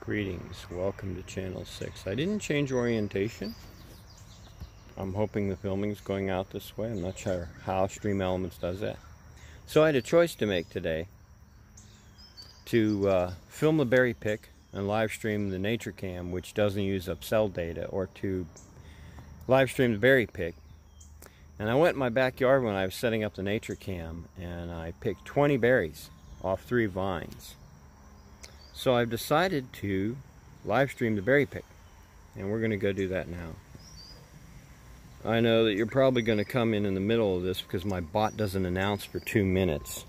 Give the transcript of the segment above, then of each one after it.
Greetings, welcome to channel 6. I didn't change orientation. I'm hoping the filming's going out this way. I'm not sure how Stream Elements does that. So I had a choice to make today. To film the berry pick and live stream the nature cam, which doesn't use up cell data, or to live stream the berry pick. And I went in my backyard when I was setting up the nature cam and I picked 20 berries off 3 vines. So I've decided to live stream the berry pick, and we're going to go do that now. I know that you're probably going to come in the middle of this because my bot doesn't announce for 2 minutes.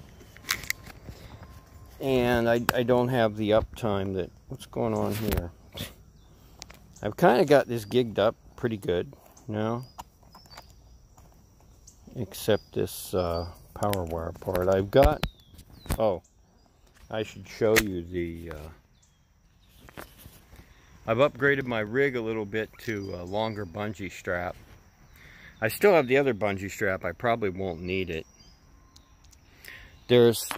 And I don't have the uptime that... What's going on here? I've kind of got this gigged up pretty good now. Except this power wire part. I've got... Oh. I should show you the... I've upgraded my rig a little bit to a longer bungee strap. I still have the other bungee strap. I probably won't need it. There's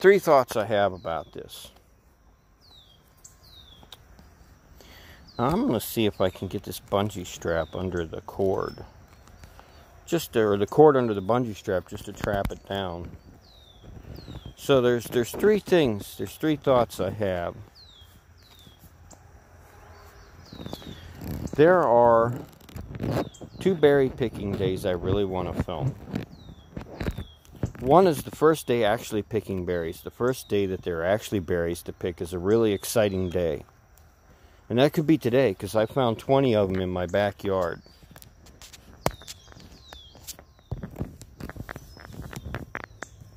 3 thoughts I have about this. I'm going to see if I can get this bungee strap under the cord. Or the cord under the bungee strap just to trap it down. So there's 3 things, there's 3 thoughts I have. There are 2 berry picking days I really want to film. One is the first day actually picking berries. The first day that there are actually berries to pick is a really exciting day. And that could be today, because I found 20 of them in my backyard.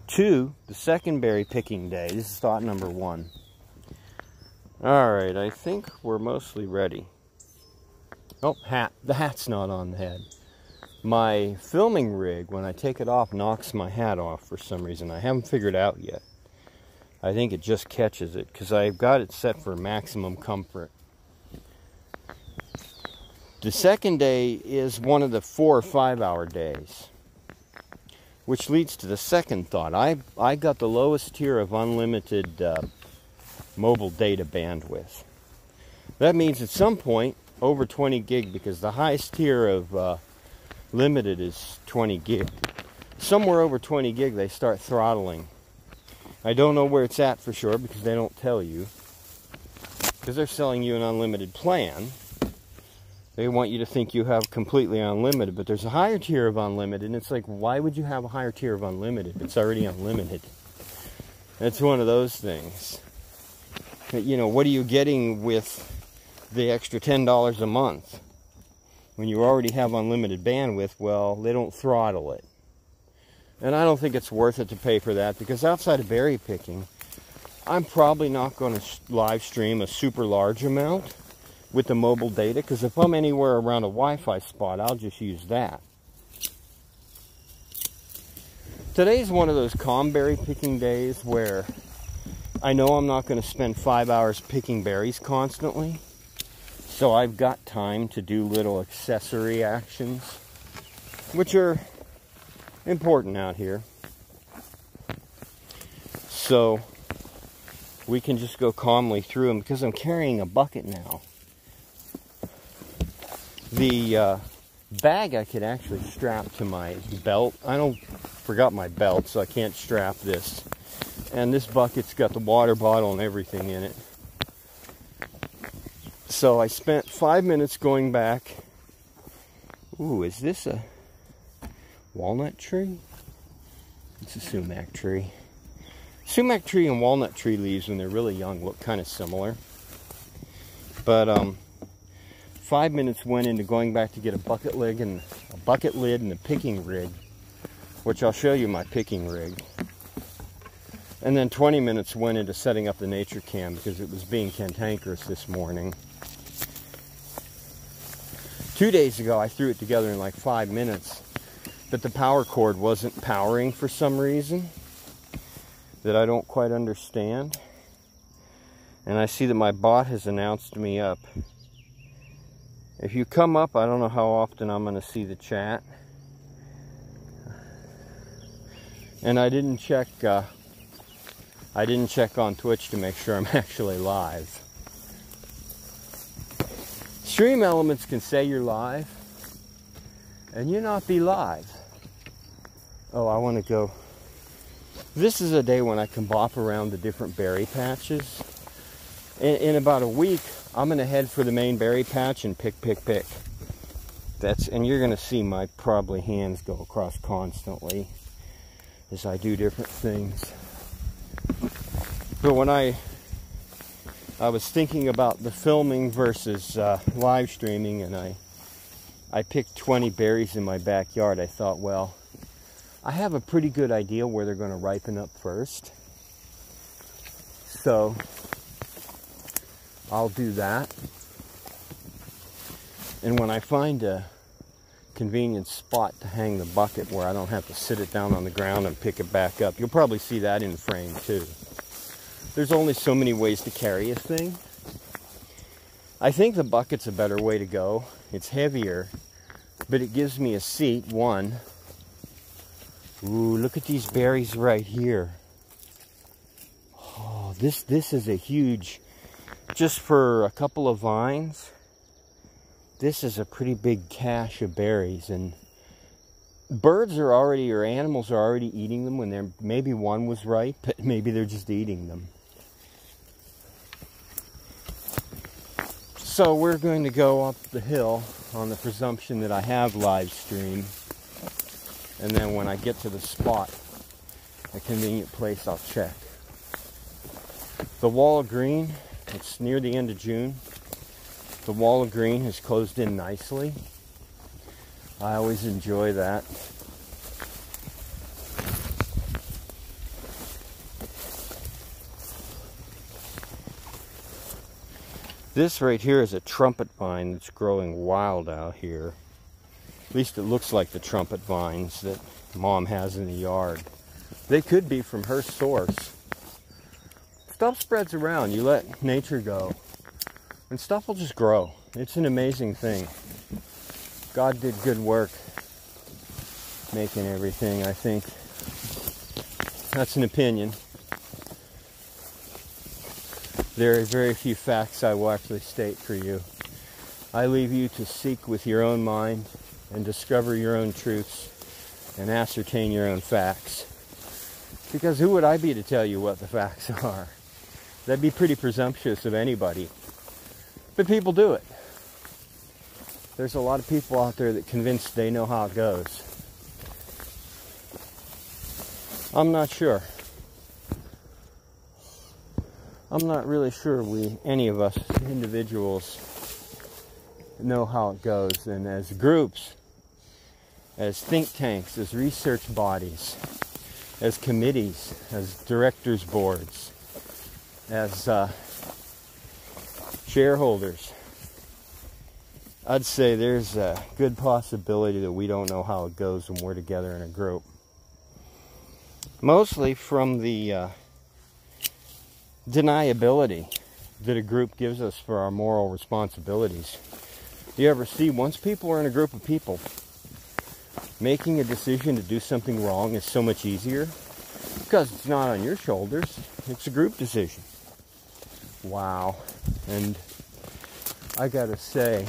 2, the second berry picking day. This is thought number 1. Alright, I think we're mostly ready. Oh, hat. The hat's not on the head. My filming rig, when I take it off, knocks my hat off for some reason. I haven't figured it out yet. I think it just catches it, because I've got it set for maximum comfort. The second day is one of the 4 or 5 hour days. Which leads to the second thought. I got the lowest tier of unlimited mobile data bandwidth. That means at some point, over 20 gig, because the highest tier of limited is 20 gig. Somewhere over 20 gig, they start throttling. I don't know where it's at for sure, because they don't tell you. Because they're selling you an unlimited plan. They want you to think you have completely unlimited, but there's a higher tier of unlimited, and it's like, why would you have a higher tier of unlimited? It's already unlimited. It's one of those things. You know, what are you getting with the extra $10 a month? When you already have unlimited bandwidth, well, they don't throttle it. And I don't think it's worth it to pay for that, because outside of berry picking, I'm probably not going to live stream a super large amount with the mobile data, because if I'm anywhere around a Wi-Fi spot, I'll just use that. Today's one of those calm berry picking days where I know I'm not going to spend 5 hours picking berries constantly, so I've got time to do little accessory actions, which are important out here. So we can just go calmly through them, because I'm carrying a bucket now. The bag I could actually strap to my belt. Forgot my belt, so I can't strap this. And this bucket's got the water bottle and everything in it. So I spent 5 minutes going back. Ooh, is this a walnut tree? It's a sumac tree. Sumac tree and walnut tree leaves, when they're really young, look kind of similar. But 5 minutes went into going back to get a bucket lid and a picking rig, which I'll show you my picking rig. And then 20 minutes went into setting up the nature cam, because it was being cantankerous this morning. 2 days ago, I threw it together in like 5 minutes, but the power cord wasn't powering for some reason that I don't quite understand. And I see that my bot has announced me up. If you come up, I don't know how often I'm going to see the chat. And I didn't check I didn't check on Twitch to make sure I'm actually live. Stream elements can say you're live and you not be live. Oh, I want to go. This is a day when I can bop around the different berry patches. In about a week, I'm going to head for the main berry patch and pick. And you're going to see my probably hands go across constantly as I do different things. But when I was thinking about the filming versus live streaming, and I picked 20 berries in my backyard, I thought, well, I have a pretty good idea where they're going to ripen up first. So I'll do that. And when I find a convenient spot to hang the bucket where I don't have to sit it down on the ground and pick it back up, you'll probably see that in frame too. There's only so many ways to carry a thing. I think the bucket's a better way to go. It's heavier, but it gives me a seat, one. Ooh, look at these berries right here. Oh, this is a huge, just for a couple of vines, this is a pretty big cache of berries. And birds are already, or animals are already eating them when they're, maybe one was ripe, but maybe they're just eating them. So we're going to go up the hill on the presumption that I have live stream. And then when I get to the spot, a convenient place, I'll check. The wall of green, it's near the end of June. The wall of green has closed in nicely. I always enjoy that. This right here is a trumpet vine that's growing wild out here. At least it looks like the trumpet vines that Mom has in the yard. They could be from her source. Stuff spreads around. You let nature go, and stuff will just grow. It's an amazing thing. God did good work making everything, I think. That's an opinion. There are very few facts I will actually state for you. I leave you to seek with your own mind and discover your own truths and ascertain your own facts. Because who would I be to tell you what the facts are? That'd be pretty presumptuous of anybody. But people do it. There's a lot of people out there that convinced they know how it goes. I'm not sure. I'm not really sure any of us individuals know how it goes. And as groups, as think tanks, as research bodies, as committees, as directors boards, as shareholders, I'd say there's a good possibility that we don't know how it goes when we're together in a group. Mostly from the deniability that a group gives us for our moral responsibilities. You ever see, once people are in a group of people, making a decision to do something wrong is so much easier because it's not on your shoulders. It's a group decision. Wow. And I gotta say,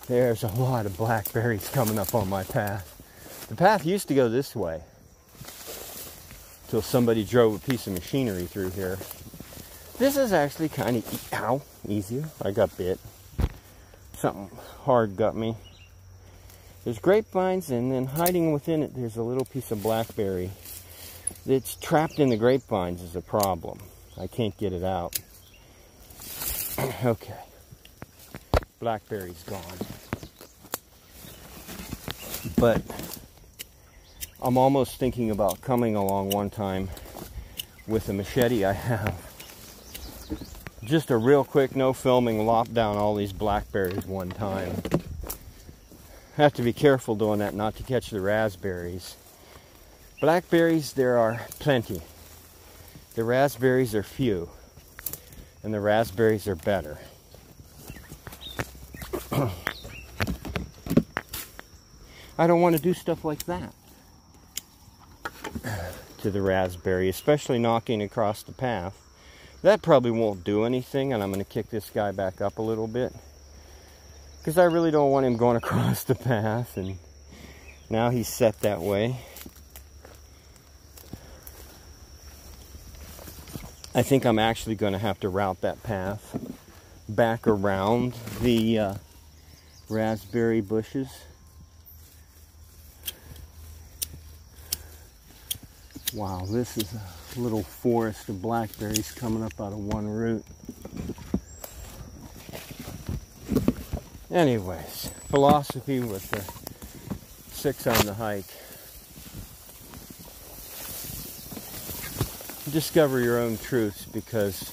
there's a lot of blackberries coming up on my path. The path used to go this way till somebody drove a piece of machinery through here. This is actually kind of easier. I got bit. Something hard got me. There's grapevines, and then hiding within it there's a little piece of blackberry. It's trapped in the grapevines is a problem. I can't get it out. Okay. Blackberry's gone. But I'm almost thinking about coming along one time with a machete I have. Just a real quick, no filming, lop down all these blackberries one time. Have to be careful doing that not to catch the raspberries. Blackberries, there are plenty. The raspberries are few. And the raspberries are better. I don't want to do stuff like that. to the raspberry, especially knocking across the path. That probably won't do anything, and I'm going to kick this guy back up a little bit, because I really don't want him going across the path, and now he's set that way. I think I'm actually going to have to route that path back around the raspberry bushes. Wow, this is a little forest of blackberries coming up out of one root. Anyways, philosophy with the 6 on the hike. Discover your own truths, because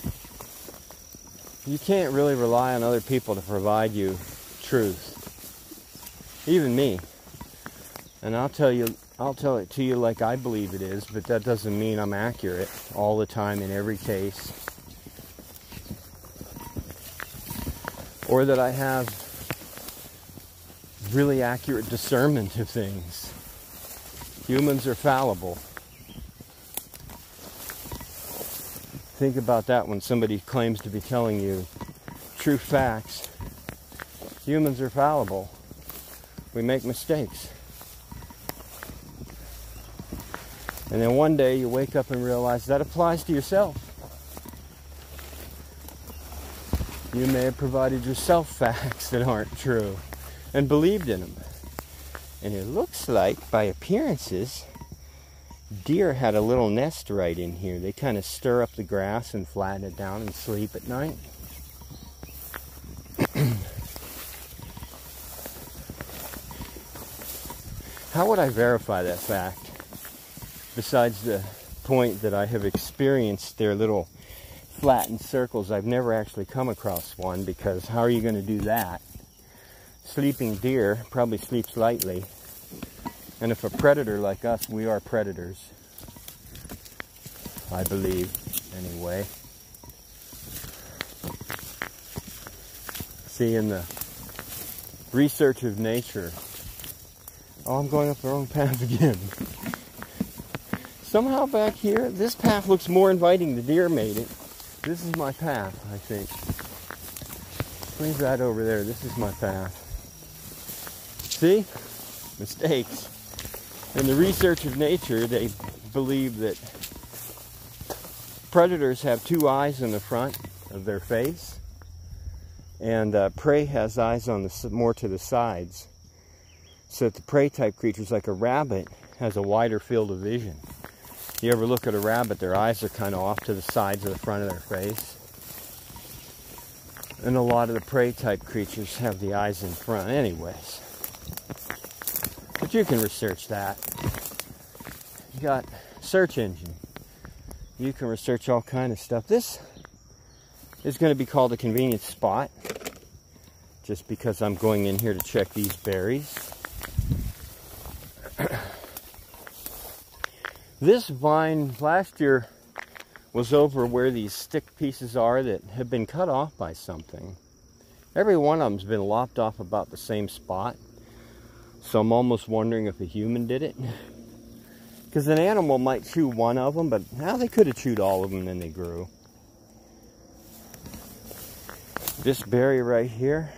you can't really rely on other people to provide you truth. Even me. And I'll tell it to you like I believe it is, but that doesn't mean I'm accurate all the time in every case. Or that I have really accurate discernment of things. Humans are fallible. Think about that when somebody claims to be telling you true facts. Humans are fallible. We make mistakes. And then one day you wake up and realize that applies to yourself. You may have provided yourself facts that aren't true and believed in them. And it looks like, by appearances, deer had a little nest right in here. They kind of stir up the grass and flatten it down and sleep at night. How would I verify that fact? Besides the point that I have experienced their little flattened circles. I've never actually come across one, because how are you going to do that? Sleeping deer probably sleeps lightly. And if a predator like us, we are predators. I believe, anyway. See, in the research of nature... Oh, I'm going up the wrong path again. Somehow back here, this path looks more inviting. The deer made it. This is my path, I think. Leave that over there. This is my path. See? Mistakes. In the research of nature, they believe that predators have 2 eyes in the front of their face, and prey has eyes on the more to the sides, so that the prey type creatures, like a rabbit, has a wider field of vision. You ever look at a rabbit, their eyes are kind of off to the sides of the front of their face. And a lot of the prey type creatures have the eyes in front. Anyways. But you can research that. You got search engine. You can research all kind of stuff. This is going to be called a convenience spot, just because I'm going in here to check these berries. This vine last year was over where these stick pieces are that have been cut off by something. Every one of them's been lopped off about the same spot. So I'm almost wondering if a human did it. Because an animal might chew one of them, but now they could have chewed all of them and then they grew. This berry right here,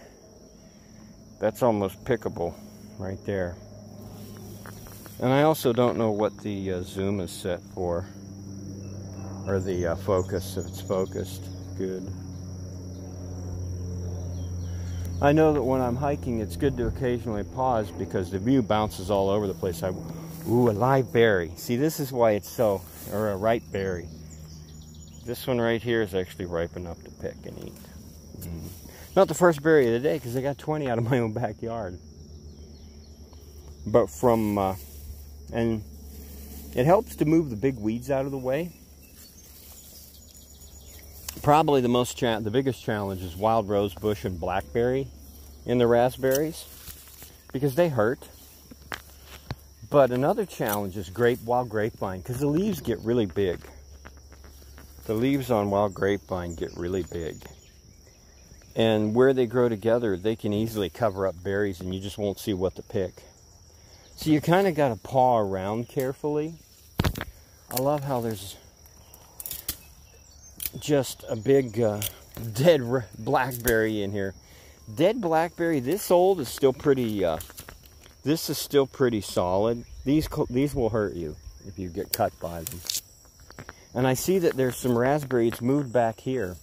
that's almost pickable right there. And I also don't know what the zoom is set for, or the focus, if it's focused. Good. I know that when I'm hiking, it's good to occasionally pause, because the view bounces all over the place. Ooh, a live berry. See, this is why it's so, or a ripe berry. This one right here is actually ripe enough to pick and eat. Not the first berry of the day, because I got 20 out of my own backyard. But from... and it helps to move the big weeds out of the way. Probably the biggest challenge is wild rose bush and blackberry in the raspberries, because they hurt. But another challenge is wild grapevine, because the leaves get really big. The leaves on wild grapevine get really big. And where they grow together, they can easily cover up berries and you just won't see what to pick. So you kind of got to paw around carefully I love how there's just a big dead blackberry in here. Dead blackberry, this old, is still pretty, this is still pretty solid. These will hurt you if you get cut by them. And I see that there's some raspberries moved back here.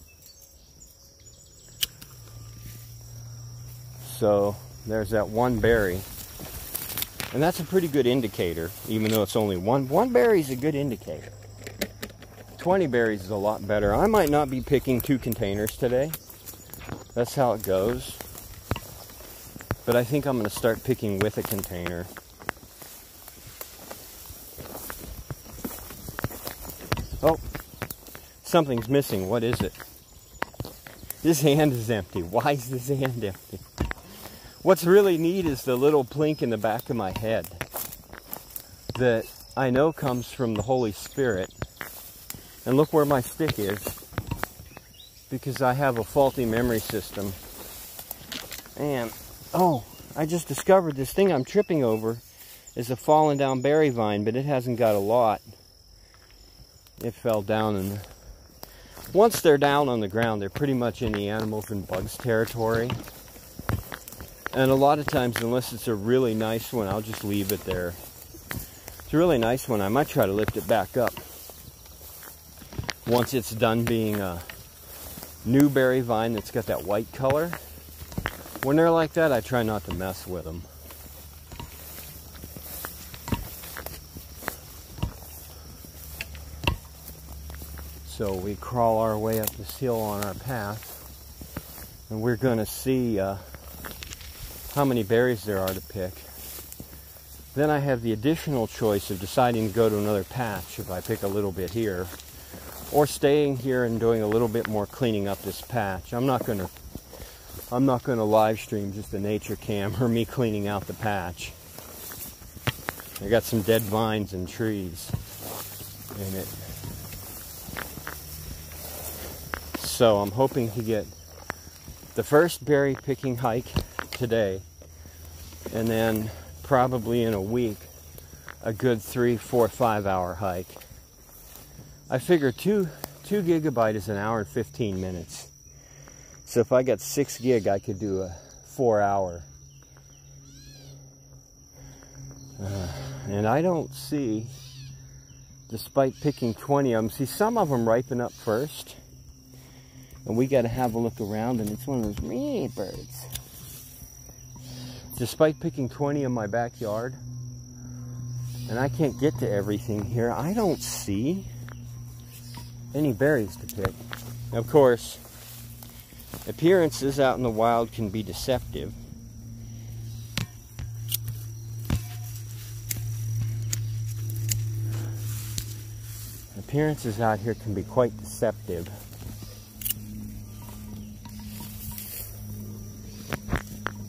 So there's that one berry. And that's a pretty good indicator, even though it's only one. One berry is a good indicator. 20 berries is a lot better. I might not be picking 2 containers today. That's how it goes. But I think I'm going to start picking with a container. Oh, something's missing. What is it? This hand is empty. Why is this hand empty? What's really neat is the little plink in the back of my head that I know comes from the Holy Spirit. And look where my stick is, because I have a faulty memory system. And, oh, I just discovered this thing I'm tripping over is a fallen down berry vine, but it hasn't got a lot. It fell down, and once they're down on the ground, they're pretty much in the animals and bugs territory. And a lot of times, unless it's a really nice one, I'll just leave it there. If it's a really nice one, I might try to lift it back up once it's done being a new berry vine that's got that white color. When they're like that, I try not to mess with them. So we crawl our way up this hill on our path, and we're going to see how many berries there are to pick. Then I have the additional choice of deciding to go to another patch if I pick a little bit here, or staying here and doing a little bit more cleaning up this patch. I'm not going to live stream just a nature cam or me cleaning out the patch. I got some dead vines and trees in it. So I'm hoping to get the first berry picking hike today, and then probably in a week a good 3, 4, 5 hour hike. I figure 2 gigabyte is an hour and 15 minutes. So if I got 6 gig, I could do a 4 hour. And I don't see, despite picking 20 of them, see some of them ripen up first. And we got to have a look around, and it's one of those meh birds. Despite picking 20 in my backyard, and I can't get to everything here, I don't see any berries to pick. Of course, appearances out in the wild can be deceptive. Appearances out here can be quite deceptive.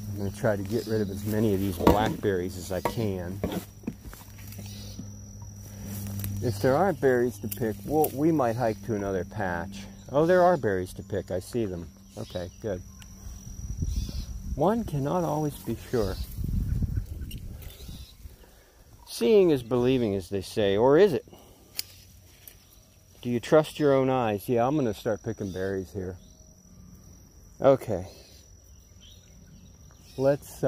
I'm going to try to get rid of as many of these blackberries as I can. If there aren't berries to pick, well, we might hike to another patch. Oh, there are berries to pick. I see them. Okay, good. One cannot always be sure. Seeing is believing, as they say, or is it? Do you trust your own eyes? Yeah, I'm going to start picking berries here. Okay. Let's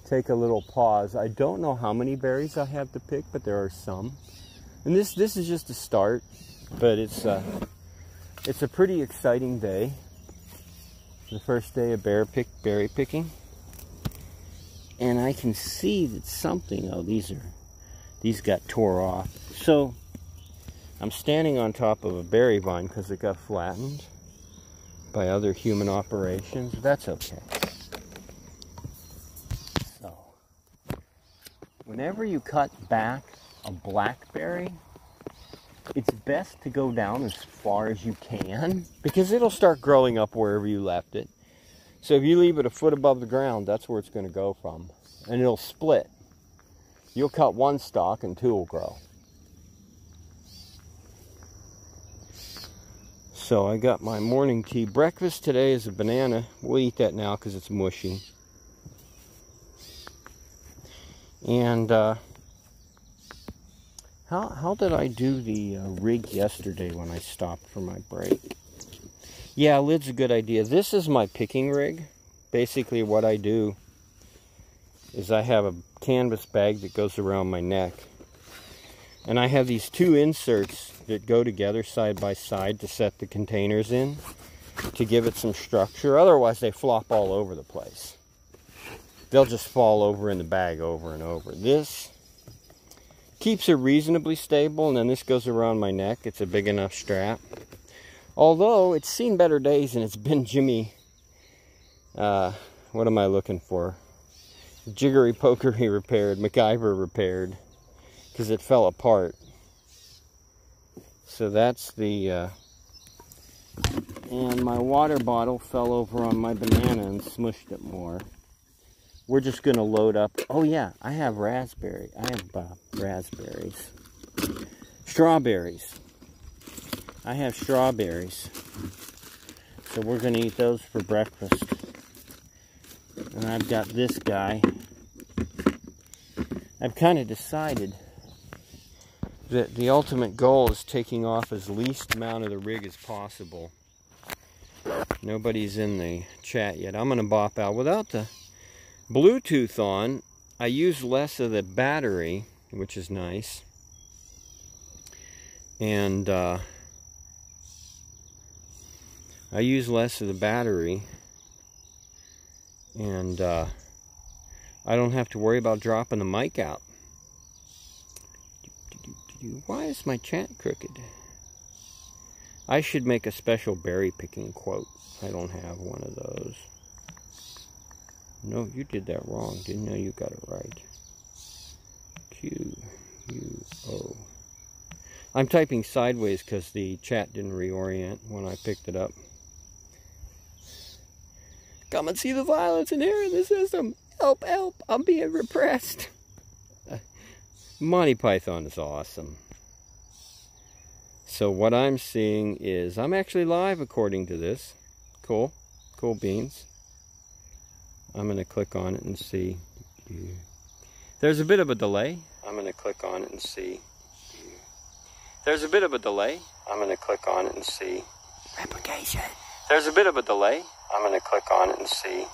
take a little pause. I don't know how many berries I have to pick, but there are some. And this is just a start, but it's a pretty exciting day. The first day of berry picking. And I can see that something, oh, these got tore off. So I'm standing on top of a berry vine because it got flattened by other human operations. That's okay. So, whenever you cut back a blackberry, it's best to go down as far as you can, because it'll start growing up wherever you left it. So if you leave it a foot above the ground, that's where it's going to go from. And it'll split. You'll cut one stalk and 2 will grow. So I got my morning tea. Breakfast today is a banana. We'll eat that now because it's mushy. And How did I do the rig yesterday when I stopped for my break? Yeah, lid's a good idea. This is my picking rig. Basically what I do is I have a canvas bag that goes around my neck. And I have these two inserts that go together side by side to set the containers in, to give it some structure. Otherwise they flop all over the place. They'll just fall over in the bag over and over. This keeps it reasonably stable, and then this goes around my neck. It's a big enough strap. Although it's seen better days and it's been Jimmy, what am I looking for? Jiggery pokery repaired, MacGyver repaired, because it fell apart. So that's the, and my water bottle fell over on my banana and smushed it more. We're just going to load up. Oh yeah, I have raspberries. Strawberries. I have strawberries. So we're going to eat those for breakfast. And I've got this guy. I've kind of decided that the ultimate goal is taking off as least amount of the rig as possible. Nobody's in the chat yet. I'm going to bop out. Without the Bluetooth on, I use less of the battery, which is nice. And I use less of the battery. And I don't have to worry about dropping the mic out. Why is my chat crooked? I should make a special berry picking quote. I don't have one of those. No, you did that wrong. Didn't know you got it right. Q-U-O. I'm typing sideways because the chat didn't reorient when I picked it up. Come and see the violence inherent in the system. Help, help. I'm being repressed. Monty Python is awesome. So what I'm seeing is, I'm actually live according to this. Cool. Cool beans. I'm going to click on it and see. There's a bit of a delay. I'm going to click on it and see. There's a bit of a delay. I'm going to click on it and see. Replication. There's a bit of a delay. I'm going to click on it and see.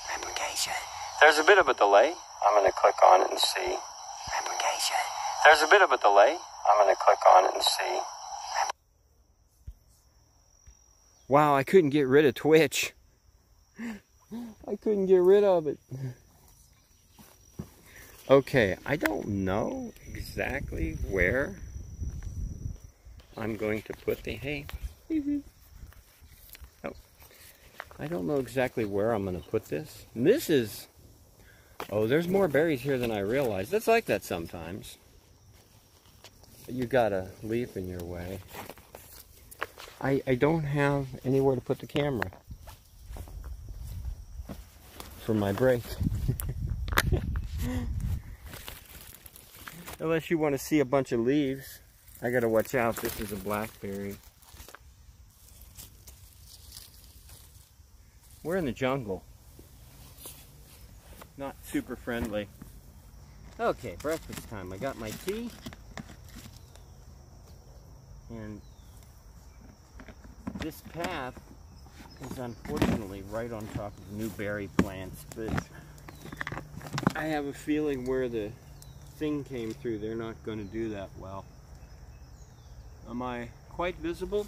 Replication. There's a bit of a delay. I'm going to click on it and see. Replication. There's a bit of a delay. I'm going to click on it and see. Wow, I couldn't get rid of Twitch. I couldn't get rid of it. Okay, I don't know exactly where I'm going to put the hay. Oh, I don't know exactly where I'm going to put this. And this is... Oh, there's more berries here than I realized. It's like that sometimes. You got a leaf in your way. I don't have anywhere to put the camera for my break. Unless you want to see a bunch of leaves. I gotta watch out. This is a blackberry. We're in the jungle. Not super friendly. Okay, breakfast time. I got my tea. And this path is unfortunately right on top of new berry plants, but I have a feeling where the thing came through, they're not going to do that well. Am I quite visible?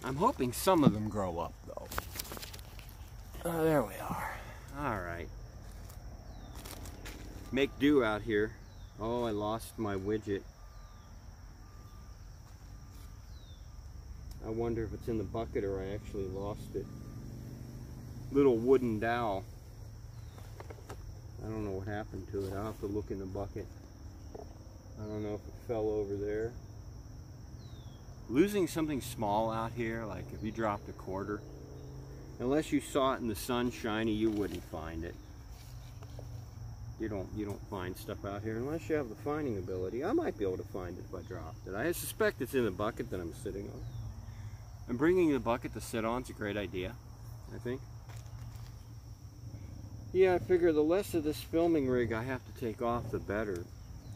I'm hoping some of them grow up, though. Oh, there we are. Alright. Make do out here. Oh, I lost my widget. I wonder if it's in the bucket or I actually lost it. Little wooden dowel. I don't know what happened to it. I'll have to look in the bucket. I don't know if it fell over there. Losing something small out here, like if you dropped a quarter, unless you saw it in the sun shiny, you wouldn't find it. You don't find stuff out here unless you have the finding ability. I might be able to find it if I dropped it. I suspect it's in the bucket that I'm sitting on. And bringing the bucket to sit on is a great idea, I think. Yeah, I figure the less of this filming rig I have to take off, the better.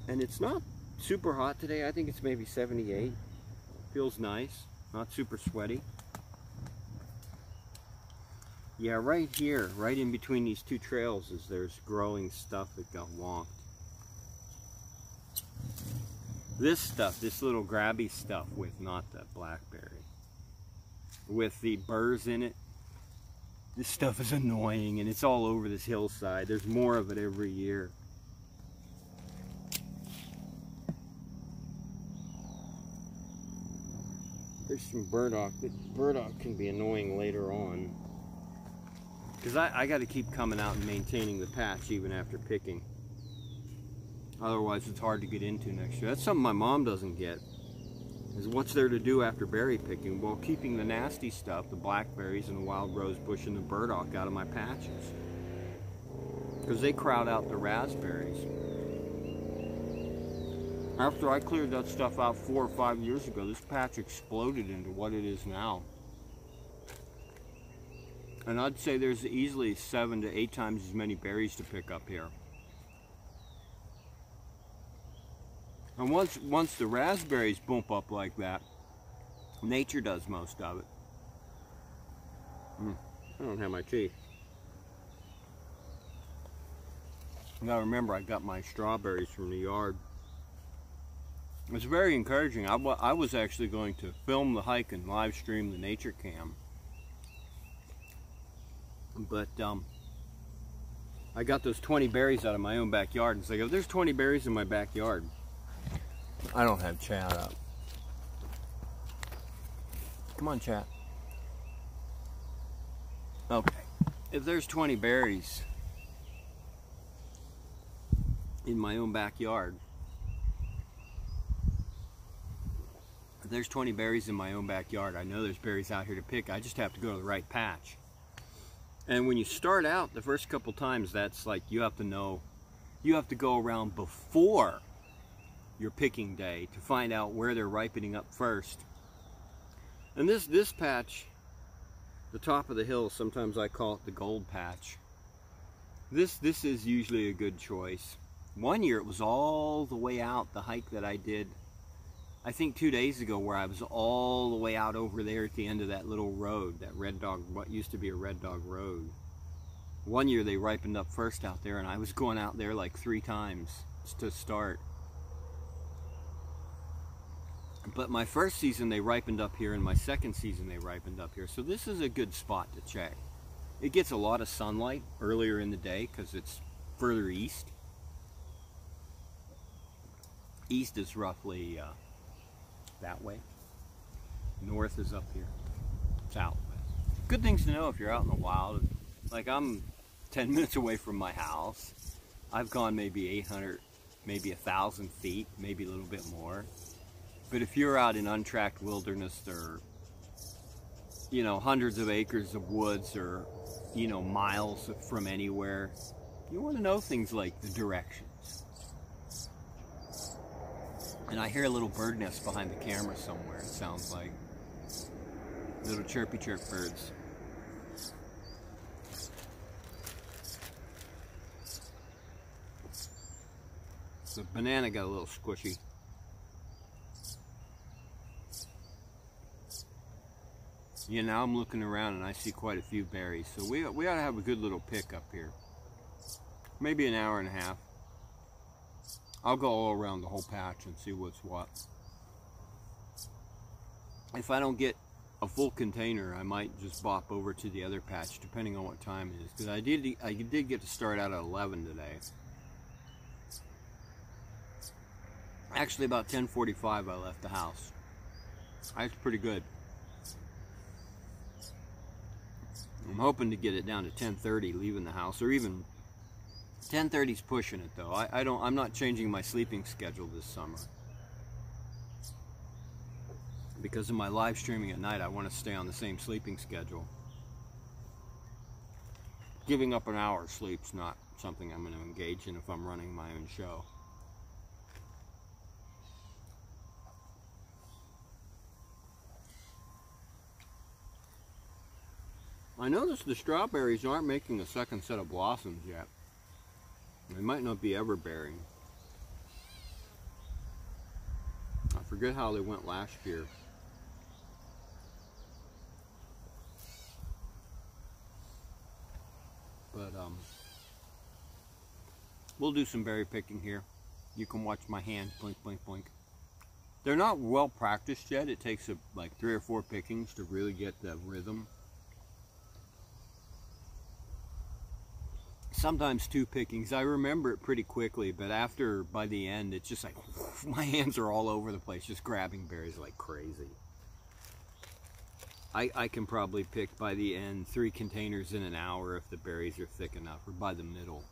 And it's not super hot today. I think it's maybe 78. Feels nice, not super sweaty. Yeah, right here, right in between these two trails is there's growing stuff that got wonked. This stuff, this little grabby stuff with not the blackberry, with the burrs in it, this stuff is annoying and it's all over this hillside. There's more of it every year. There's some burdock, but burdock can be annoying later on. Because I got to keep coming out and maintaining the patch even after picking. Otherwise it's hard to get into next year. That's something my mom doesn't get. Is what's there to do after berry picking? Well, keeping the nasty stuff, the blackberries and the wild rose bush and the burdock out of my patches. Because they crowd out the raspberries. After I cleared that stuff out 4 or 5 years ago, this patch exploded into what it is now. And I'd say there's easily 7 to 8 times as many berries to pick up here. And once the raspberries bump up like that, nature does most of it. I don't have my tea. You gotta remember, I got my strawberries from the yard. It's very encouraging. I was actually going to film the hike and live stream the nature cam. But I got those 20 berries out of my own backyard. And it's like, if there's 20 berries in my backyard, I don't have chat up. Come on, chat. Okay. If there's 20 berries in my own backyard, if there's 20 berries in my own backyard, I know there's berries out here to pick. I just have to go to the right patch. And when you start out, the first couple times, that's like, you have to know, you have to go around before your picking day to find out where they're ripening up first. And this patch, the top of the hill, sometimes I call it the gold patch. This is usually a good choice. One year it was all the way out, the hike that I did, I think 2 days ago, where I was all the way out over there at the end of that little road, that Red Dog, what used to be a Red Dog road. One year they ripened up first out there, and I was going out there like 3 times to start. But my first season they ripened up here, and my second season they ripened up here. So this is a good spot to check. It gets a lot of sunlight earlier in the day because it's further east. East is roughly that way. North is up here. Southwest. Good things to know if you're out in the wild. Like, I'm 10 minutes away from my house. I've gone maybe 800, maybe 1,000 feet, maybe a little bit more. But if you're out in untracked wilderness, or, you know, hundreds of acres of woods, or, you know, miles from anywhere, you want to know things like the directions. And I hear a little bird nest behind the camera somewhere, it sounds like. Little chirpy chirp birds. The banana got a little squishy. Yeah, now I'm looking around and I see quite a few berries. So we ought to have a good little pick up here. Maybe an hour and a half. I'll go all around the whole patch and see what's what. If I don't get a full container, I might just bop over to the other patch, depending on what time it is. Because I did get to start out at 11 today. Actually, about 10:45 I left the house. That's pretty good. I'm hoping to get it down to 10:30 leaving the house, or even 10:30's pushing it though. I'm not changing my sleeping schedule this summer. Because of my live streaming at night, I want to stay on the same sleeping schedule. Giving up an hour of sleep's not something I'm going to engage in if I'm running my own show. I noticed the strawberries aren't making a second set of blossoms yet. They might not be ever bearing. forget how they went last year. But we'll do some berry picking here. You can watch my hand blink, blink, blink. They're not well practiced yet. It takes like 3 or 4 pickings to really get the rhythm. Sometimes 2 pickings. I remember it pretty quickly, but by the end, it's just like, my hands are all over the place, just grabbing berries like crazy. I can probably pick by the end 3 containers in an hour if the berries are thick enough, or by the middle.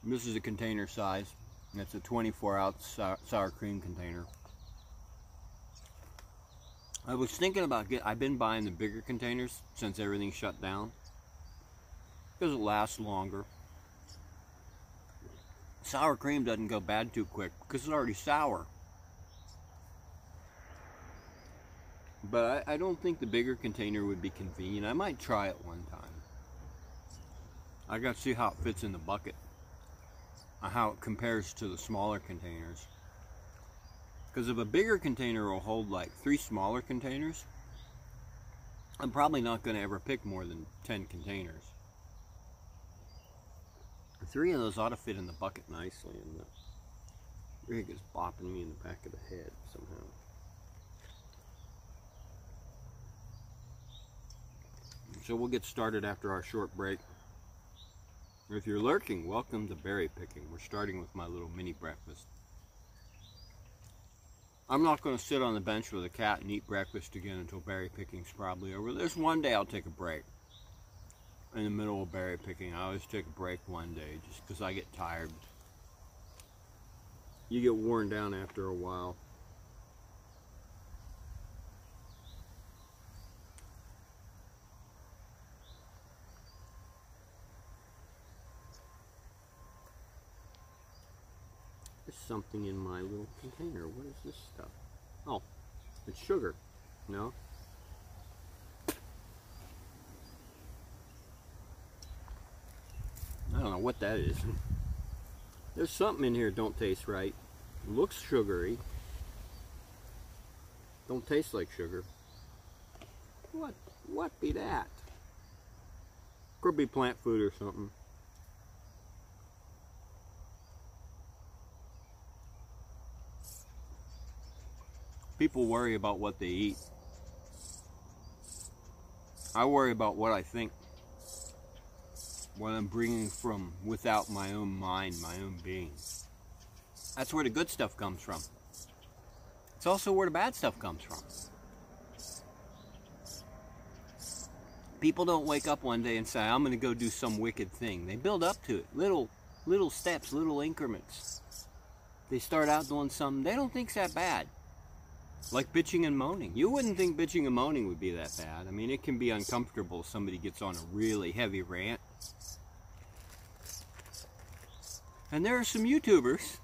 And this is a container size. It's a 24-ounce sour cream container. I was thinking about I've been buying the bigger containers since everything shut down, because it lasts longer. Sour cream doesn't go bad too quick because it's already sour. But I don't think the bigger container would be convenient. I might try it one time. I got to see how it fits in the bucket, how it compares to the smaller containers. Because if a bigger container will hold like 3 smaller containers, I'm probably not going to ever pick more than 10 containers. 3 of those ought to fit in the bucket nicely, and the rig is bopping me in the back of the head somehow. So we'll get started after our short break. If you're lurking, welcome to berry picking. We're starting with my little mini breakfast. I'm not going to sit on the bench with a cat and eat breakfast again until berry picking's probably over. There's one day I'll take a break in the middle of berry picking. I always take a break one day just because I get tired. You get worn down after a while. There's something in my little container. What is this stuff? Oh, it's sugar. No? I don't know what that is. There's something in here that don't taste right. It looks sugary. Don't taste like sugar. What be that? Could be plant food or something. People worry about what they eat. I worry about what I think. What I'm bringing from without my own mind, my own being. That's where the good stuff comes from. It's also where the bad stuff comes from. People don't wake up one day and say, I'm going to go do some wicked thing. They build up to it. Little steps, little increments. They start out doing something they don't think's that bad. Like bitching and moaning. You wouldn't think bitching and moaning would be that bad. I mean, it can be uncomfortable if somebody gets on a really heavy rant. And there are some YouTubers.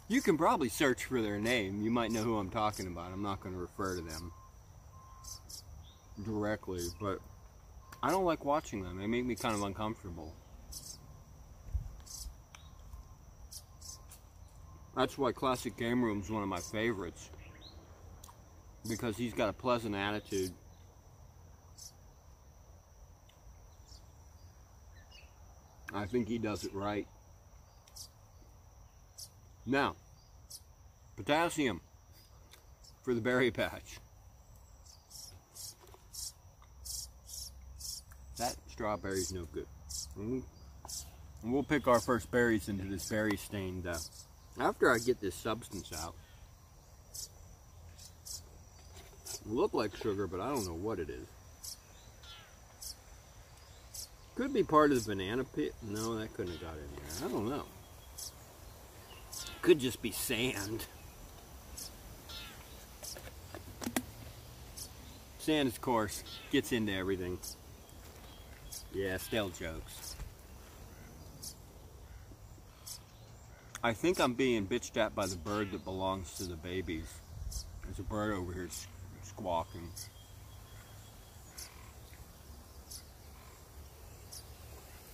You can probably search for their name. You might know who I'm talking about. I'm not going to refer to them directly, but I don't like watching them. They make me kind of uncomfortable. That's why Classic Game Room's one of my favorites. Because he's got a pleasant attitude. I think he does it right. Now, potassium for the berry patch. That strawberry's no good. And we'll pick our first berries into this berry stained after I get this substance out. Look like sugar, but I don't know what it is. Could be part of the banana pit. No, that couldn't have got in there. I don't know. Could just be sand. Sand, of course, gets into everything. Yeah, stale jokes. I think I'm being bitched at by the bird that belongs to the babies. There's a bird over here squawking.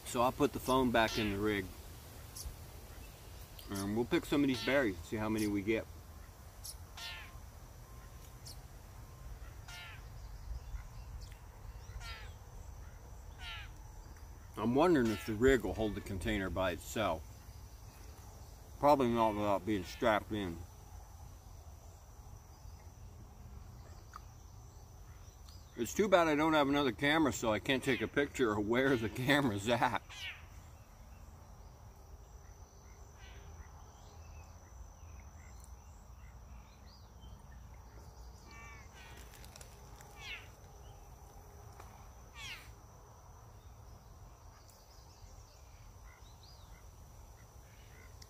So I'll put the phone back in the rig. And we'll pick some of these berries, see how many we get. I'm wondering if the rig will hold the container by itself. Probably not without being strapped in. It's too bad I don't have another camera, so I can't take a picture of where the camera's at.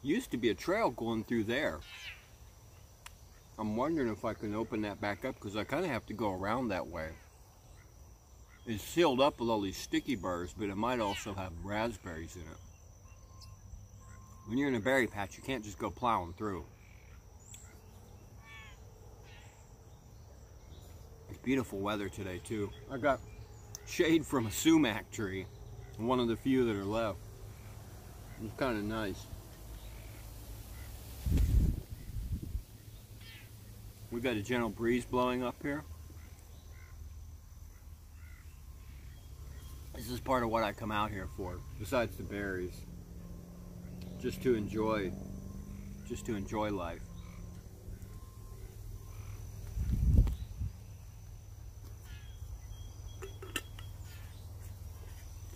Used to be a trail going through there. I'm wondering if I can open that back up, because I kind of have to go around that way. It's sealed up with all these sticky burrs, but it might also have raspberries in it. When you're in a berry patch, you can't just go plowing through. It's beautiful weather today too. I got shade from a sumac tree, one of the few that are left. It's kind of nice. We've got a gentle breeze blowing up here. This is part of what I come out here for, besides the berries. Just to enjoy life.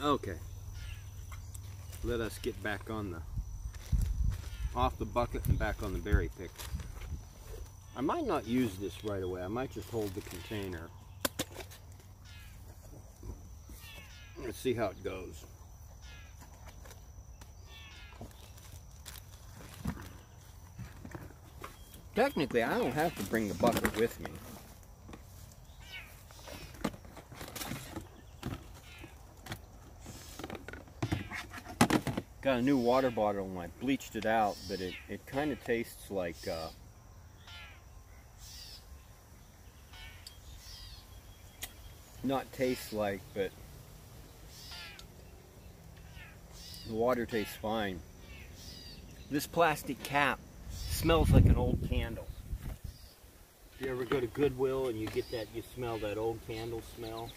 Okay. Let us get back on off the bucket and back on the berry pick. I might not use this right away. I might just hold the container. Let's see how it goes. Technically, I don't have to bring the bucket with me. Got a new water bottle and I bleached it out, but it kind of tastes like not tastes like, but the water tastes fine. This plastic cap smells like an old candle. If you ever go to Goodwill and you get that, you smell that old candle smell.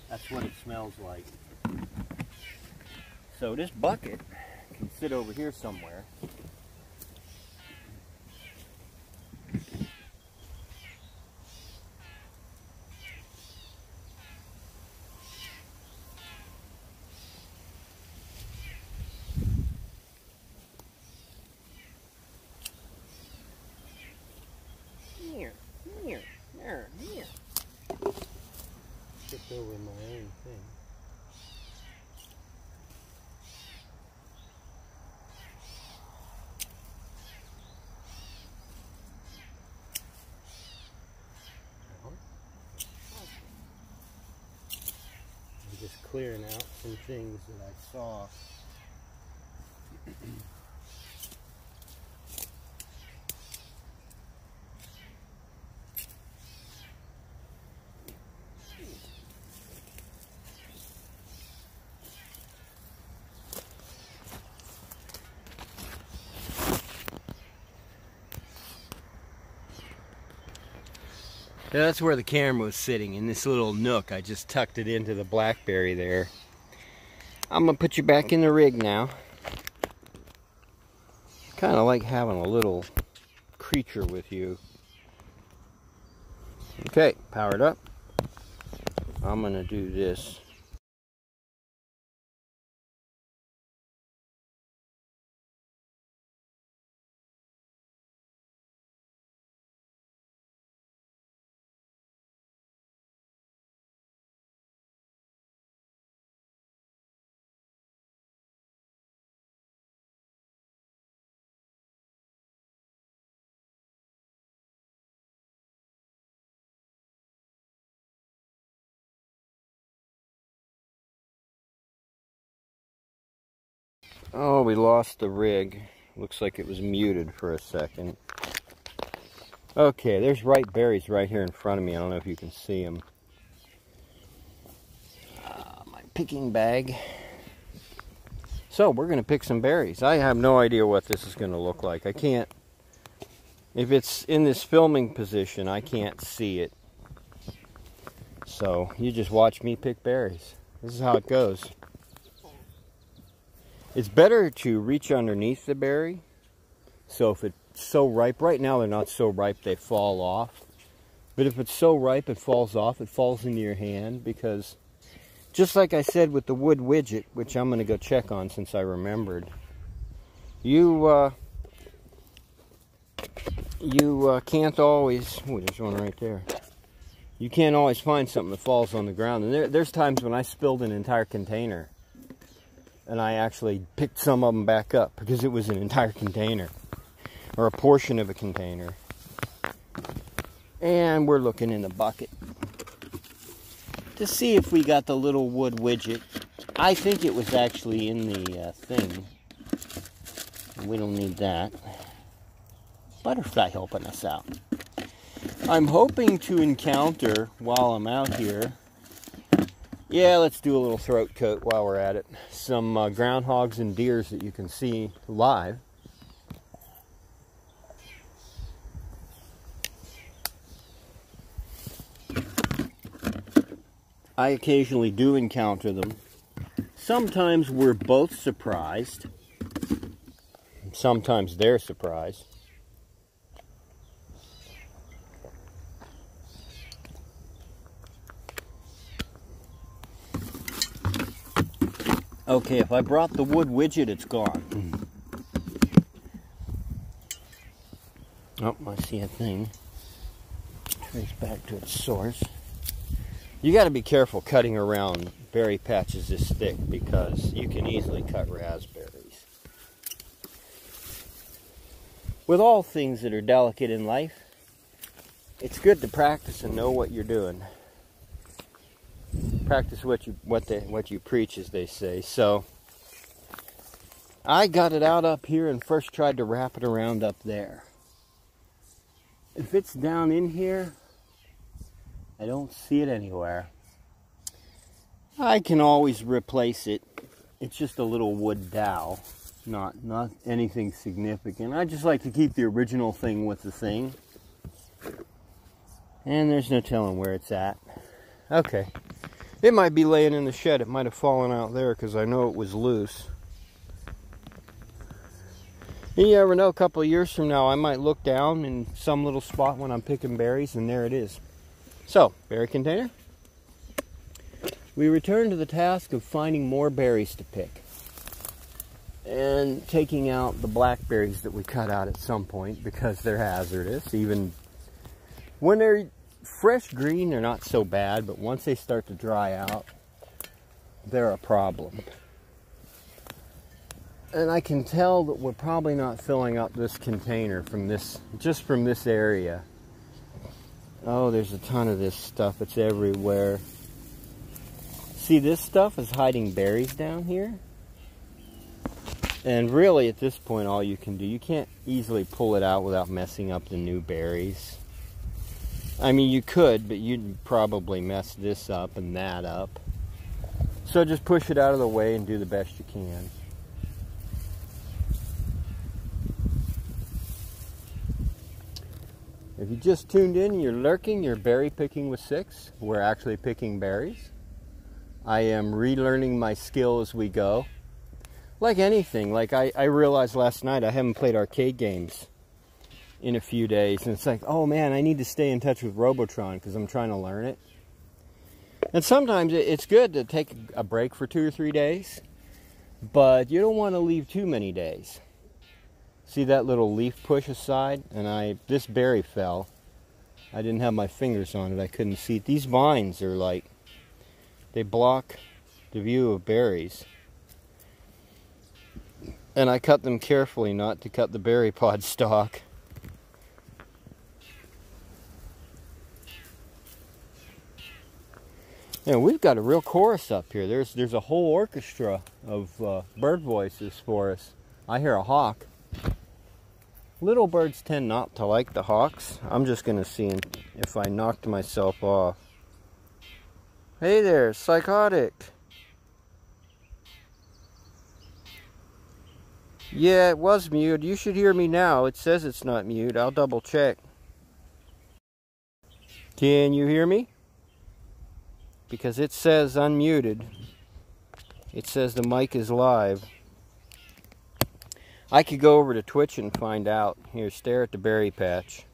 That's what it smells like. So this bucket can sit over here somewhere. Here. Tripped over my own thing. I'm just clearing out some things that I saw. Yeah, that's where the camera was sitting, in this little nook. I just tucked it into the blackberry there. I'm gonna put you back in the rig now. Kind of like having a little creature with you. Okay, powered up. I'm gonna do this. Oh, we lost the rig. Looks like it was muted for a second. Okay, there's ripe berries right here in front of me. I don't know if you can see them. My picking bag. So, we're going to pick some berries. I have no idea what this is going to look like. I can't, if it's in this filming position, I can't see it. So, you just watch me pick berries. This is how it goes. It's better to reach underneath the berry. So if it's so ripe, right now they're not so ripe they fall off. But if it's so ripe it falls off, it falls into your hand, because just like I said with the wood widget, which I'm going to go check on since I remembered, you can't always, oh, there's one right there. You can't always find something that falls on the ground. And there's times when I spilled an entire container and I actually picked some of them back up because it was an entire container or a portion of a container. And we're looking in the bucket to see if we got the little wood widget. I think it was actually in the thing. We don't need that. Butterfly helping us out. I'm hoping to encounter, while I'm out here, yeah, let's do a little throat coat while we're at it, some groundhogs and deers that you can see live. I occasionally do encounter them. Sometimes we're both surprised. Sometimes they're surprised. Okay, if I brought the wood widget, it's gone. Oh, I see a thing. Trace back to its source. You got to be careful cutting around berry patches this thick because you can easily cut raspberries. With all things that are delicate in life, it's good to practice and know what you're doing. Practice what you preach, as they say. So I got it out up here and first tried to wrap it around up there. If it's down in here, I don't see it anywhere. I can always replace it. It's just a little wood dowel, not anything significant. I just like to keep the original thing with the thing. And there's no telling where it's at. Okay. It might be laying in the shed. It might have fallen out there because I know it was loose. And you never know, a couple of years from now I might look down in some little spot when I'm picking berries and there it is. So, berry container. We return to the task of finding more berries to pick. And taking out the blackberries that we cut out at some point because they're hazardous. Even when they're fresh green, they're not so bad, but once they start to dry out, they're a problem. And I can tell that we're probably not filling up this container from this, just from this area. Oh, there's a ton of this stuff. It's everywhere. See, this stuff is hiding berries down here. And really, at this point, all you can do, you can't easily pull it out without messing up the new berries. I mean, you could, but you'd probably mess this up and that up. So just push it out of the way and do the best you can. If you just tuned in and you're lurking, you're berry picking with Six. We're actually picking berries. I am relearning my skill as we go. Like anything, like I realized last night I haven't played arcade games in a few days, and it's like, oh man, I need to stay in touch with Robotron because I'm trying to learn it. And sometimes it's good to take a break for 2 or 3 days, but you don't want to leave too many days. See that little leaf push aside? And this berry fell. I didn't have my fingers on it. I couldn't see it. These vines are like, they block the view of berries. And I cut them carefully not to cut the berry pod stalk. And we've got a real chorus up here. There's a whole orchestra of bird voices for us. I hear a hawk. Little birds tend not to like the hawks. I'm just going to see if I knocked myself off. Hey there, psychotic. Yeah, it was mute. You should hear me now. It says it's not mute. I'll double check. Can you hear me? because it says unmuted. It says the mic is live. I could go over to Twitch and find out. Here, stare at the berry patch.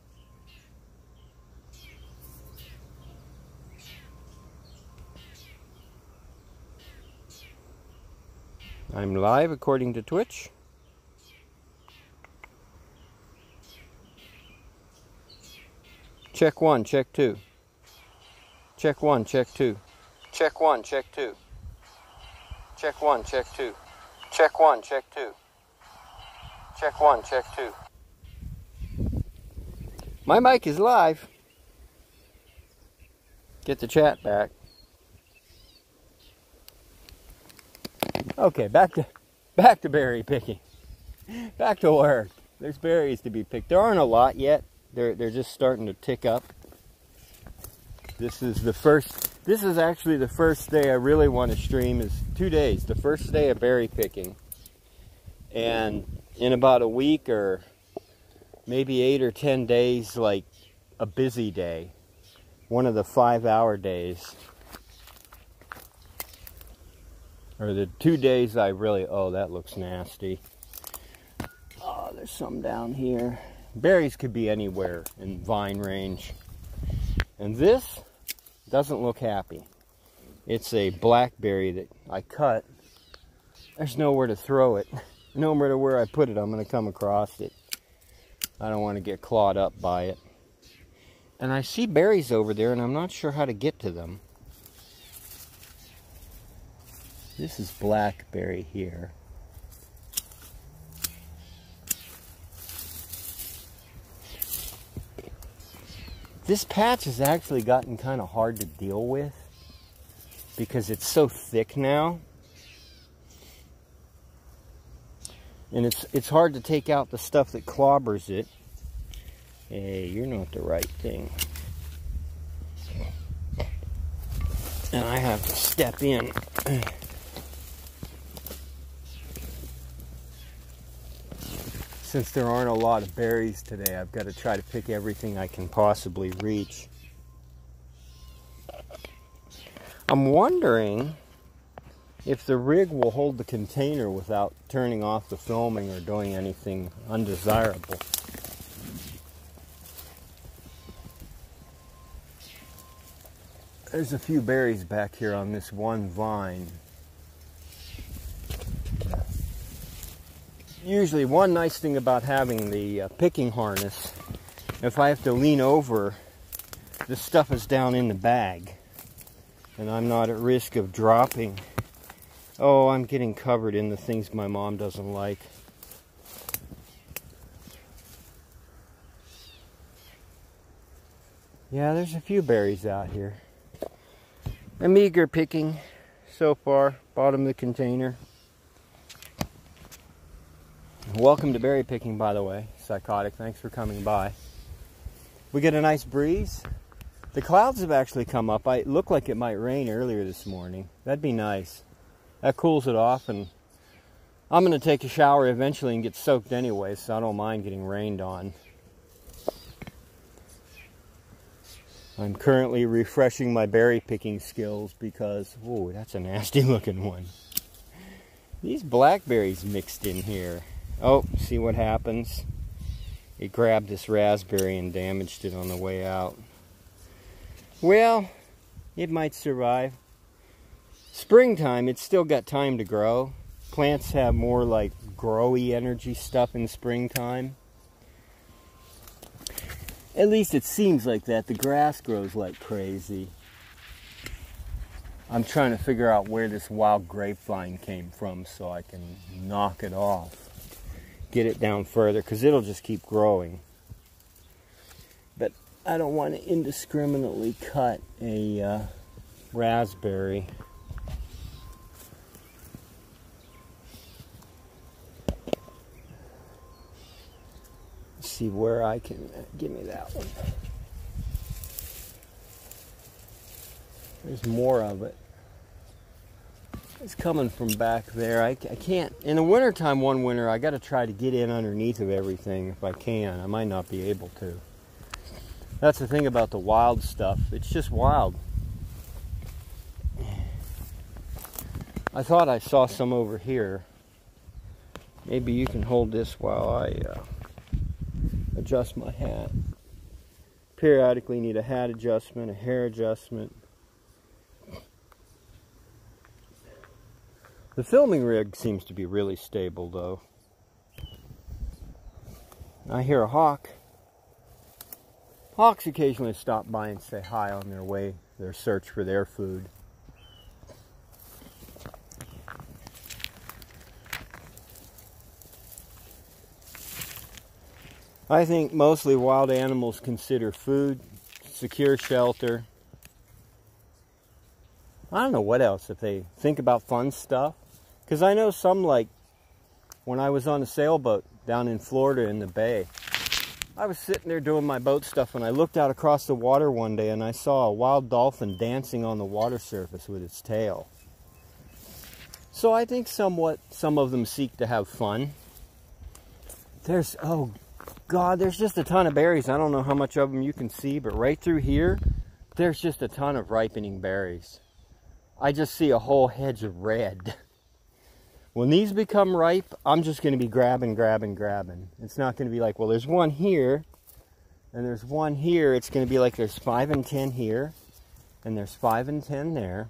I'm live according to Twitch. Check 1, check 2. Check 1, check 2. Check 1, check 2. Check 1, check 2. Check 1, check 2. Check 1, check 2. My mic is live. Get the chat back. Okay, back to berry picking. Back to work. There's berries to be picked. There aren't a lot yet. They're just starting to tick up. This is actually the first day I really want to stream. Is 2 days. The first day of berry picking. And in about a week or maybe 8 or 10 days, like a busy day. One of the 5-hour days. Or the 2 days I really, oh, that looks nasty. Oh, there's some down here. Berries could be anywhere in vine range. And this doesn't look happy. It's a blackberry that I cut. There's nowhere to throw it. No matter where I put it, I'm going to come across it. I don't want to get clawed up by it. And I see berries over there, and I'm not sure how to get to them. This is blackberry here. This patch has actually gotten kind of hard to deal with because it's so thick now. And it's hard to take out the stuff that clobbers it. Hey, you're not the right thing. And I have to step in. Since there aren't a lot of berries today, I've got to try to pick everything I can possibly reach. I'm wondering if the rig will hold the container without turning off the filming or doing anything undesirable. There's a few berries back here on this one vine. Usually one nice thing about having the picking harness, if I have to lean over, the stuff is down in the bag. And I'm not at risk of dropping. Oh, I'm getting covered in the things my mom doesn't like. Yeah, there's a few berries out here. A meager picking so far, bottom of the container. Welcome to berry picking, by the way. Psychotic, thanks for coming by. We get a nice breeze. The clouds have actually come up. It looked like it might rain earlier this morning. That'd be nice. That cools it off, and I'm going to take a shower eventually and get soaked anyway, so I don't mind getting rained on. I'm currently refreshing my berry picking skills because, oh, that's a nasty looking one. These blackberries mixed in here. Oh, see what happens? It grabbed this raspberry and damaged it on the way out. Well, it might survive. Springtime, it's still got time to grow. Plants have more like growy energy stuff in springtime. At least it seems like that. The grass grows like crazy. I'm trying to figure out where this wild grapevine came from so I can knock it off. Get it down further, because it'll just keep growing. But I don't want to indiscriminately cut a raspberry. Let's see where I can, give me that one. There's more of it. It's coming from back there. I can't, in the wintertime one winter, I got to try to get in underneath of everything if I can. I might not be able to. That's the thing about the wild stuff. It's just wild. I thought I saw some over here. Maybe you can hold this while I adjust my hat. Periodically need a hat adjustment, a hair adjustment. The filming rig seems to be really stable though. I hear a hawk. Hawks occasionally stop by and say hi on their way, their search for their food. I think mostly wild animals consider food, secure shelter. I don't know what else, if they think about fun stuff. Because I know some, like when I was on a sailboat down in Florida in the bay, I was sitting there doing my boat stuff and I looked out across the water one day and I saw a wild dolphin dancing on the water surface with its tail. So I think somewhat some of them seek to have fun. There's, oh God, there's just a ton of berries. I don't know how much of them you can see, but right through here, there's just a ton of ripening berries. I just see a whole hedge of red. When these become ripe, I'm just going to be grabbing. It's not going to be like, well, there's one here, and there's one here. It's going to be like there's 5 and 10 here, and there's 5 and 10 there.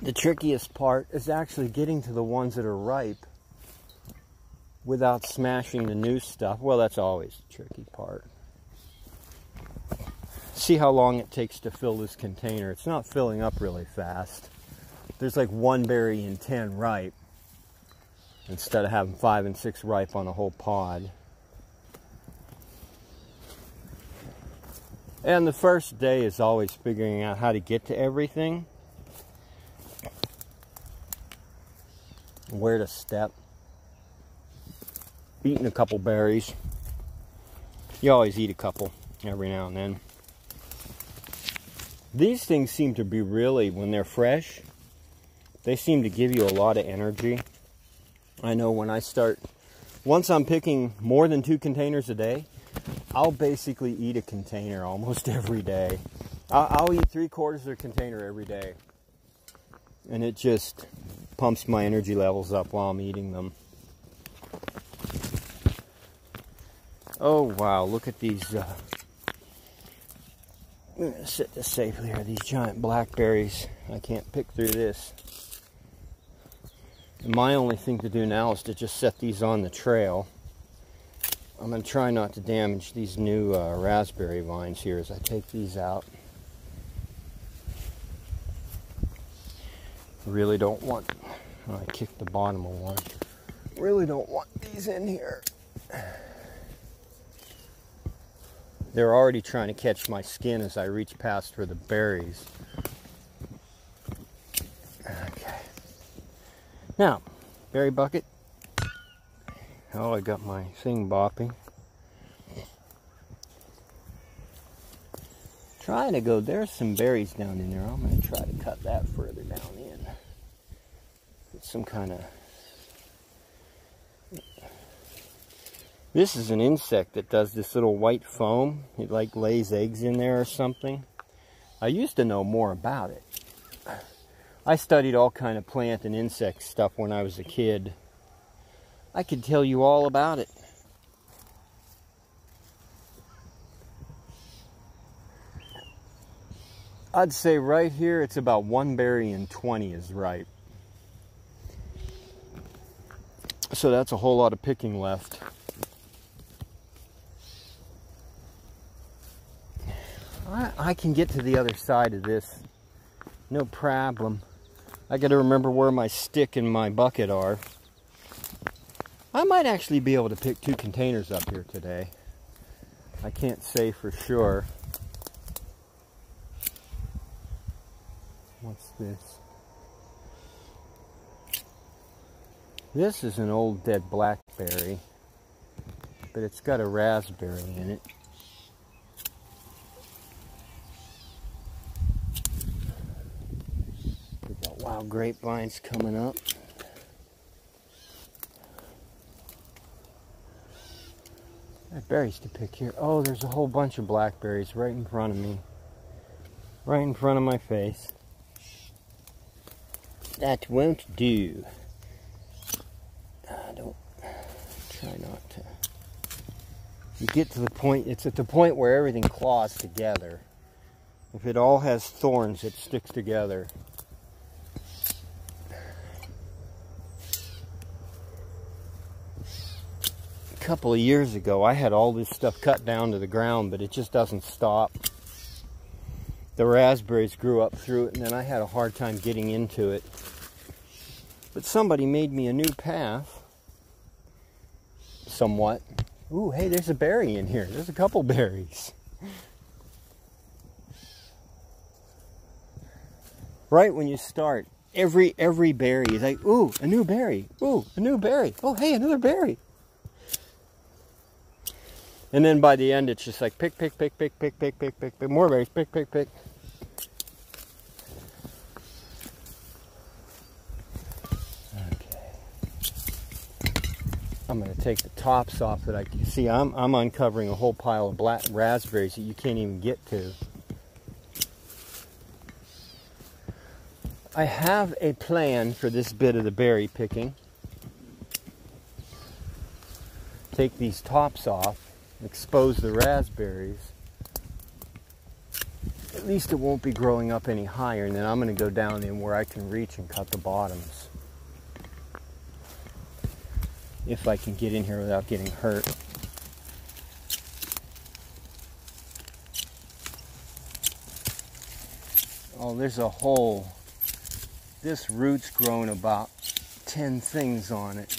The trickiest part is actually getting to the ones that are ripe without smashing the new stuff. Well, that's always the tricky part. See how long it takes to fill this container. It's not filling up really fast. There's like 1 berry in 10 ripe instead of having 5 and 6 ripe on a whole pod. And the first day is always figuring out how to get to everything, where to step. Eating a couple berries. You always eat a couple every now and then. These things seem to be really, when they're fresh, they seem to give you a lot of energy. I know when I start, once I'm picking more than 2 containers a day, I'll basically eat a container almost every day. I'll eat 3/4 of a container every day. And it just pumps my energy levels up while I'm eating them. Oh wow, look at these, I'm going to set this safely here, these giant blackberries. I can't pick through this. And my only thing to do now is to just set these on the trail. I'm going to try not to damage these new raspberry vines here as I take these out. Really don't want, oh, I kicked the bottom of one. Really don't want these in here. They're already trying to catch my skin as I reach past for the berries. Okay. Now, berry bucket. Oh, I got my thing bopping. Trying to go, there's some berries down in there. I'm going to try to cut that further down in. Get some kind of... This is an insect that does this little white foam. It like lays eggs in there or something. I used to know more about it. I studied all kind of plant and insect stuff when I was a kid. I could tell you all about it. I'd say right here it's about 1 berry in 20 is ripe. So that's a whole lot of picking left. I can get to the other side of this, no problem. I got to remember where my stick and my bucket are. I might actually be able to pick 2 containers up here today. I can't say for sure. What's this? This is an old dead blackberry, but it's got a raspberry in it. We've got wild grapevines coming up. There's berries to pick here. Oh, there's a whole bunch of blackberries right in front of me. Right in front of my face. That won't do. Don't try not to. You get to the point, it's at the point where everything claws together. If it all has thorns, it sticks together. A couple of years ago, I had all this stuff cut down to the ground, but it just doesn't stop. The raspberries grew up through it, and then I had a hard time getting into it. But somebody made me a new path. Somewhat. Ooh, hey, there's a berry in here. There's a couple berries. Right when you start, every berry is like, ooh, a new berry. Ooh, a new berry. Oh, hey, another berry. And then by the end, it's just like pick, pick, pick, pick, pick, pick, pick, pick, pick, more berries, pick, pick, pick. I'm going to take the tops off that I can see. I'm uncovering a whole pile of black raspberries that you can't even get to. I have a plan for this bit of the berry picking. Take these tops off, expose the raspberries. At least it won't be growing up any higher, and then I'm going to go down in where I can reach and cut the bottoms. If I can get in here without getting hurt. Oh, there's a hole. This root's grown about 10 things on it.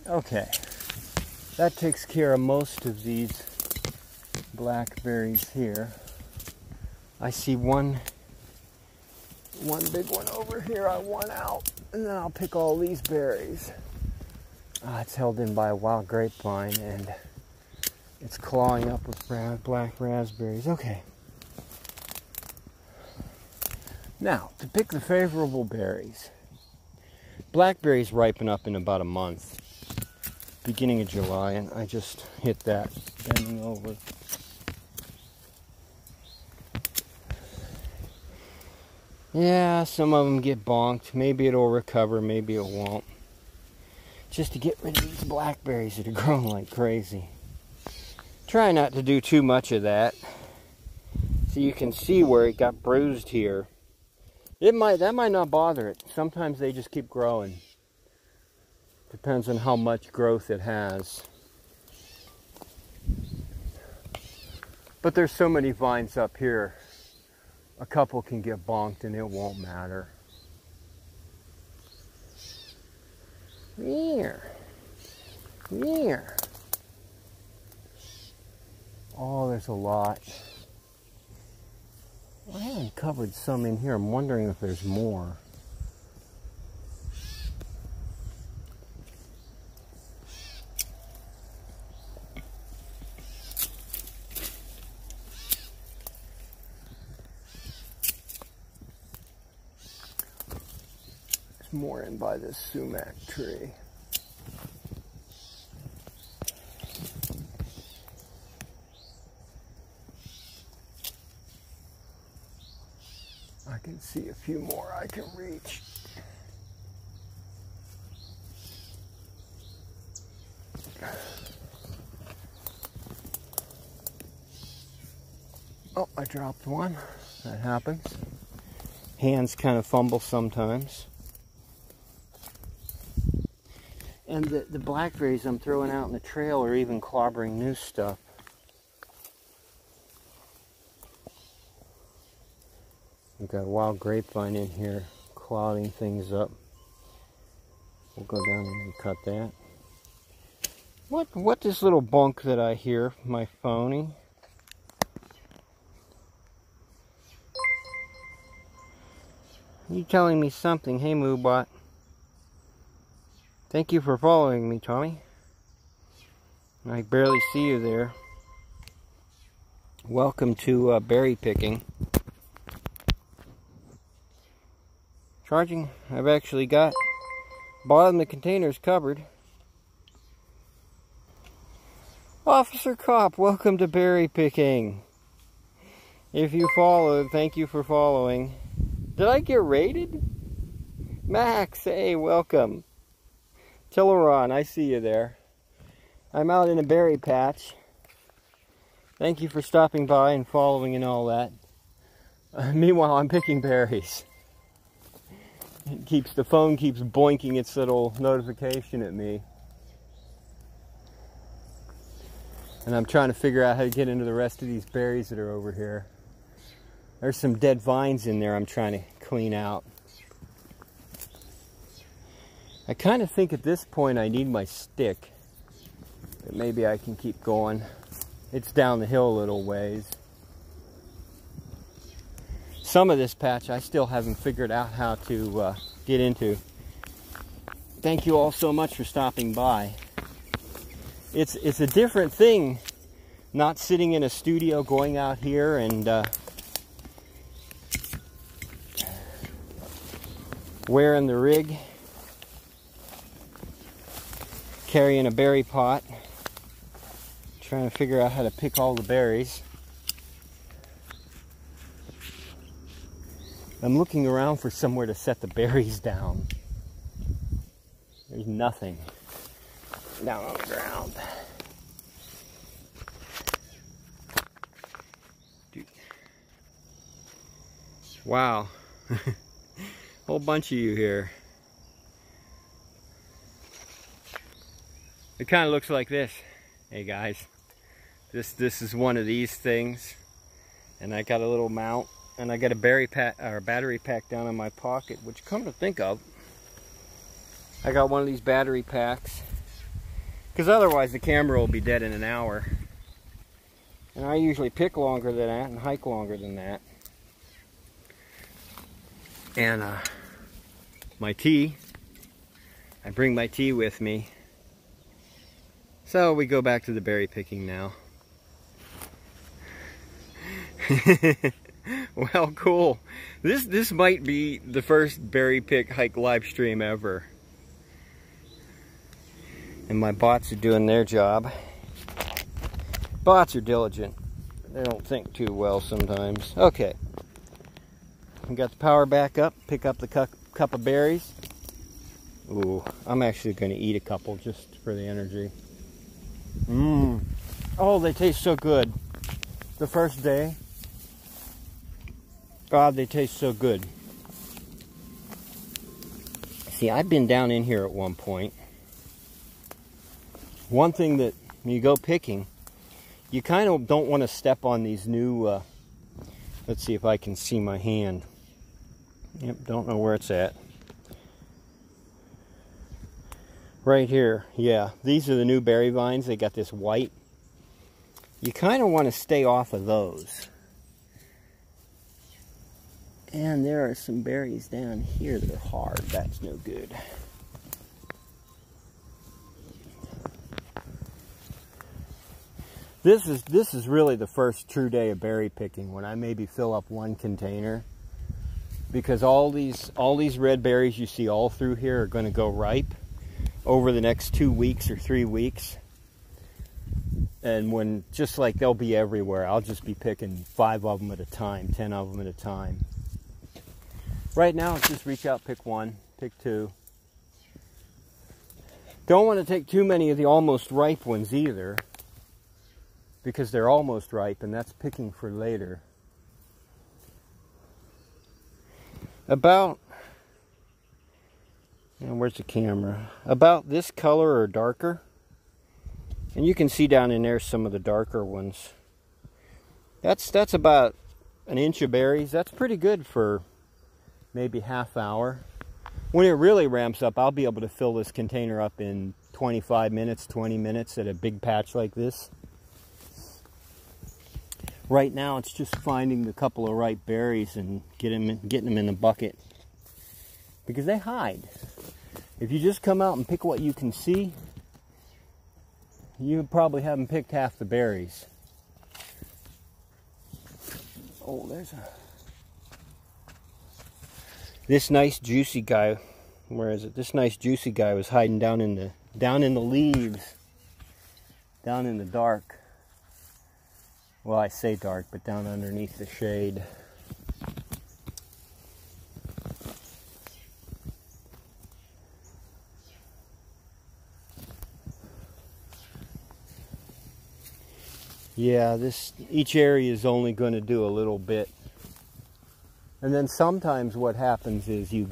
Okay, that takes care of most of these blackberries here. I see one big one over here. I want out, and then I'll pick all these berries. It's held in by a wild grapevine, and it's clawing up with black raspberries. Okay. Now, to pick the favorable berries. Blackberries ripen up in about a month, beginning of July, and I just hit that bending over. Yeah, some of them get bonked. Maybe it'll recover, maybe it won't. Just to get rid of these blackberries that are growing like crazy. Try not to do too much of that. So you can see where it got bruised here. That might not bother it. Sometimes they just keep growing. Depends on how much growth it has. But there's so many vines up here. A couple can get bonked and it won't matter. Here. Here. Oh, there's a lot. I haven't covered some in here. I'm wondering if there's more. More in by this sumac tree. I can see a few more I can reach. Oh, I dropped one. That happens. Hands kind of fumble sometimes. And the blackberries I'm throwing out in the trail are even clobbering new stuff. We've got a wild grapevine in here clodding things up. We'll go down and cut that. What this little bunk that I hear, my phony? You telling me something? Hey, Moobot. Thank you for following me, Tommy. I barely see you there. Welcome to berry picking. Charging. I've actually got bottom of the containers covered. Officer Cop, welcome to berry picking. If you followed, thank you for following. Did I get raided? Max, hey, welcome. Tilleron, I see you there. I'm out in a berry patch. Thank you for stopping by and following and all that. Meanwhile, I'm picking berries. The phone keeps boinking its little notification at me. And I'm trying to figure out how to get into the rest of these berries that are over here. There's some dead vines in there I'm trying to clean out. I kind of think at this point I need my stick. But maybe I can keep going. It's down the hill a little ways. Some of this patch I still haven't figured out how to get into. Thank you all so much for stopping by. It's a different thing not sitting in a studio, going out here and wearing the rig, carrying a berry pot, trying to figure out how to pick all the berries. I'm looking around for somewhere to set the berries down. There's nothing down on the ground. Dude. Wow. Whole bunch of you here. It kind of looks like this. Hey guys, this is one of these things, and I got a little mount, and I got a battery pack down in my pocket, which, come to think of, I got one of these battery packs because otherwise the camera will be dead in an hour, and I usually pick longer than that and hike longer than that. And my tea, I bring my tea with me. So we go back to the berry picking now. Well, cool. This might be the first berry pick hike live stream ever. And my bots are doing their job. Bots are diligent. They don't think too well sometimes. Okay. We got the power back up, pick up the cup of berries. Ooh, I'm actually going to eat a couple just for the energy. Oh, they taste so good. The first day. God, they taste so good. See, I've been down in here at one point. One thing that when you go picking, you kind of don't want to step on these new, let's see if I can see my hand. Yep, don't know where it's at. Right here, yeah. These are the new berry vines. They got this white. You kind of want to stay off of those. And there are some berries down here that are hard. That's no good. This is really the first true day of berry picking, when I maybe fill up one container. Because all these red berries you see all through here are going to go ripe over the next 2 weeks or 3 weeks. And when, just like they'll be everywhere, I'll just be picking 5 of them at a time, 10 of them at a time. Right now, it's just reach out, pick 1, pick 2. Don't want to take too many of the almost ripe ones either, because they're almost ripe, and that's picking for later. About, where's the camera? About this color or darker. And you can see down in there some of the darker ones. That's about an inch of berries. That's pretty good for maybe half hour. When it really ramps up, I'll be able to fill this container up in 25 minutes, 20 minutes at a big patch like this. Right now, it's just finding the couple of ripe berries and getting them in the bucket. Because they hide. If you just come out and pick what you can see, you probably haven't picked half the berries. Oh, there's a... This nice juicy guy, where is it? This nice juicy guy was hiding down in the leaves, down in the dark. Well, I say dark, but down underneath the shade. Yeah, each area is only going to do a little bit. And then sometimes what happens is you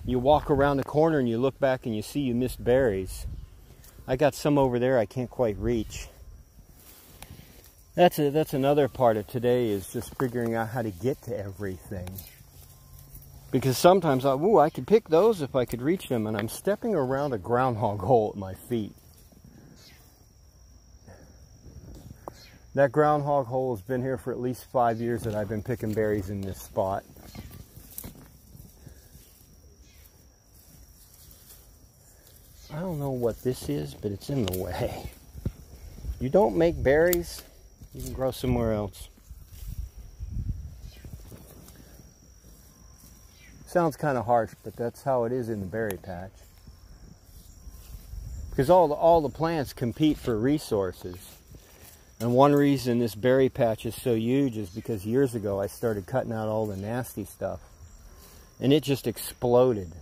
walk around the corner and you look back and you see you missed berries. I got some over there I can't quite reach. That's another part of today, is just figuring out how to get to everything. Because sometimes I could pick those if I could reach them, and I'm stepping around a groundhog hole at my feet. That groundhog hole has been here for at least 5 years that I've been picking berries in this spot. I don't know what this is, but it's in the way. You don't make berries, you can grow somewhere else. Sounds kind of harsh, but that's how it is in the berry patch. Because all the plants compete for resources. And one reason this berry patch is so huge is because years ago I started cutting out all the nasty stuff. And it just exploded.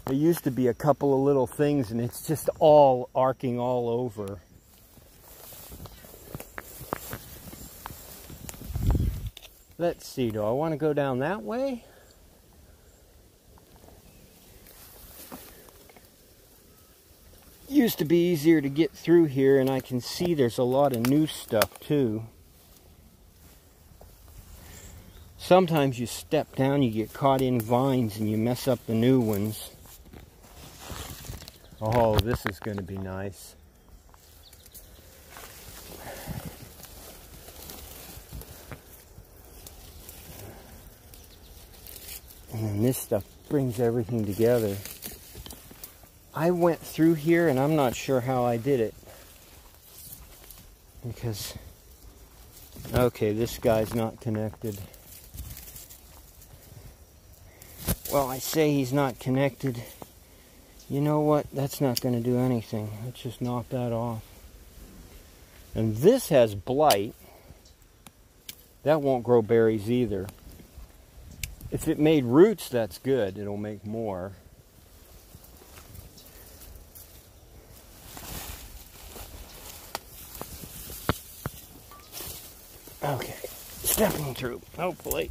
There used to be a couple of little things, and it's just all arcing all over. Let's see, do I want to go down that way? Used to be easier to get through here, and I can see there's a lot of new stuff too. Sometimes you step down, you get caught in vines and you mess up the new ones. Oh, this is going to be nice. And this stuff brings everything together. I went through here and I'm not sure how I did it. Because, okay, this guy's not connected. Well, I say he's not connected. You know what? That's not going to do anything. Let's just knock that off. And this has blight. That won't grow berries either. If it made roots, that's good. It'll make more. Okay, stepping through, hopefully.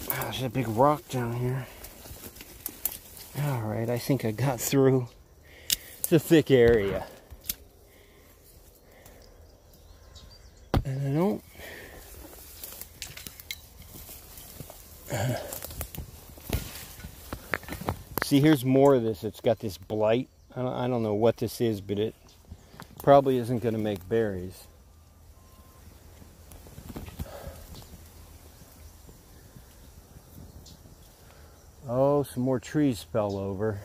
Oh, there's a big rock down here. Alright, I think I got through. It's a thick area. And I don't... See, here's more of this. It's got this blight. I don't know what this is, but it probably isn't going to make berries. Oh, some more trees fell over.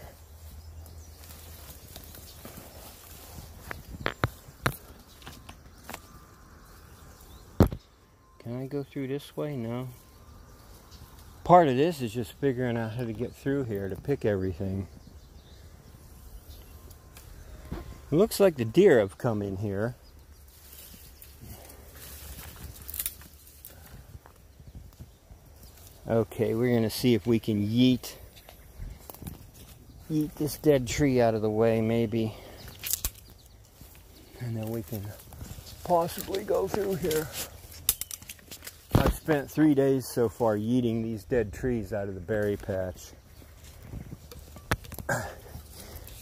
Can I go through this way? No. Part of this is just figuring out how to get through here to pick everything. It looks like the deer have come in here. Okay, we're going to see if we can yeet this dead tree out of the way, maybe. And then we can possibly go through here. I've spent 3 days so far yeeting these dead trees out of the berry patch.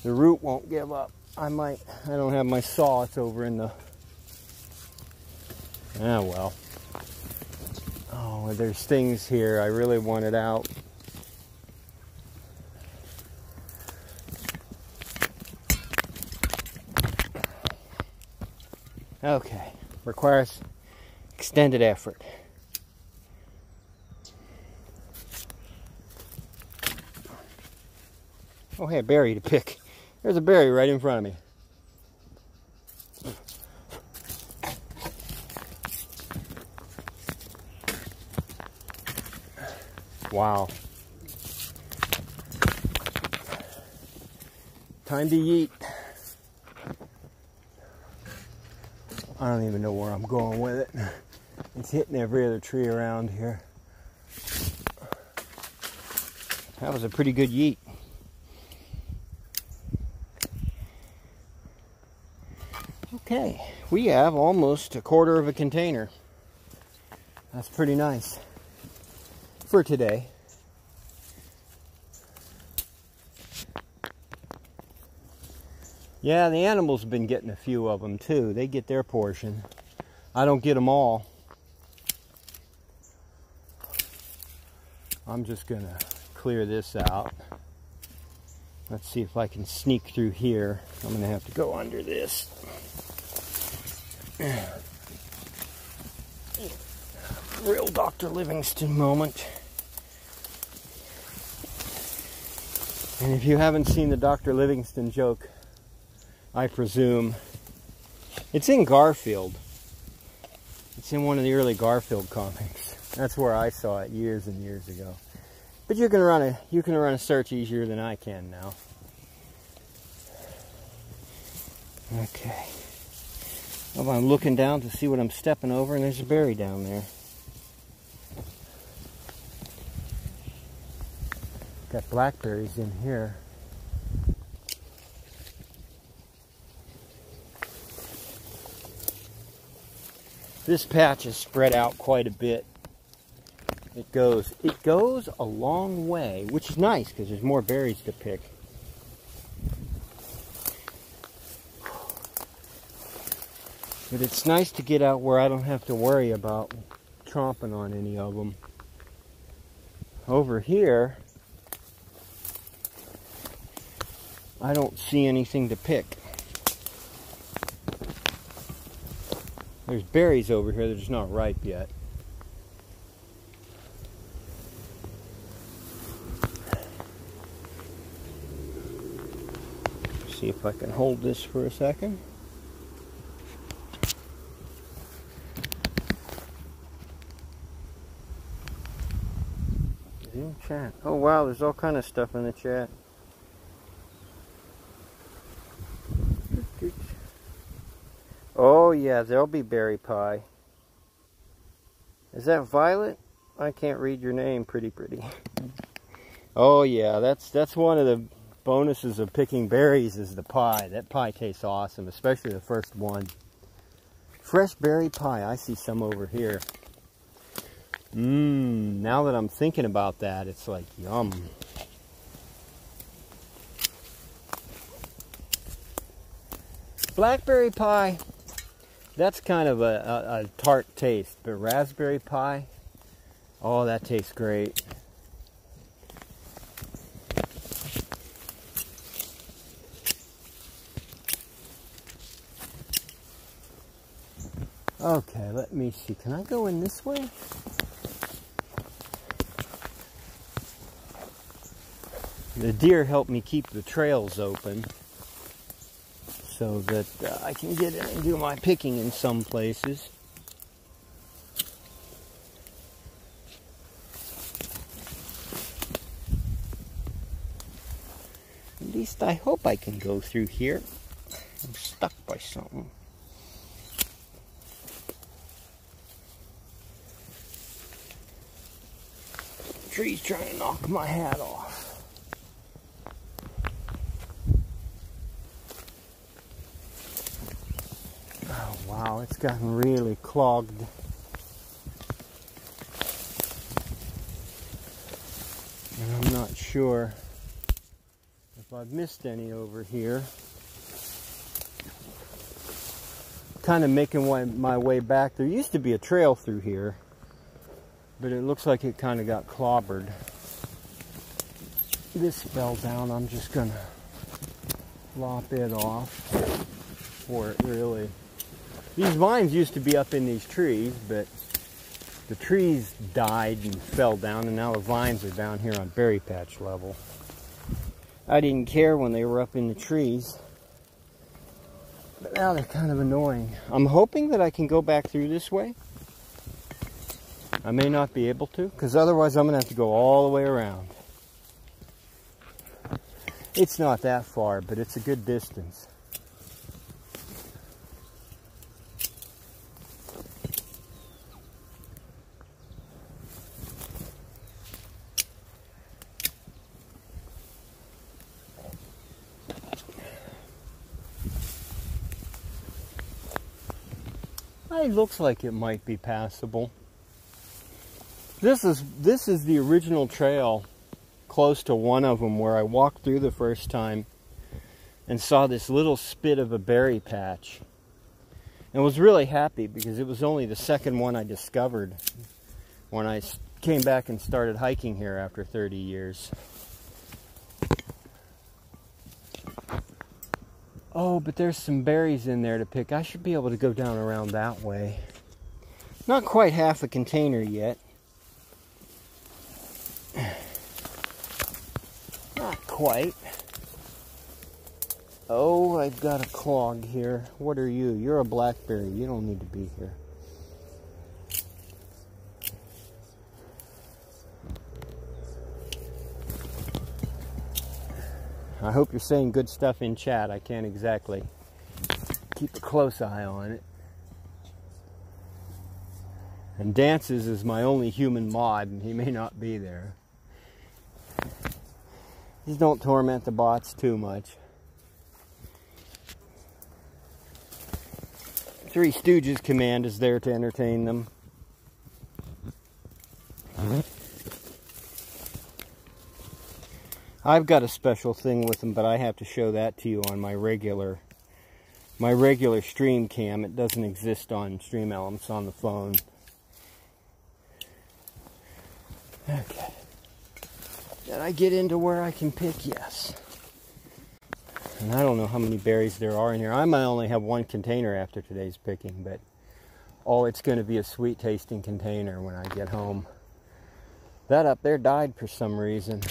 The root won't give up. I don't have my saw, it's over in the... Ah, well. Oh, there's things here I really wanted out. Okay, requires extended effort. Oh, hey, a berry to pick. There's a berry right in front of me. Wow. Time to yeet. I don't even know where I'm going with it. It's hitting every other tree around here. That was a pretty good yeet. Okay, we have almost a quarter of a container. That's pretty nice for today. Yeah, the animals have been getting a few of them too. They get their portion. I don't get them all. I'm just gonna clear this out. Let's see if I can sneak through here. I'm gonna have to go under this. Real Dr. Livingston moment. And if you haven't seen the Dr. Livingston joke, I presume it's in Garfield. It's in one of the early Garfield comics. That's where I saw it years and years ago. But you can run a search easier than I can now. Okay. Well, I'm looking down to see what I'm stepping over, and there's a berry down there. Got blackberries in here. This patch is spread out quite a bit. It goes a long way, which is nice because there's more berries to pick. But it's nice to get out where I don't have to worry about tromping on any of them. Over here, I don't see anything to pick. There's berries over here, they're just not ripe yet. See if I can hold this for a second. In chat. Oh wow, there's all kind of stuff in the chat. Oh yeah, there'll be berry pie. Is that Violet? I can't read your name, pretty. Oh yeah, that's one of the bonuses of picking berries is the pie. That pie tastes awesome, especially the first one. Fresh berry pie, I see some over here. Now that I'm thinking about that, it's like yum. Blackberry pie, that's kind of a tart taste, but raspberry pie, oh, that tastes great. Okay, let me see. Can I go in this way? The deer help me keep the trails open so that I can get in and do my picking in some places. At least I hope I can go through here. I'm stuck by something. The tree's trying to knock my hat off. Oh wow, it's gotten really clogged. And I'm not sure if I've missed any over here. Kind of making my way back. There used to be a trail through here, but it looks like it kind of got clobbered. This fell down. I'm just gonna lop it off before it really... These vines used to be up in these trees, but the trees died and fell down, and now the vines are down here on berry patch level. I didn't care when they were up in the trees, but now they're kind of annoying. I'm hoping that I can go back through this way. I may not be able to, because otherwise I'm going to have to go all the way around. It's not that far, but it's a good distance. It looks like it might be passable. This is the original trail close to one of them where I walked through the first time and saw this little spit of a berry patch. And was really happy because it was only the second one I discovered when I came back and started hiking here after 30 years. Oh, but there's some berries in there to pick. I should be able to go down around that way. Not quite half a container yet. Not quite. Oh, I've got a clog here. What are you? You're a blackberry. You don't need to be here. I hope you're saying good stuff in chat. I can't exactly keep a close eye on it. And Dances is my only human mod, and he may not be there. Just don't torment the bots too much. Three Stooges command is there to entertain them. I've got a special thing with them, but I have to show that to you on my regular stream cam. It doesn't exist on Stream Elements on the phone. Okay. Did I get into where I can pick? Yes. And I don't know how many berries there are in here. I might only have one container after today's picking, but oh, it's going to be a sweet tasting container when I get home. That up there died for some reason.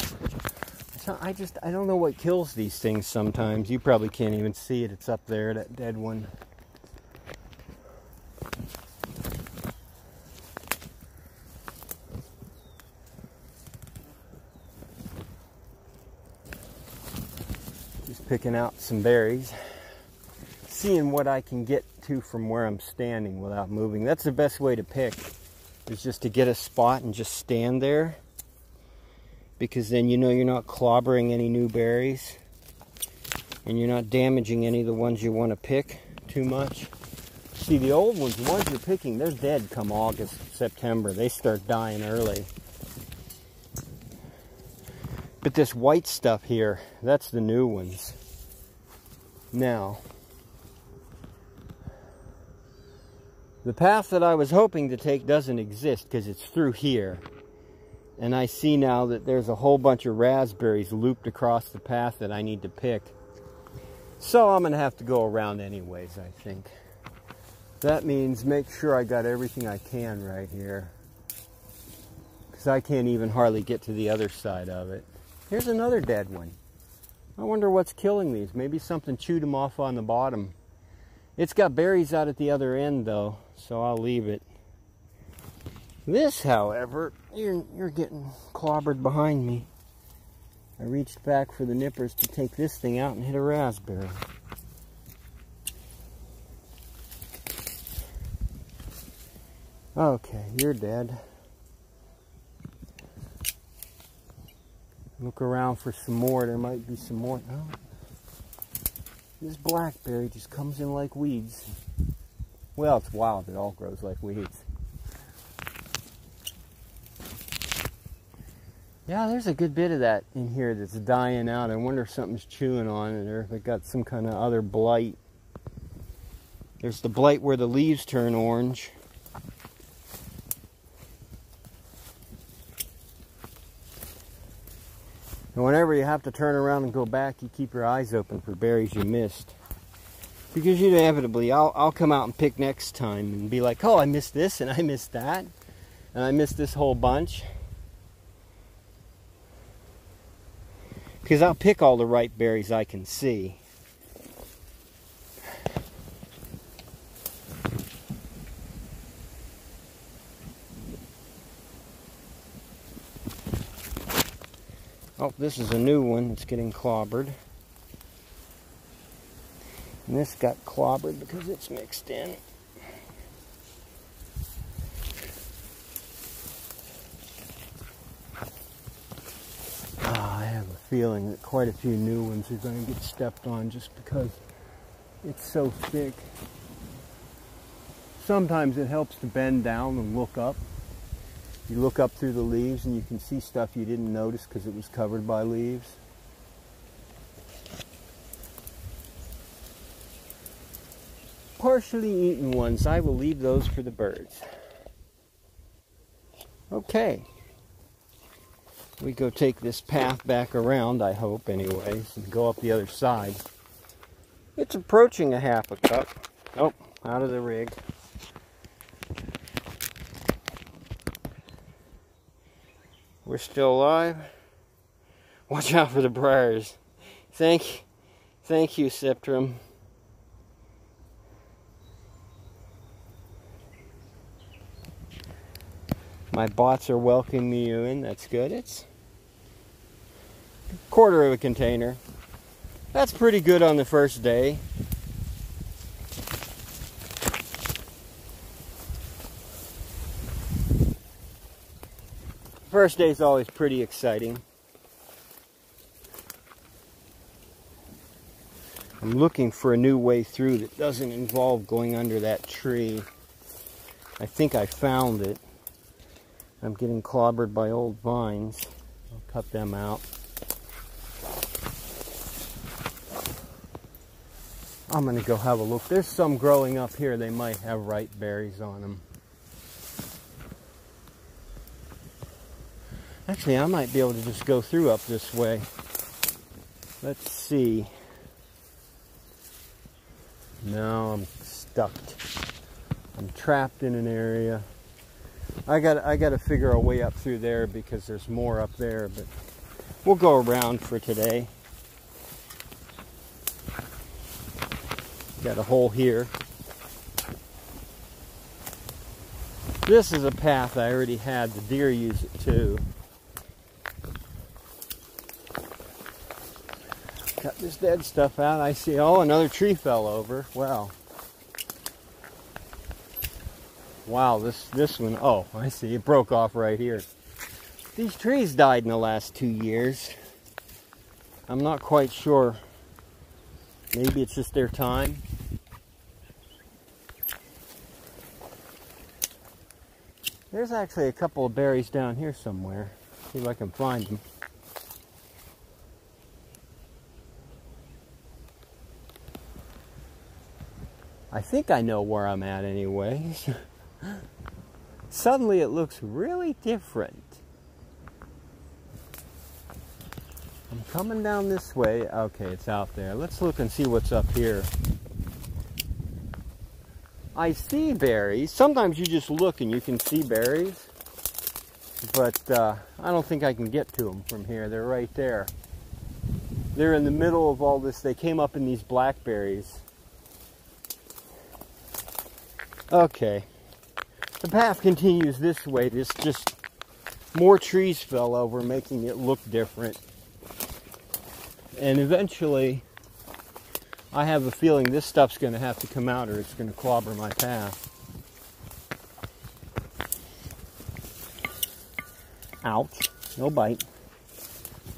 I don't know what kills these things sometimes. You probably can't even see it. It's up there, that dead one. Just picking out some berries. Seeing what I can get to from where I'm standing without moving. That's the best way to pick, is just to get a spot and just stand there. Because then you know you're not clobbering any new berries. And you're not damaging any of the ones you want to pick too much. See, the old ones, the ones you're picking, they're dead come August, September. They start dying early. But this white stuff here, that's the new ones. Now, the path that I was hoping to take doesn't exist because it's through here. And I see now that there's a whole bunch of raspberries looped across the path that I need to pick. So I'm going to have to go around anyways, I think. That means make sure I got everything I can right here. Because I can't even hardly get to the other side of it. Here's another dead one. I wonder what's killing these. Maybe something chewed them off on the bottom. It's got berries out at the other end though, so I'll leave it. This, however, you're getting clobbered behind me. I reached back for the nippers to take this thing out and hit a raspberry. Okay, you're dead. Look around for some more. There might be some more. Oh. This blackberry just comes in like weeds. Well, it's wild. It all grows like weeds. Yeah, there's a good bit of that in here that's dying out. I wonder if something's chewing on it or if it got some kind of other blight. There's the blight where the leaves turn orange. And whenever you have to turn around and go back, you keep your eyes open for berries you missed. Because inevitably, I'll come out and pick next time and be like, oh, I missed this and I missed that. And I missed this whole bunch. Because I'll pick all the right berries I can see. Oh, this is a new one that's getting clobbered. And this got clobbered because it's mixed in. I have a feeling that quite a few new ones are going to get stepped on just because it's so thick. Sometimes it helps to bend down and look up. You look up through the leaves and you can see stuff you didn't notice because it was covered by leaves. Partially eaten ones, I will leave those for the birds. Okay. We go take this path back around, I hope anyways, and go up the other side. It's approaching a half a cup. Oh, out of the rig. We're still alive. Watch out for the briars. Thank you, Septrum. My bots are welcoming you in. That's good. It's a quarter of a container. That's pretty good on the first day. First day is always pretty exciting. I'm looking for a new way through that doesn't involve going under that tree. I think I found it. I'm getting clobbered by old vines. I'll cut them out. I'm going to go have a look. There's some growing up here. They might have ripe berries on them. Actually, I might be able to just go through up this way. Let's see. No, I'm stuck. I'm trapped in an area. I got to figure a way up through there because there's more up there, but we'll go around for today. Got a hole here. This is a path I already had. The deer use it too. Cut this dead stuff out. I see, oh, another tree fell over. Wow. Wow, this one, oh, I see, it broke off right here. These trees died in the last 2 years. I'm not quite sure. Maybe it's just their time. There's actually a couple of berries down here somewhere. See if I can find them. I think I know where I'm at anyways. Suddenly it looks really different. I'm coming down this way. Okay, it's out there. Let's look and see what's up here. I see berries. Sometimes you just look and you can see berries. But I don't think I can get to them from here. They're right there. They're in the middle of all this. They came up in these blackberries. Okay. The path continues this way. This just more trees fell over, making it look different. And eventually, I have a feeling this stuff's going to have to come out or it's going to clobber my path. Ouch. No bite.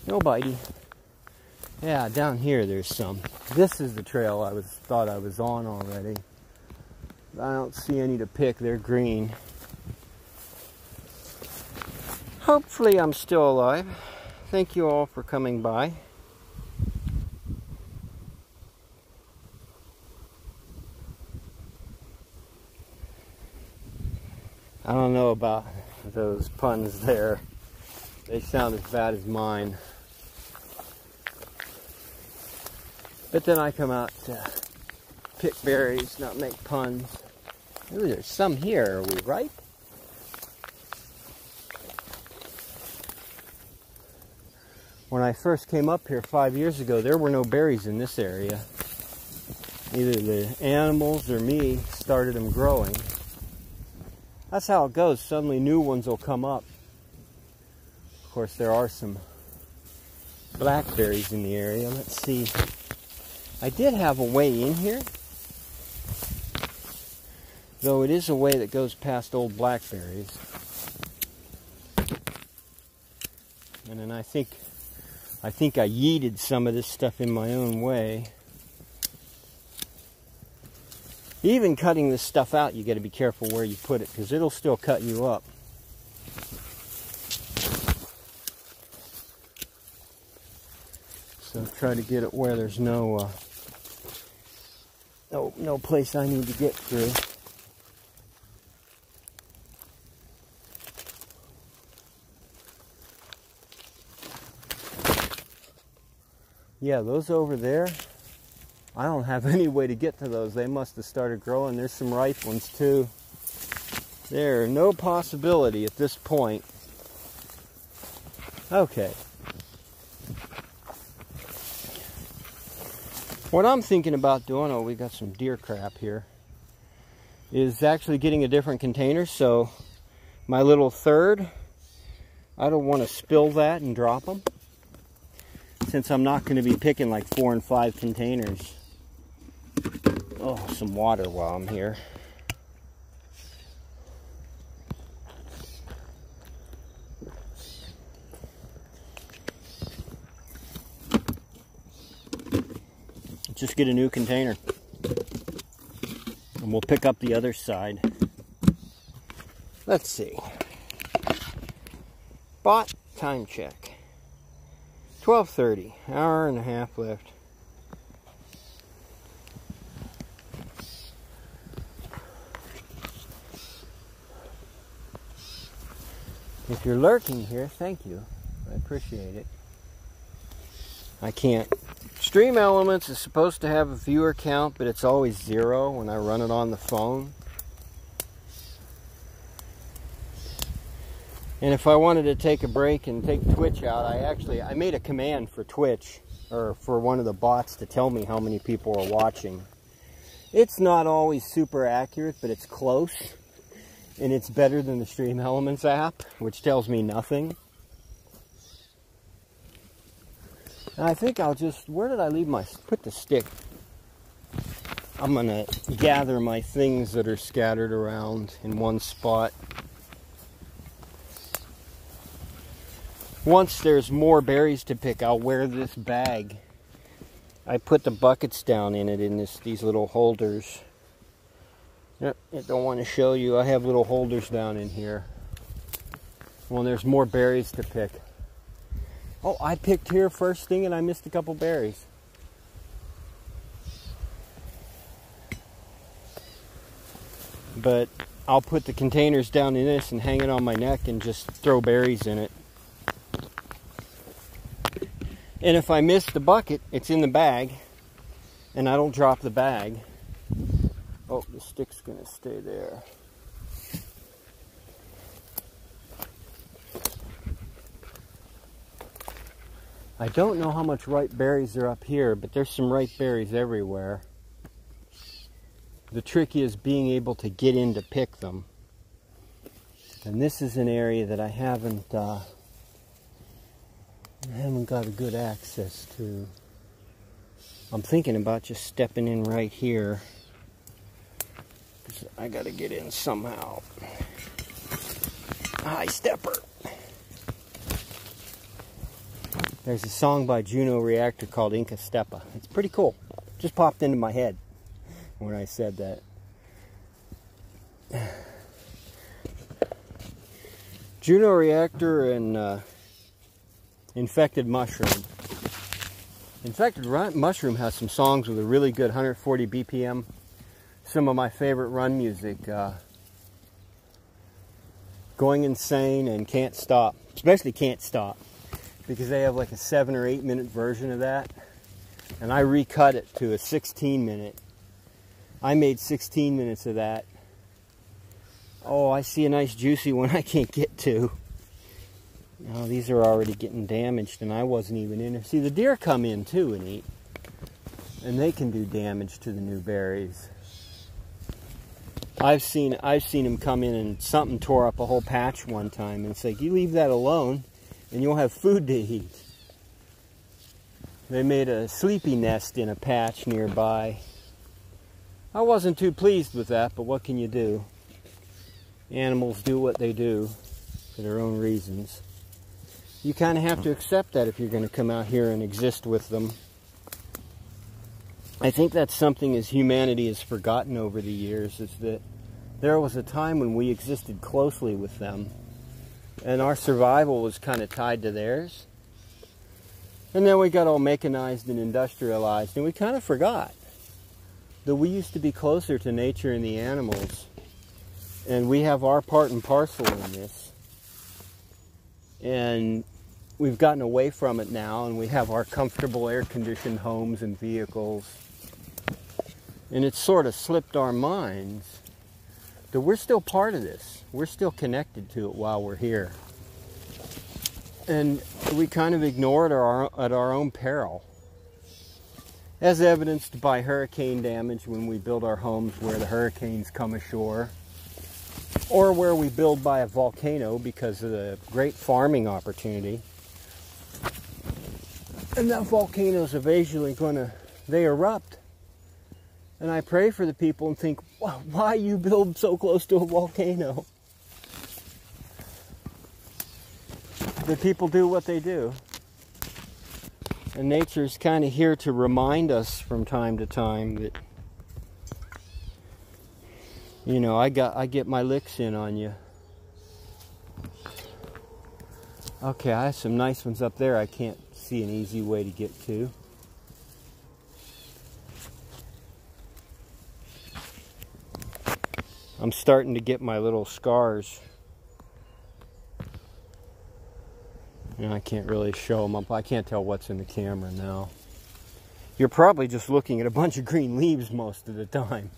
No bitey. Yeah, down here there's some. This is the trail I thought I was on already. I don't see any to pick. They're green. Hopefully I'm still alive. Thank you all for coming by. I don't know about those puns there. They sound as bad as mine. But then I come out to pick berries, not make puns. Ooh, there's some here. Are we ripe? When I first came up here 5 years ago, there were no berries in this area. Either the animals or me started them growing. That's how it goes. Suddenly new ones will come up. Of course, there are some blackberries in the area. Let's see. I did have a way in here. Though it is a way that goes past old blackberries. And then I think I yeeted some of this stuff in my own way. Even cutting this stuff out, you got to be careful where you put it, because it'll still cut you up. So try to get it where there's no place I need to get through. Yeah, those over there, I don't have any way to get to those. They must have started growing. There's some ripe ones too. There, no possibility at this point. Okay. What I'm thinking about doing, oh, we got some deer crap here, is actually getting a different container. So my little third, I don't want to spill that and drop them, since I'm not going to be picking like 4 and 5 containers. Oh, some water while I'm here. Just get a new container and we'll pick up the other side. Let's see. Bot time check. 12:30, hour and a half left. If you're lurking here, thank you. I appreciate it. I can't. Stream Elements is supposed to have a viewer count, but it's always 0 when I run it on the phone. And if I wanted to take a break and take Twitch out, I made a command for Twitch, or for one of the bots, to tell me how many people are watching. It's not always super accurate, but it's close. And it's better than the Stream Elements app, which tells me nothing. And I think I'll just, where did I leave put the stick? I'm going to gather my things that are scattered around in one spot. Once there's more berries to pick, I'll wear this bag. I put the buckets down in it in these little holders. Yep, I don't want to show you. I have little holders down in here. When there's more berries to pick. Oh, I picked here first thing and I missed a couple berries. But I'll put the containers down in this and hang it on my neck and just throw berries in it. And if I miss the bucket, it's in the bag and I don't drop the bag. Oh, the stick's going to stay there. I don't know how much ripe berries are up here, but there's some ripe berries everywhere. The trick is being able to get in to pick them. And this is an area that I haven't got a good access to. I'm thinking about just stepping in right here. I gotta get in somehow. High stepper. There's a song by Juno Reactor called Inca Stepa. It's pretty cool. Just popped into my head when I said that. Juno Reactor and Infected Mushroom. Infected Mushroom has some songs with a really good 140 BPM. Some of my favorite run music. Going Insane and Can't Stop. Especially Can't Stop. Because they have like a 7 or 8 minute version of that. And I recut it to a 16 minute. I made 16 minutes of that. Oh, I see a nice juicy one I can't get to. Oh, these are already getting damaged and I wasn't even in there. See, the deer come in too and eat. And they can do damage to the new berries. I've seen them come in and something tore up a whole patch one time. And it's like, you leave that alone and you'll have food to eat. They made a sleepy nest in a patch nearby. I wasn't too pleased with that, but what can you do? Animals do what they do for their own reasons. You kind of have to accept that if you're going to come out here and exist with them. I think that's something as humanity has forgotten over the years, is that there was a time when we existed closely with them, and our survival was kind of tied to theirs. And then we got all mechanized and industrialized, and we kind of forgot that we used to be closer to nature and the animals. And we have our part and parcel in this. And we've gotten away from it now, and we have our comfortable air-conditioned homes and vehicles. And it's sort of slipped our minds that we're still part of this. We're still connected to it while we're here. And we kind of ignore it at our own peril. As evidenced by hurricane damage when we build our homes where the hurricanes come ashore, or where we build by a volcano because of the great farming opportunity. And that volcano's eventually they erupt. And I pray for the people and think, why you build so close to a volcano? The people do what they do. And nature's kind of here to remind us from time to time that, you know, I get my licks in on you. Okay, I have some nice ones up there I can't see an easy way to get to. I'm starting to get my little scars. And I can't really show them up. I can't tell what's in the camera now. You're probably just looking at a bunch of green leaves most of the time.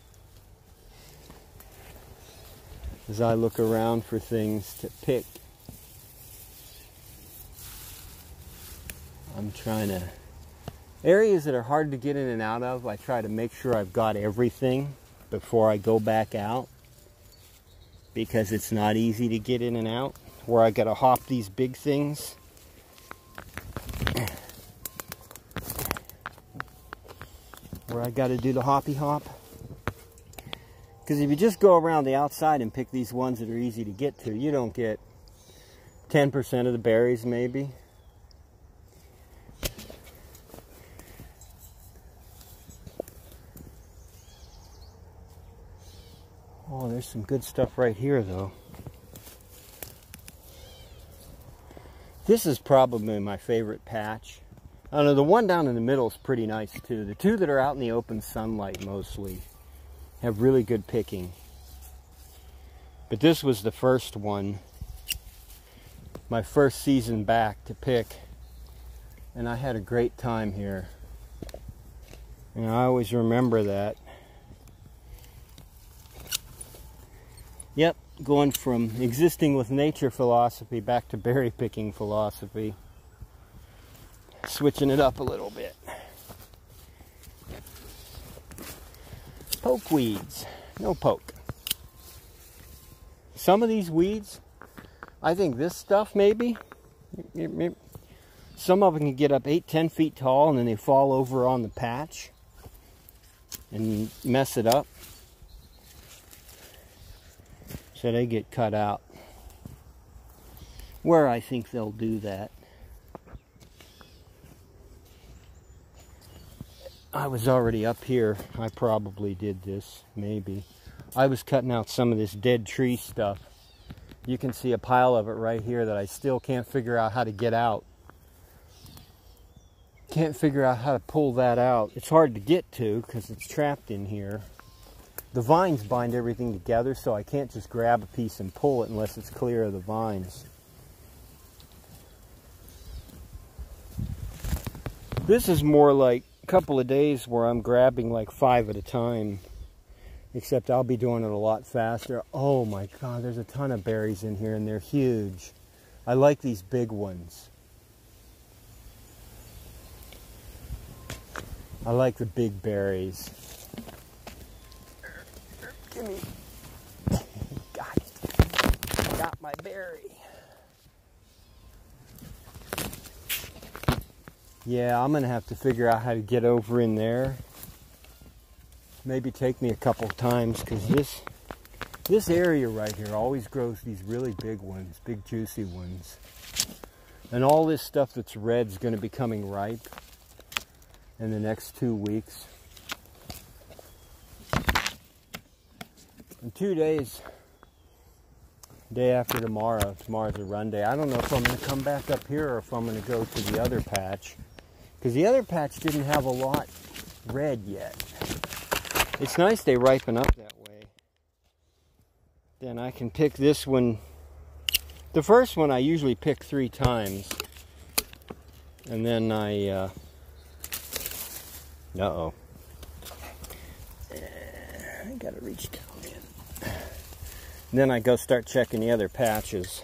As I look around for things to pick. I'm trying to... Areas that are hard to get in and out of, I try to make sure I've got everything before I go back out. Because it's not easy to get in and out. Where I gotta hop these big things. Where I gotta do the hoppy hop. Because if you just go around the outside and pick these ones that are easy to get to, you don't get 10% of the berries maybe. Oh, there's some good stuff right here though. This is probably my favorite patch. I don't know, the one down in the middle is pretty nice too. The two that are out in the open sunlight mostly have really good picking. But this was the first one, my first season back to pick. And I had a great time here. And I always remember that. Yep, going from existing with nature philosophy back to berry picking philosophy. Switching it up a little bit. Poke weeds. No poke. Some of these weeds, I think this stuff maybe, some of them can get up 8-10 feet tall and then they fall over on the patch and mess it up. So they get cut out. Where I think they'll do that. I was already up here. I probably did this, maybe. I was cutting out some of this dead tree stuff. You can see a pile of it right here that I still can't figure out how to get out. Can't figure out how to pull that out. It's hard to get to because it's trapped in here. The vines bind everything together, so I can't just grab a piece and pull it unless it's clear of the vines. This is more like a couple of days where I'm grabbing like 5 at a time. Except I'll be doing it a lot faster. Oh my God, there's a ton of berries in here and they're huge. I like these big ones. I like the big berries. Give me. Got my berry. Yeah, I'm gonna have to figure out how to get over in there. Maybe take me a couple times because this area right here always grows these really big ones, big juicy ones. And all this stuff that's red is going to be coming ripe in the next 2 weeks. In 2 days, day after tomorrow, tomorrow's a run day. I don't know if I'm going to come back up here or if I'm going to go to the other patch. Because the other patch didn't have a lot red yet. It's nice they ripen up that way. Then I can pick this one. The first one I usually pick 3 times. And then I, uh-oh. I gotta reach down in. Then I go start checking the other patches.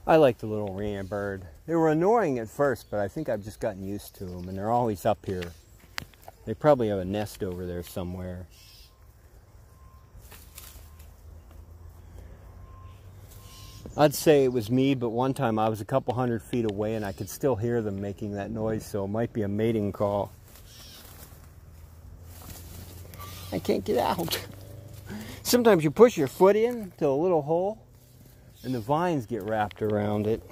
I like the little rena bird. They were annoying at first, but I think I've just gotten used to them, and they're always up here. They probably have a nest over there somewhere. I'd say it was me, but one time I was a couple 100 feet away and I could still hear them making that noise, so it might be a mating call. I can't get out. Sometimes you push your foot into a little hole and the vines get wrapped around it.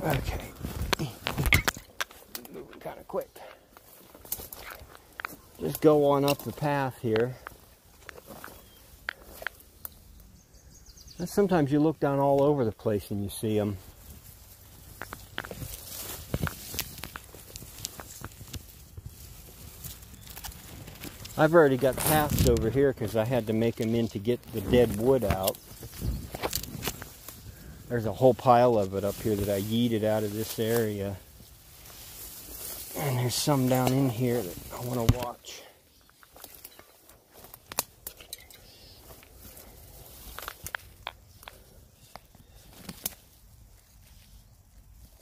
Okay. Moving kind of quick. Just go on up the path here. And sometimes you look down all over the place and you see them. I've already got paths over here because I had to make them in to get the dead wood out. There's a whole pile of it up here that I yeeted out of this area. And there's some down in here that I want to watch.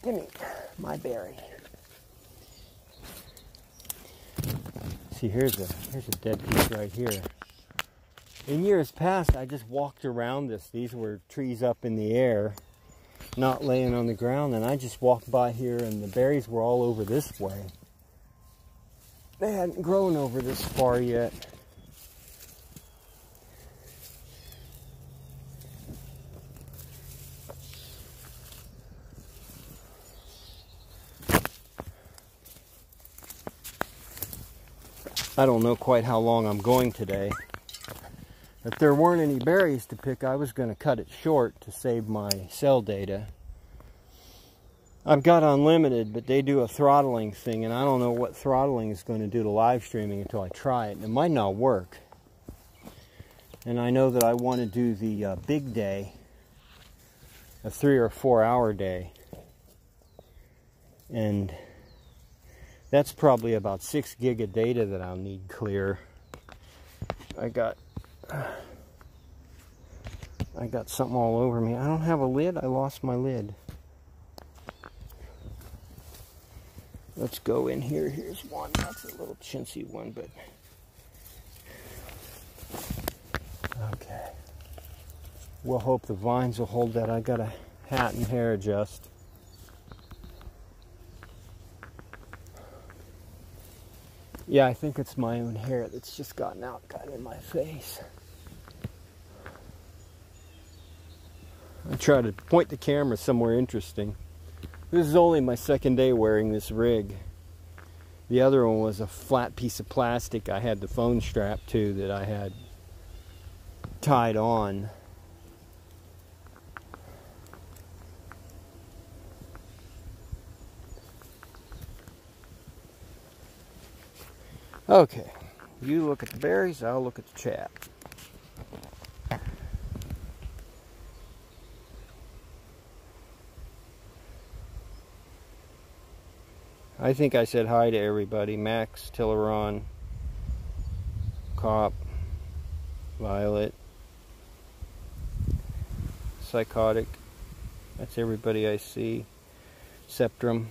Give me my berry. See, here's a dead piece right here. In years past, I just walked around this. These were trees up in the air, not laying on the ground, and I just walked by here and the berries were all over this way. They hadn't grown over this far yet. I don't know quite how long I'm going today. If there weren't any berries to pick, I was going to cut it short to save my cell data. I've got unlimited, but they do a throttling thing, and I don't know what throttling is going to do to live streaming until I try it. It might not work. And I know that I want to do the big day, a 3 or 4 hour day. And that's probably about 6 gig of data that I'll need clear. I got something all over me. I don't have a lid. I lost my lid. Let's go in here. Here's one. That's a little chintzy one, but okay. We'll hope the vines will hold that. I got a hat and hair adjust. Yeah, I think it's my own hair that's just gotten out kind of in my face. I try to point the camera somewhere interesting. This is only my 2nd day wearing this rig. The other one was a flat piece of plastic I had the phone strap to that I had tied on. Okay, you look at the berries, I'll look at the chat. I think I said hi to everybody. Max, Tilleron, Cop, Violet, Psychotic. That's everybody I see. Septrum.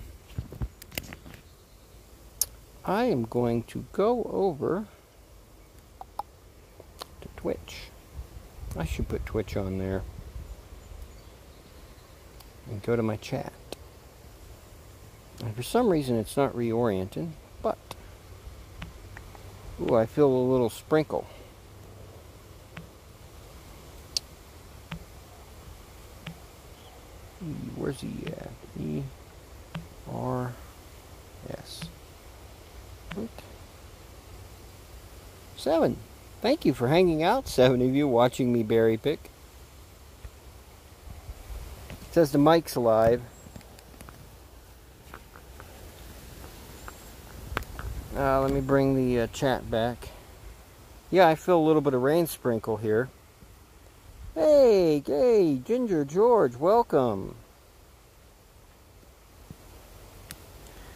I am going to go over to Twitch. I should put Twitch on there. And go to my chat. And for some reason it's not reorienting, but ooh, I feel a little sprinkle. Where's he at? E-R-S. Okay. 7. Thank you for hanging out, 7 of you watching me berry pick. It says the mic's alive. Let me bring the chat back. Yeah, I feel a little bit of rain sprinkle here. Hey, Ginger George, welcome.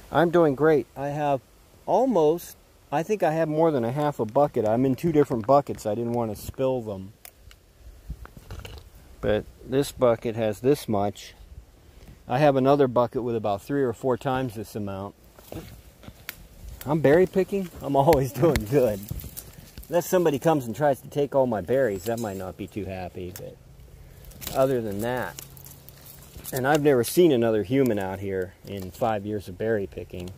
I'm doing great. I have I think I have more than a half a bucket. I'm in 2 different buckets. I didn't want to spill them. But this bucket has this much. I have another bucket with about 3 or 4 times this amount. I'm berry picking. I'm always doing good. Unless somebody comes and tries to take all my berries, that might not be too happy. But other than that, and I've never seen another human out here in 5 years of berry picking.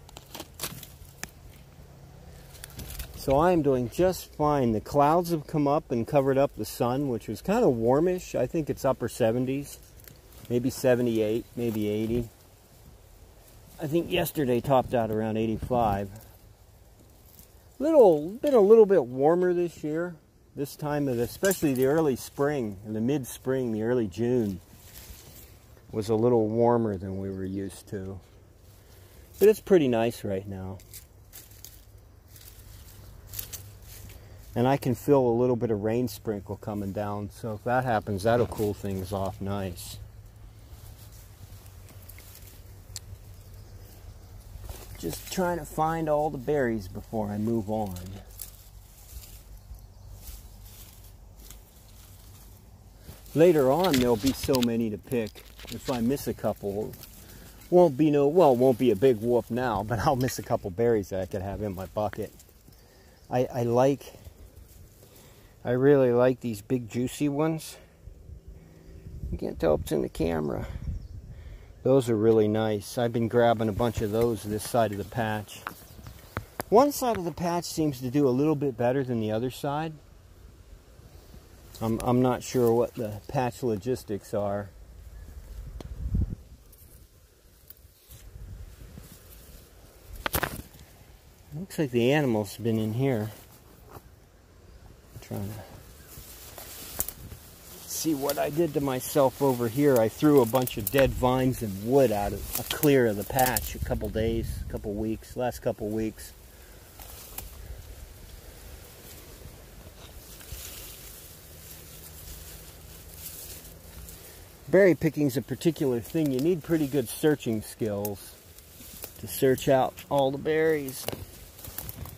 So I'm doing just fine. The clouds have come up and covered up the sun, which was kind of warmish. I think it's upper 70s, maybe 78, maybe 80. I think yesterday topped out around 85. Been a little bit warmer this year. This time of especially the early spring and the mid-spring, the early June was a little warmer than we were used to. But it's pretty nice right now. And I can feel a little bit of rain sprinkle coming down, so if that happens, that'll cool things off nice. Just trying to find all the berries before I move on. Later on, there'll be so many to pick. If I miss a couple, won't be a big whoop now, but I'll miss a couple berries that I could have in my bucket. I really like these big juicy ones. You can't tell if it's in the camera. Those are really nice. I've been grabbing a bunch of those this side of the patch. One side of the patch seems to do a little bit better than the other side. I'm not sure what the patch logistics are. Looks like the animal's been in here. I'm trying to see what I did to myself over here. I threw a bunch of dead vines and wood out of clear of the patch a couple days, last couple weeks. Berry picking's a particular thing. You need pretty good searching skills to search out all the berries.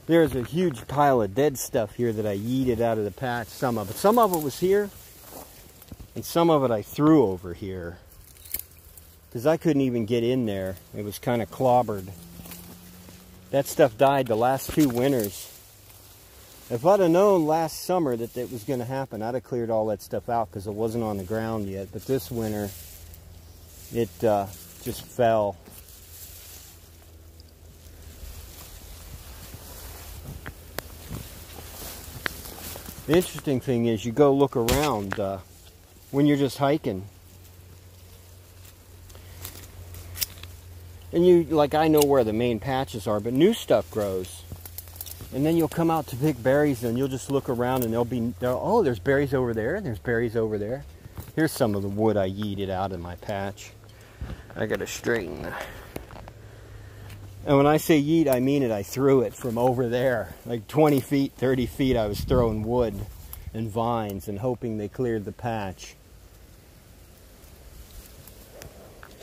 There's a huge pile of dead stuff here that I yeeted out of the patch. Some of it was here. And some of it I threw over here. Because I couldn't even get in there. It was kind of clobbered. That stuff died the last 2 winters. If I'd have known last summer that it was going to happen, I'd have cleared all that stuff out because it wasn't on the ground yet. But this winter, it just fell. The interesting thing is you go look around when you're just hiking. And I know where the main patches are, but new stuff grows. And then you'll come out to pick berries and you'll just look around and oh, there's berries over there and there's berries over there. Here's some of the wood I yeeted out of my patch. I gotta straighten that. And when I say yeet, I mean it. I threw it from over there. Like 20 feet, 30 feet, I was throwing wood and vines and hoping they cleared the patch.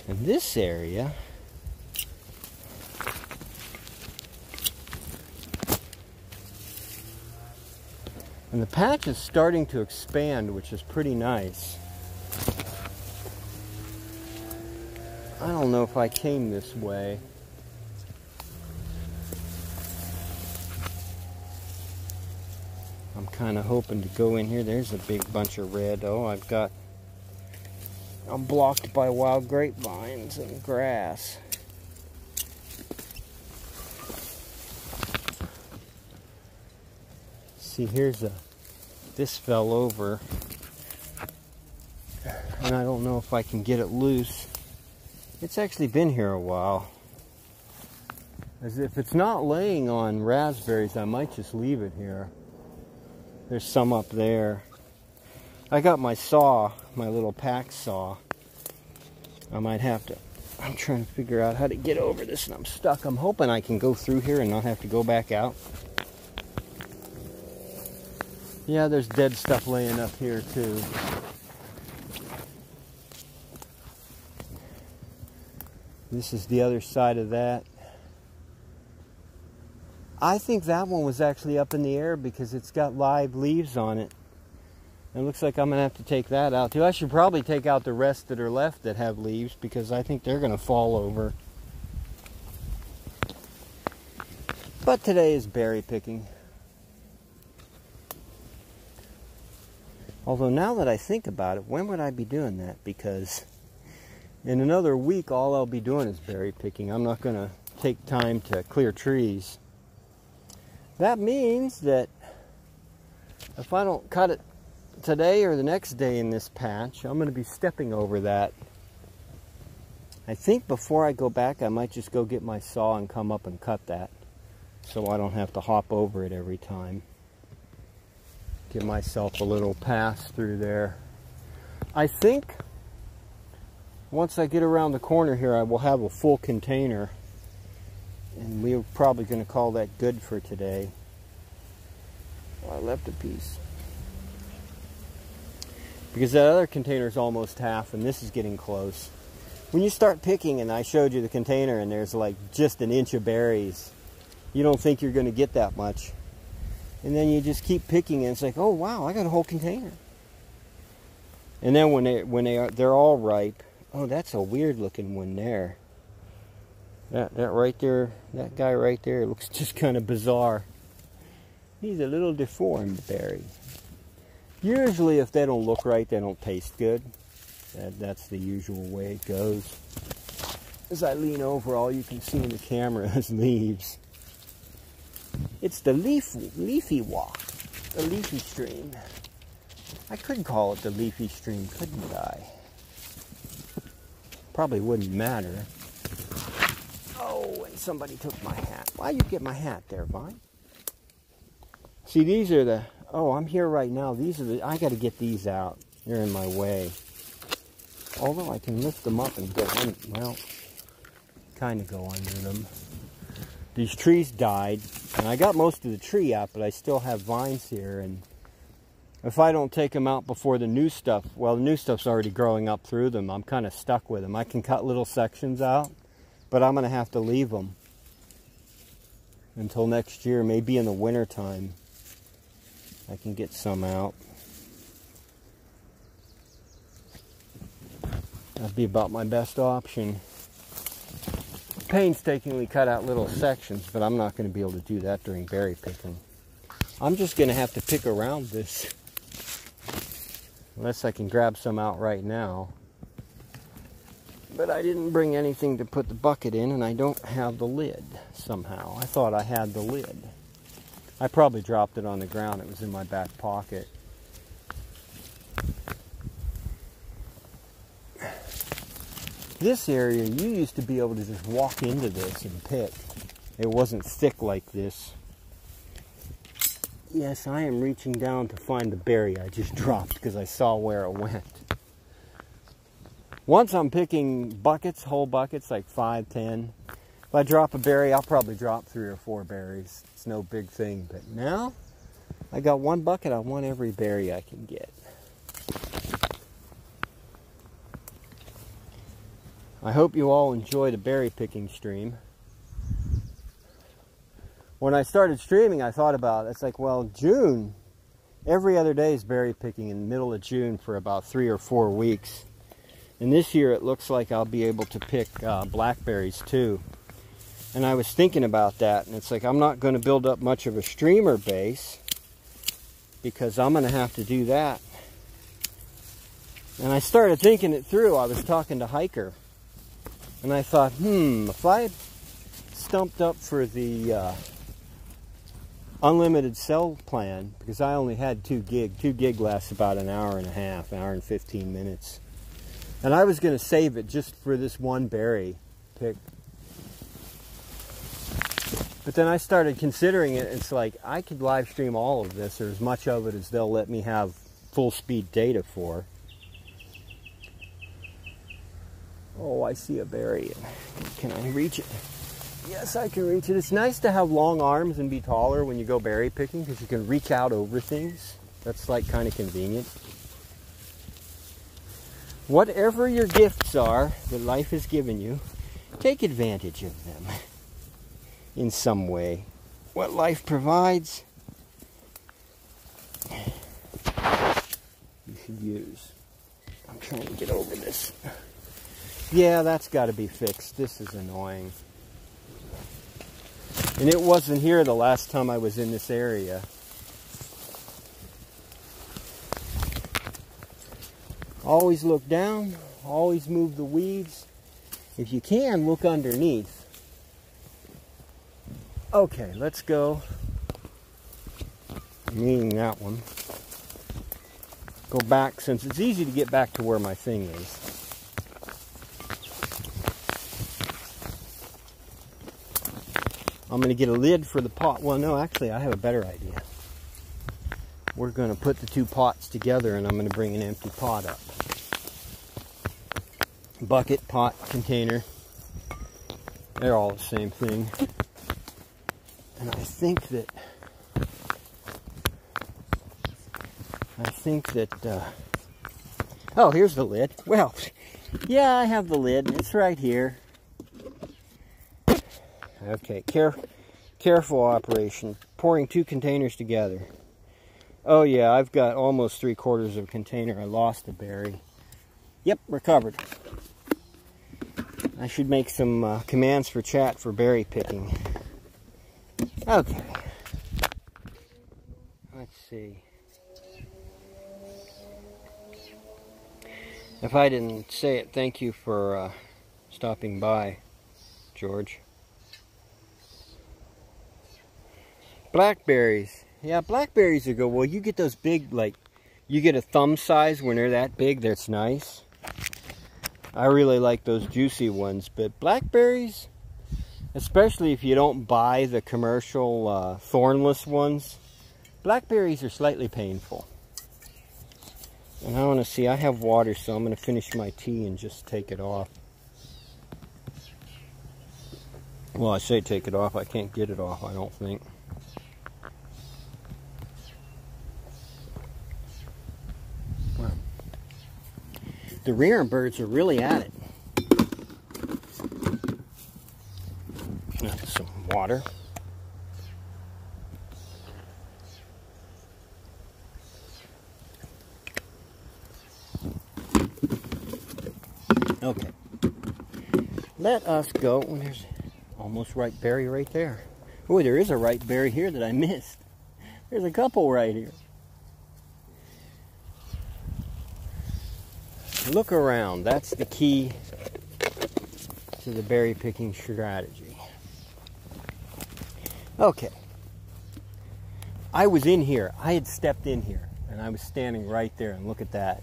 In this area, and the patch is starting to expand, which is pretty nice. I don't know if I came this way. I'm kind of hoping to go in here. There's a big bunch of red. Oh, I'm blocked by wild grapevines and grass. See, this fell over. And I don't know if I can get it loose. It's actually been here a while. As if it's not laying on raspberries, I might just leave it here. There's some up there. I got my saw, my little pack saw. I might have to, I'm trying to figure out how to get over this and I'm stuck. I'm hoping I can go through here and not have to go back out. Yeah, there's dead stuff laying up here too. This is the other side of that. I think that one was actually up in the air because it's got live leaves on it. It looks like I'm going to have to take that out too. I should probably take out the rest that are left that have leaves because I think they're going to fall over. But today is berry picking. Although now that I think about it, when would I be doing that? Because in another week, all I'll be doing is berry picking. I'm not going to take time to clear trees. That means that if I don't cut it today or the next day in this patch, I'm going to be stepping over that. I think before I go back, I might just go get my saw and come up and cut that so I don't have to hop over it every time. Give myself a little pass through there. I think once I get around the corner here, I will have a full container. And we're probably going to call that good for today. Oh, I left a piece. Because that other container is almost half, and this is getting close. When you start picking, and I showed you the container, and there's like just an inch of berries, you don't think you're going to get that much. And then you just keep picking, and it's like, oh wow, I got a whole container. And then when they're all ripe, oh, that's a weird looking one there. That right there, that guy right there looks just kind of bizarre. He's a little deformed berry. Usually if they don't look right, they don't taste good. That's the usual way it goes. As I lean over, all you can see in the camera is leaves. It's the leafy walk, the leafy stream. I could call it the leafy stream, couldn't I? Probably wouldn't matter. Oh, and somebody took my hat. Why'd you get my hat there, Vine? See, these are the... Oh, I'm here right now. These are the... I got to get these out. They're in my way. Although I can lift them up and go on... Well, kind of go under them. These trees died. And I got most of the tree out, but I still have vines here. And if I don't take them out before the new stuff... Well, the new stuff's already growing up through them. I'm kind of stuck with them. I can cut little sections out. But I'm going to have to leave them until next year, maybe in the winter time. I can get some out. That'd be about my best option. Painstakingly cut out little sections, but I'm not going to be able to do that during berry picking. I'm just going to have to pick around this. Unless I can grab some out right now. But I didn't bring anything to put the bucket in, and I don't have the lid somehow. I thought I had the lid. I probably dropped it on the ground. It was in my back pocket. This area, you used to be able to just walk into this and pick. It wasn't thick like this. Yes, I am reaching down to find the berry I just dropped because I saw where it went. Once I'm picking buckets, whole buckets, like 5, 10. If I drop a berry, I'll probably drop 3 or 4 berries. It's no big thing. But now, I got one bucket. I want every berry I can get. I hope you all enjoy the berry picking stream. When I started streaming, I thought about it. It's like, well, June, every other day is berry picking in the middle of June for about 3 or 4 weeks. And this year it looks like I'll be able to pick blackberries too. And I was thinking about that, and it's like I'm not going to build up much of a streamer base because I'm going to have to do that. And I started thinking it through. I was talking to Hiker, and I thought, if I stumped up for the unlimited cell plan, because I only had 2 gig. 2 gig lasts about an hour and a half, an hour and 15 minutes. And I was going to save it just for this one berry pick. But then I started considering it. It's like I could live stream all of this, or as much of it as they'll let me have full speed data for. Oh, I see a berry. Can I reach it? Yes, I can reach it. It's nice to have long arms and be taller when you go berry picking, because you can reach out over things. That's like kind of convenient. Whatever your gifts are that life has given you, take advantage of them in some way. What life provides, you should use. I'm trying to get over this. Yeah, that's got to be fixed. This is annoying. And it wasn't here the last time I was in this area. Always look down, always move the weeds. If you can, look underneath. Okay, let's go. Meaning that one. Go back, since it's easy to get back to where my thing is. I'm going to get a lid for the pot. Well, no, actually, I have a better idea. We're going to put the two pots together, and I'm going to bring an empty pot up. Bucket, pot, container. They're all the same thing. And I think that oh, here's the lid. Well, yeah, I have the lid. It's right here. Okay, careful operation. Pouring two containers together. Oh yeah, I've got almost 3/4 of a container. I lost a berry. Yep, recovered. I should make some commands for chat for berry picking. Okay. Let's see. If I didn't say it, thank you for stopping by, George. Blackberries. Yeah, blackberries are good. Well, you get those big, like, you get a thumb size when they're that big. That's nice. I really like those juicy ones. But blackberries, especially if you don't buy the commercial thornless ones, blackberries are slightly painful. And I want to see, I have water, so I'm going to finish my tea and just take it off. Well, I say take it off. I can't get it off, I don't think. Well, the rearing birds are really at it. Some water. Okay. Let us go. Oh, there's almost ripe berry right there. Oh, there is a ripe berry here that I missed. There's a couple right here. Look around. That's the key to the berry picking strategy. Okay. I was in here. I had stepped in here, and I was standing right there, and look at that.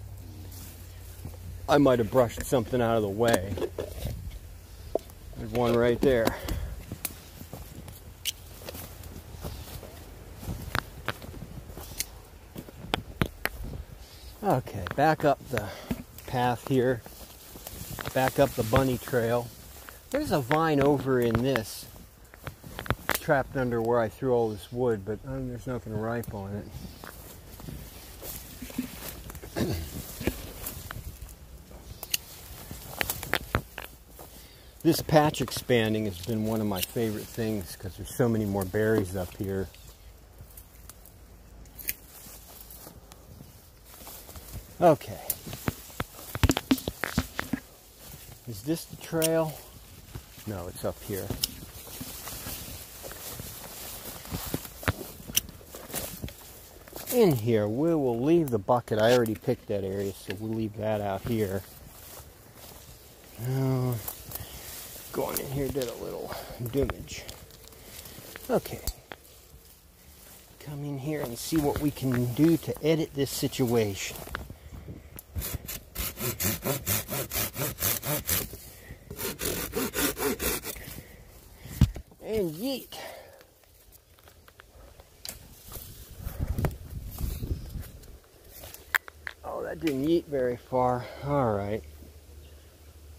I might have brushed something out of the way. There's one right there. Okay, back up the path here. Back up the bunny trail. There's a vine over in this. Trapped under where I threw all this wood, but there's nothing ripe on it. This patch expanding has been one of my favorite things because there's so many more berries up here. Okay. Is this the trail? No, it's up here. In here, we will leave the bucket. I already picked that area, so we'll leave that out here. Now, going in here did a little damage. Okay. Come in here and see what we can do to edit this situation. yeet. Oh, that didn't yeet very far. All right.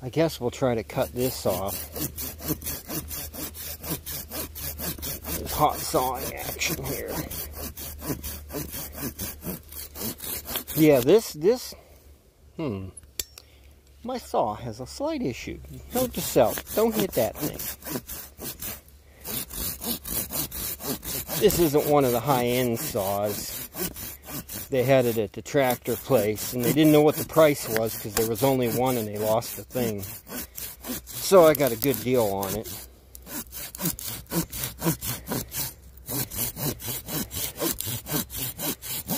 I guess we'll try to cut this off. There's hot sawing action here. Yeah, my saw has a slight issue. Note to self, don't hit that thing. This isn't one of the high-end saws. They had it at the tractor place, and they didn't know what the price was because there was only one and they lost the thing. So I got a good deal on it.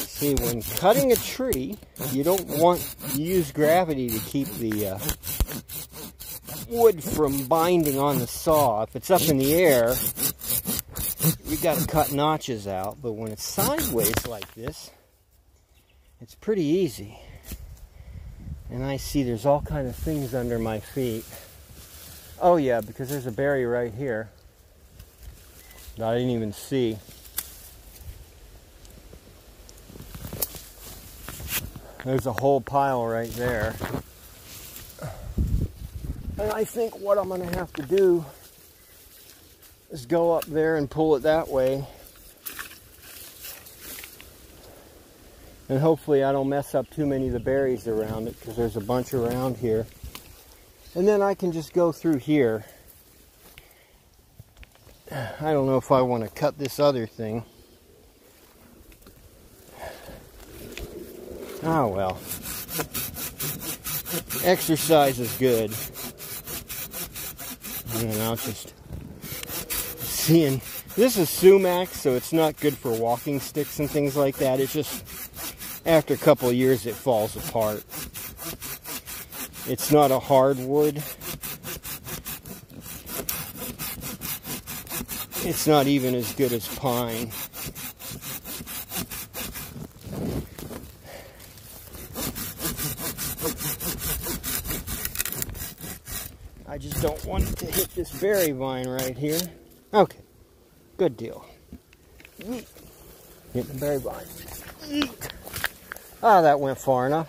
See, when cutting a tree, you don't want to use gravity to keep the wood from binding on the saw. If it's up in the air, you got to cut notches out. But when it's sideways like this, it's pretty easy. And I see there's all kind of things under my feet. Oh yeah, because there's a berry right here that I didn't even see. There's a whole pile right there. And I think what I'm going to have to do is go up there and pull it that way. And hopefully I don't mess up too many of the berries around it, because there's a bunch around here. And then I can just go through here. I don't know if I want to cut this other thing. Oh well. Exercise is good. And I'll just seeing. This is sumac, so it's not good for walking sticks and things like that. It's just after a couple of years it falls apart. It's not a hardwood. It's not even as good as pine. I just don't want it to hit this berry vine right here. Okay, good deal. Yeet. Hit the berry vine. Yeet. Ah, that went far enough.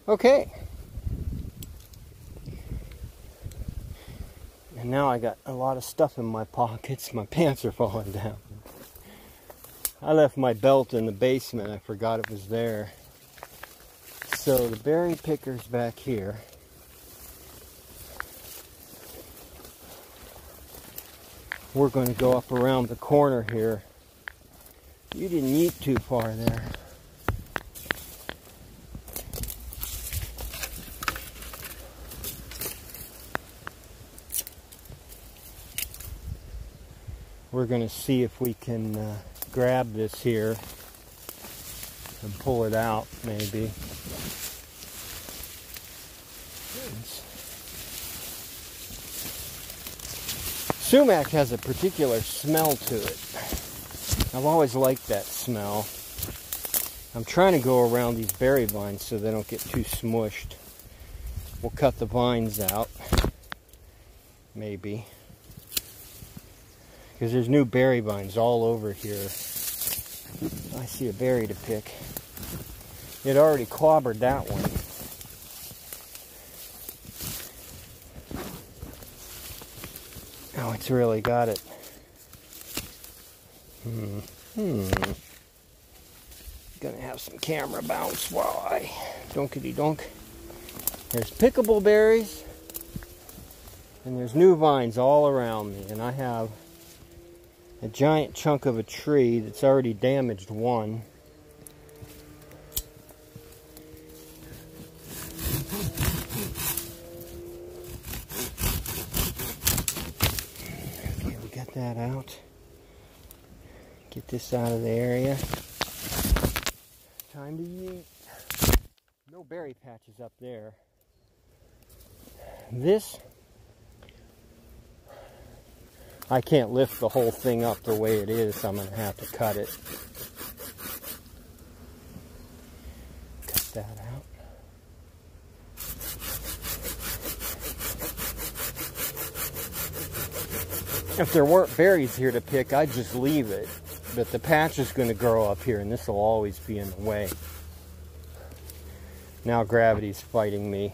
Okay. And now I got a lot of stuff in my pockets. My pants are falling down. I left my belt in the basement. I forgot it was there. So the berry picker's back here. We're going to go up around the corner here. You didn't eat too far there. We're going to see if we can grab this here and pull it out, maybe. Sumac has a particular smell to it. I've always liked that smell. I'm trying to go around these berry vines so they don't get too smushed. We'll cut the vines out, maybe. Because there's new berry vines all over here. I see a berry to pick. It already clobbered that one. Oh, it's really got it. Gonna have some camera bounce while I donkity donk. There's pickable berries, and there's new vines all around me, and I have a giant chunk of a tree that's already damaged one. Okay, we got that out. Get this out of the area. Time to yeet. No berry patches up there. This, I can't lift the whole thing up the way it is, so I'm going to have to cut it. Cut that out. If there weren't berries here to pick, I'd just leave it. But the patch is going to grow up here, and this will always be in the way. Now gravity's fighting me.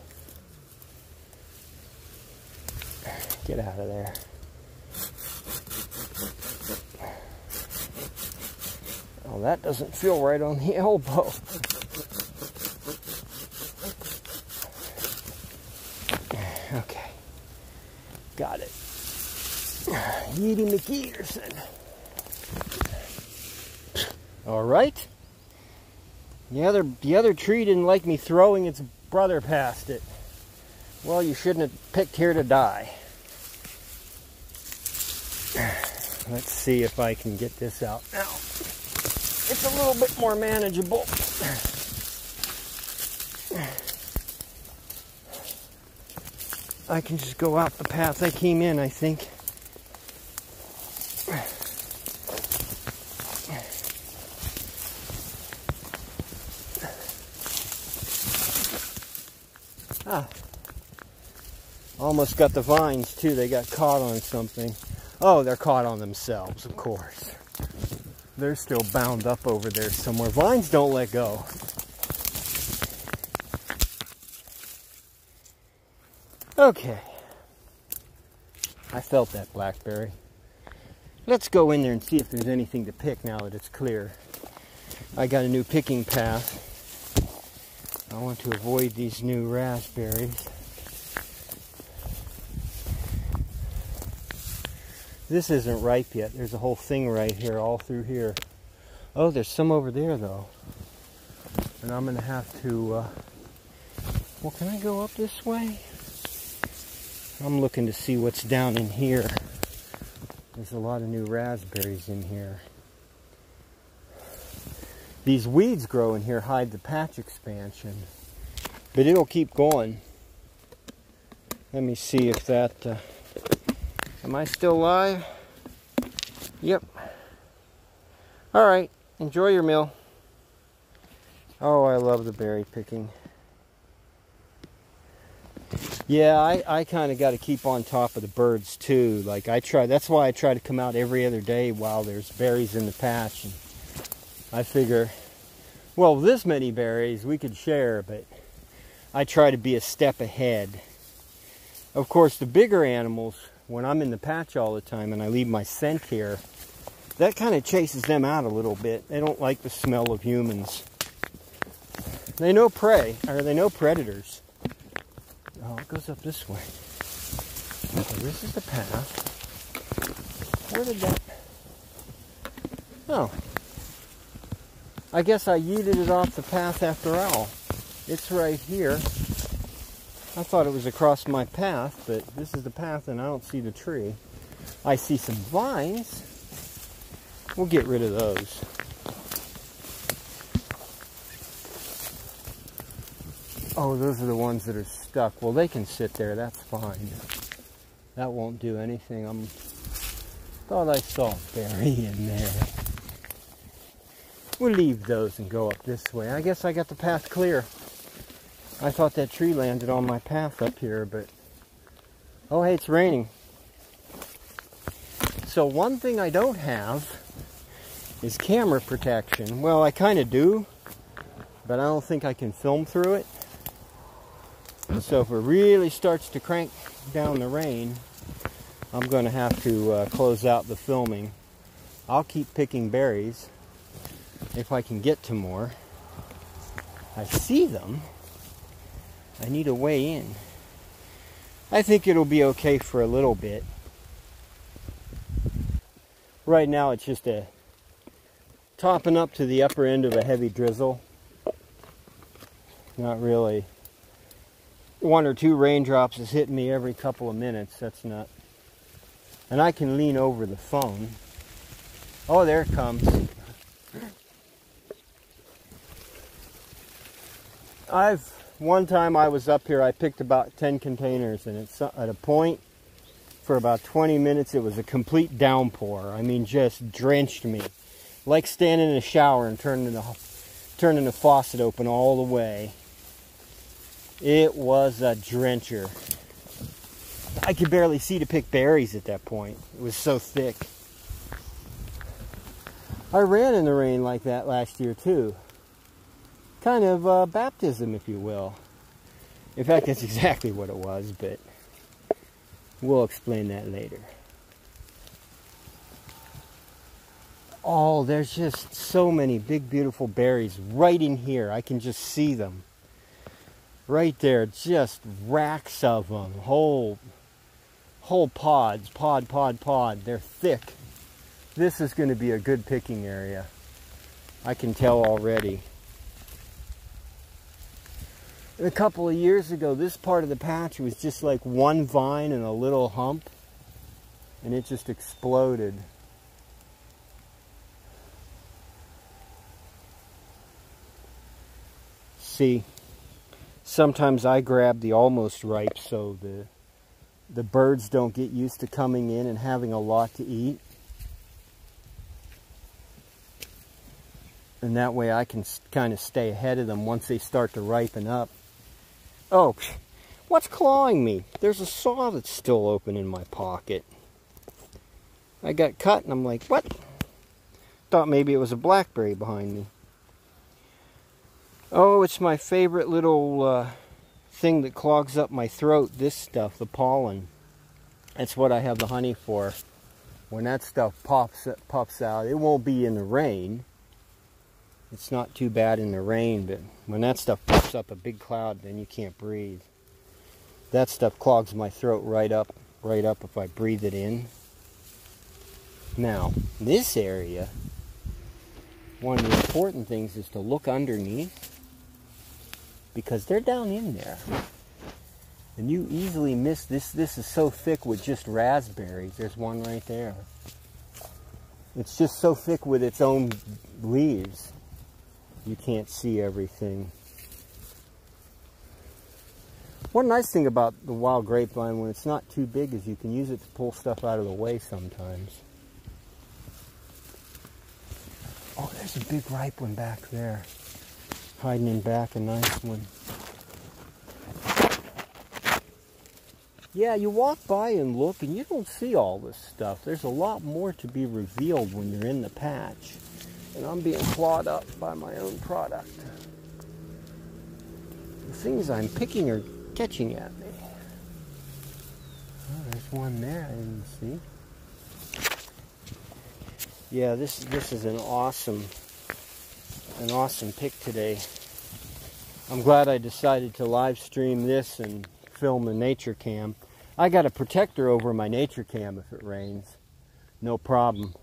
Get out of there. Oh, that doesn't feel right on the elbow. Okay. Got it. Yeety McEaterson. All right. The other tree didn't like me throwing its brother past it. Well, you shouldn't have picked here to die. Let's see if I can get this out now. It's a little bit more manageable. I can just go out the path I came in, I think. Ah. Almost got the vines too. They got caught on something. Oh, they're caught on themselves, of course. They're still bound up over there somewhere. Vines don't let go. Okay. I felt that blackberry. Let's go in there and see if there's anything to pick now that it's clear. I got a new picking path. I want to avoid these new raspberries. This isn't ripe yet. There's a whole thing right here, all through here. Oh, there's some over there though. And I'm gonna have to, well, can I go up this way? I'm looking to see what's down in here. There's a lot of new raspberries in here. These weeds grow in here, hide the patch expansion. But it'll keep going. Let me see if that, am I still live? Yep. All right, enjoy your meal. Oh, I love the berry picking. Yeah, I kind of got to keep on top of the birds too. Like that's why I try to come out every other day while there's berries in the patch. And I figure, well, this many berries we could share, but I try to be a step ahead. Of course, the bigger animals, when I'm in the patch all the time and I leave my scent here, that kind of chases them out a little bit. They don't like the smell of humans. They know prey, or they know predators. Oh, it goes up this way. So this is the path. Where did that... Oh. I guess I yeeted it off the path after all. It's right here. I thought it was across my path, but this is the path and I don't see the tree. I see some vines. We'll get rid of those. Oh, those are the ones that are stuck. Well, they can sit there. That's fine. That won't do anything. Thought I saw a berry in there. We'll leave those and go up this way. I guess I got the path clear. I thought that tree landed on my path up here, but... Oh, hey, it's raining. So one thing I don't have is camera protection. Well, I kind of do, but I don't think I can film through it. So if it really starts to crank down the rain, I'm going to have to close out the filming. I'll keep picking berries if I can get to more. I see them. I need a way in. I think it'll be okay for a little bit. Right now it's just a topping up to the upper end of a heavy drizzle. Not really. 1 or 2 raindrops is hitting me every couple of minutes. That's not. And I can lean over the phone. Oh, there it comes. One time I was up here, I picked about 10 containers, and it's at a point for about 20 minutes it was a complete downpour. I mean, just drenched me. Like standing in a shower and turning the faucet open all the way. It was a drencher. I could barely see to pick berries at that point. It was so thick. I ran in the rain like that last year too. Kind of baptism, if you will. In fact, that's exactly what it was, but we'll explain that later. Oh, there's just so many big, beautiful berries right in here. I can just see them. Right there, just racks of them. Whole pods, pod. They're thick. This is going to be a good picking area. I can tell already. A couple of years ago, this part of the patch was just like one vine and a little hump, and it just exploded. See, sometimes I grab the almost ripe so the birds don't get used to coming in and having a lot to eat. And that way I can kind of stay ahead of them once they start to ripen up. Oh, what's clawing me? There's a saw that's still open in my pocket. I got cut and I'm like, what? Thought maybe it was a blackberry behind me. Oh, it's my favorite little thing that clogs up my throat, this stuff, the pollen. That's what I have the honey for. When that stuff pops out, it won't be in the rain. It's not too bad in the rain, but when that stuff pops up a big cloud, then you can't breathe. That stuff clogs my throat right up if I breathe it in. Now, this area, one of the important things is to look underneath, because they're down in there. And you easily miss this. This is so thick with just raspberries. There's one right there. It's just so thick with its own leaves. You can't see everything. One nice thing about the wild grapevine when it's not too big is you can use it to pull stuff out of the way sometimes. Oh, there's a big ripe one back there. Hiding in back, a nice one. Yeah, you walk by and look and you don't see all this stuff. There's a lot more to be revealed when you're in the patch. And I'm being clawed up by my own product. The things I'm picking are catching at me. Oh, there's one there I didn't see. Yeah, this is an awesome pick today. I'm glad I decided to live stream this and film a nature cam. I got a protector over my nature cam if it rains. No problem.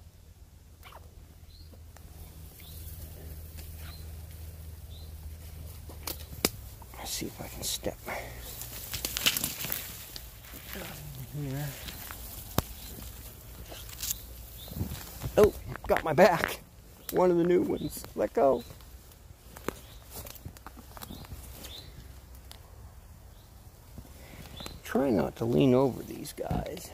Let's see if I can step here. Oh, got my back. One of the new ones. Let go. Try not to lean over these guys.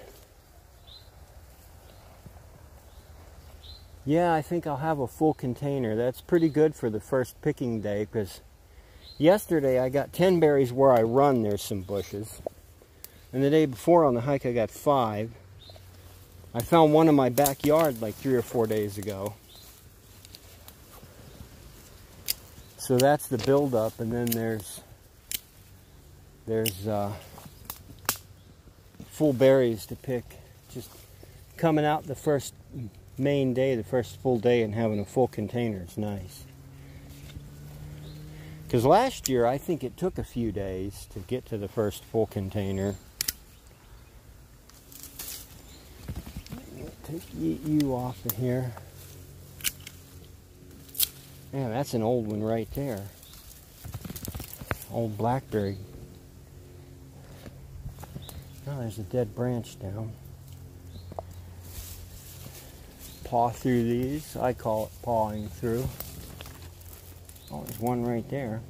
Yeah, I think I'll have a full container. That's pretty good for the first picking day, because yesterday I got 10 berries where I run. There's some bushes. And the day before on the hike I got 5. I found one in my backyard like 3 or 4 days ago. So that's the buildup, and then there's full berries to pick. Just coming out the first main day, the first full day, and having a full container is nice. Because last year I think it took a few days to get to the first full container. Take you off of here. Yeah, that's an old one right there. Old blackberry. Oh, there's a dead branch down. Paw through these. I call it pawing through. Oh, there's one right there.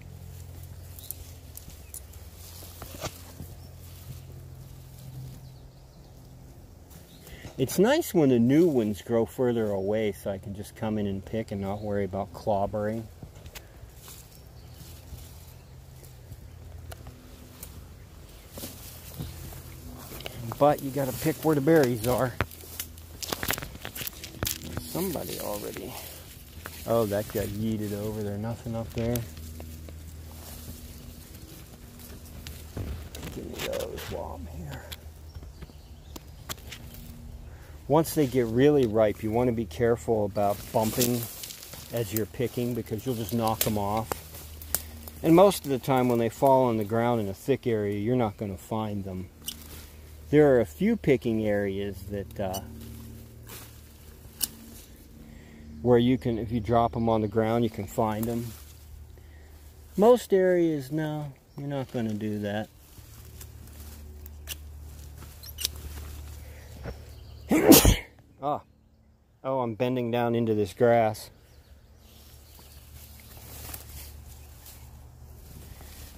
It's nice when the new ones grow further away so I can just come in and pick and not worry about clobbering. but you gotta pick where the berries are. Somebody already... Oh, that got yeeted over there. Nothing up there. Give me those while I'm here. Once they get really ripe, you want to be careful about bumping as you're picking, because you'll just knock them off. And most of the time when they fall on the ground in a thick area, you're not going to find them. There are a few picking areas that where you can, if you drop them on the ground, you can find them. Most areas, no, you're not going to do that. Oh, I'm bending down into this grass.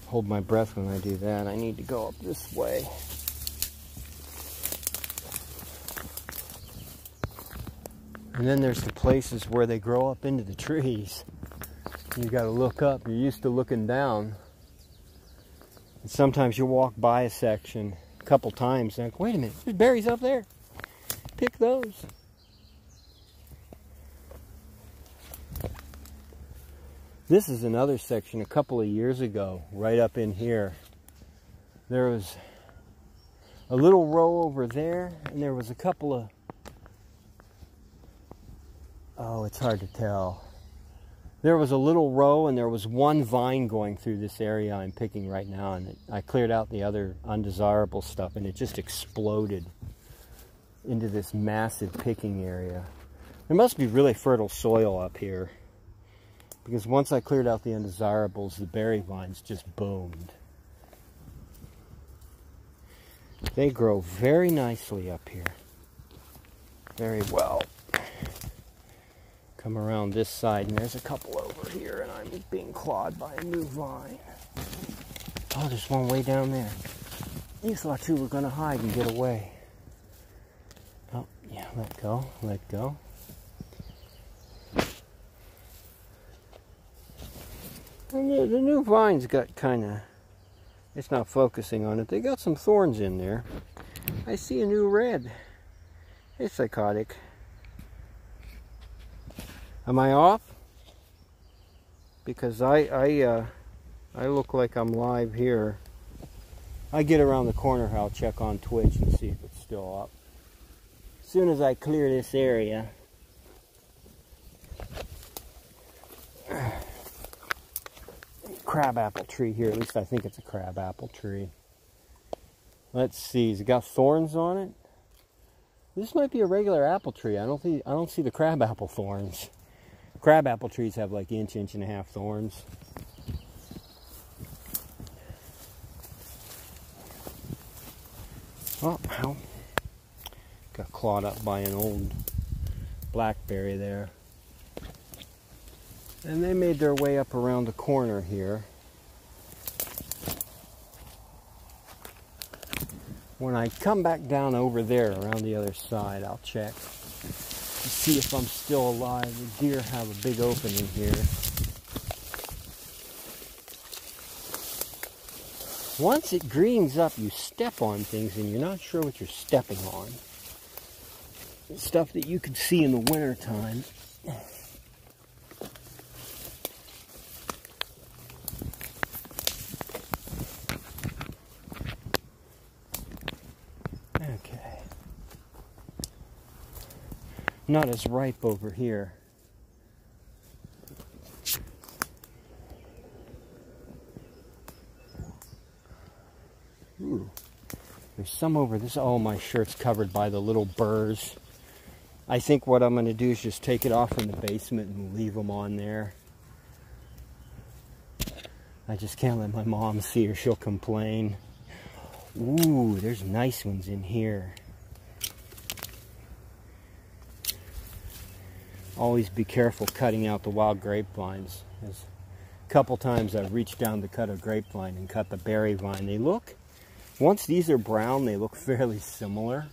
Hold my breath when I do that. I need to go up this way. And then there's the places where they grow up into the trees. You got to look up. You're used to looking down. And sometimes you walk by a section a couple times and like, wait a minute, there's berries up there. Pick those. This is another section a couple of years ago, right up in here. There was a little row over there, and there was a couple of... Oh, it's hard to tell. There was a little row, and there was one vine going through this area I'm picking right now, and I cleared out the other undesirable stuff, and it just exploded into this massive picking area. There must be really fertile soil up here, because once I cleared out the undesirables, the berry vines just boomed. They grow very nicely up here. Very well. Come around this side, and there's a couple over here, and I'm being clawed by a new vine. Oh, there's one way down there. You thought you were going to hide and get away. Oh, yeah, let go, let go. And the new vine's got kind of, it's not focusing on it. They got some thorns in there. I see a new red. Hey, psychotic. Am I off? Because I look like I'm live here. I get around the corner, I'll check on Twitch and see if it's still up. As soon as I clear this area. Crabapple tree here. At least I think it's a crabapple tree. Let's see. Has it got thorns on it? This might be a regular apple tree. I don't see the crabapple thorns. Crabapple trees have like inch and a half thorns. Oh, ow. Got clawed up by an old blackberry there. And they made their way up around the corner here. When I come back down over there around the other side, I'll check to see if I'm still alive. The deer have a big opening here. Once it greens up, you step on things and you're not sure what you're stepping on. Stuff that you could see in the winter time. Okay. Not as ripe over here. Ooh. There's some over this. Oh, my shirt's covered by the little burrs. I think what I'm going to do is just take it off in the basement and leave them on there. I just can't let my mom see or she'll complain. Ooh, there's nice ones in here. Always be careful cutting out the wild grapevines. There's a couple times I've reached down to cut a grapevine and cut the berry vine. They look, once these are brown, they look fairly similar.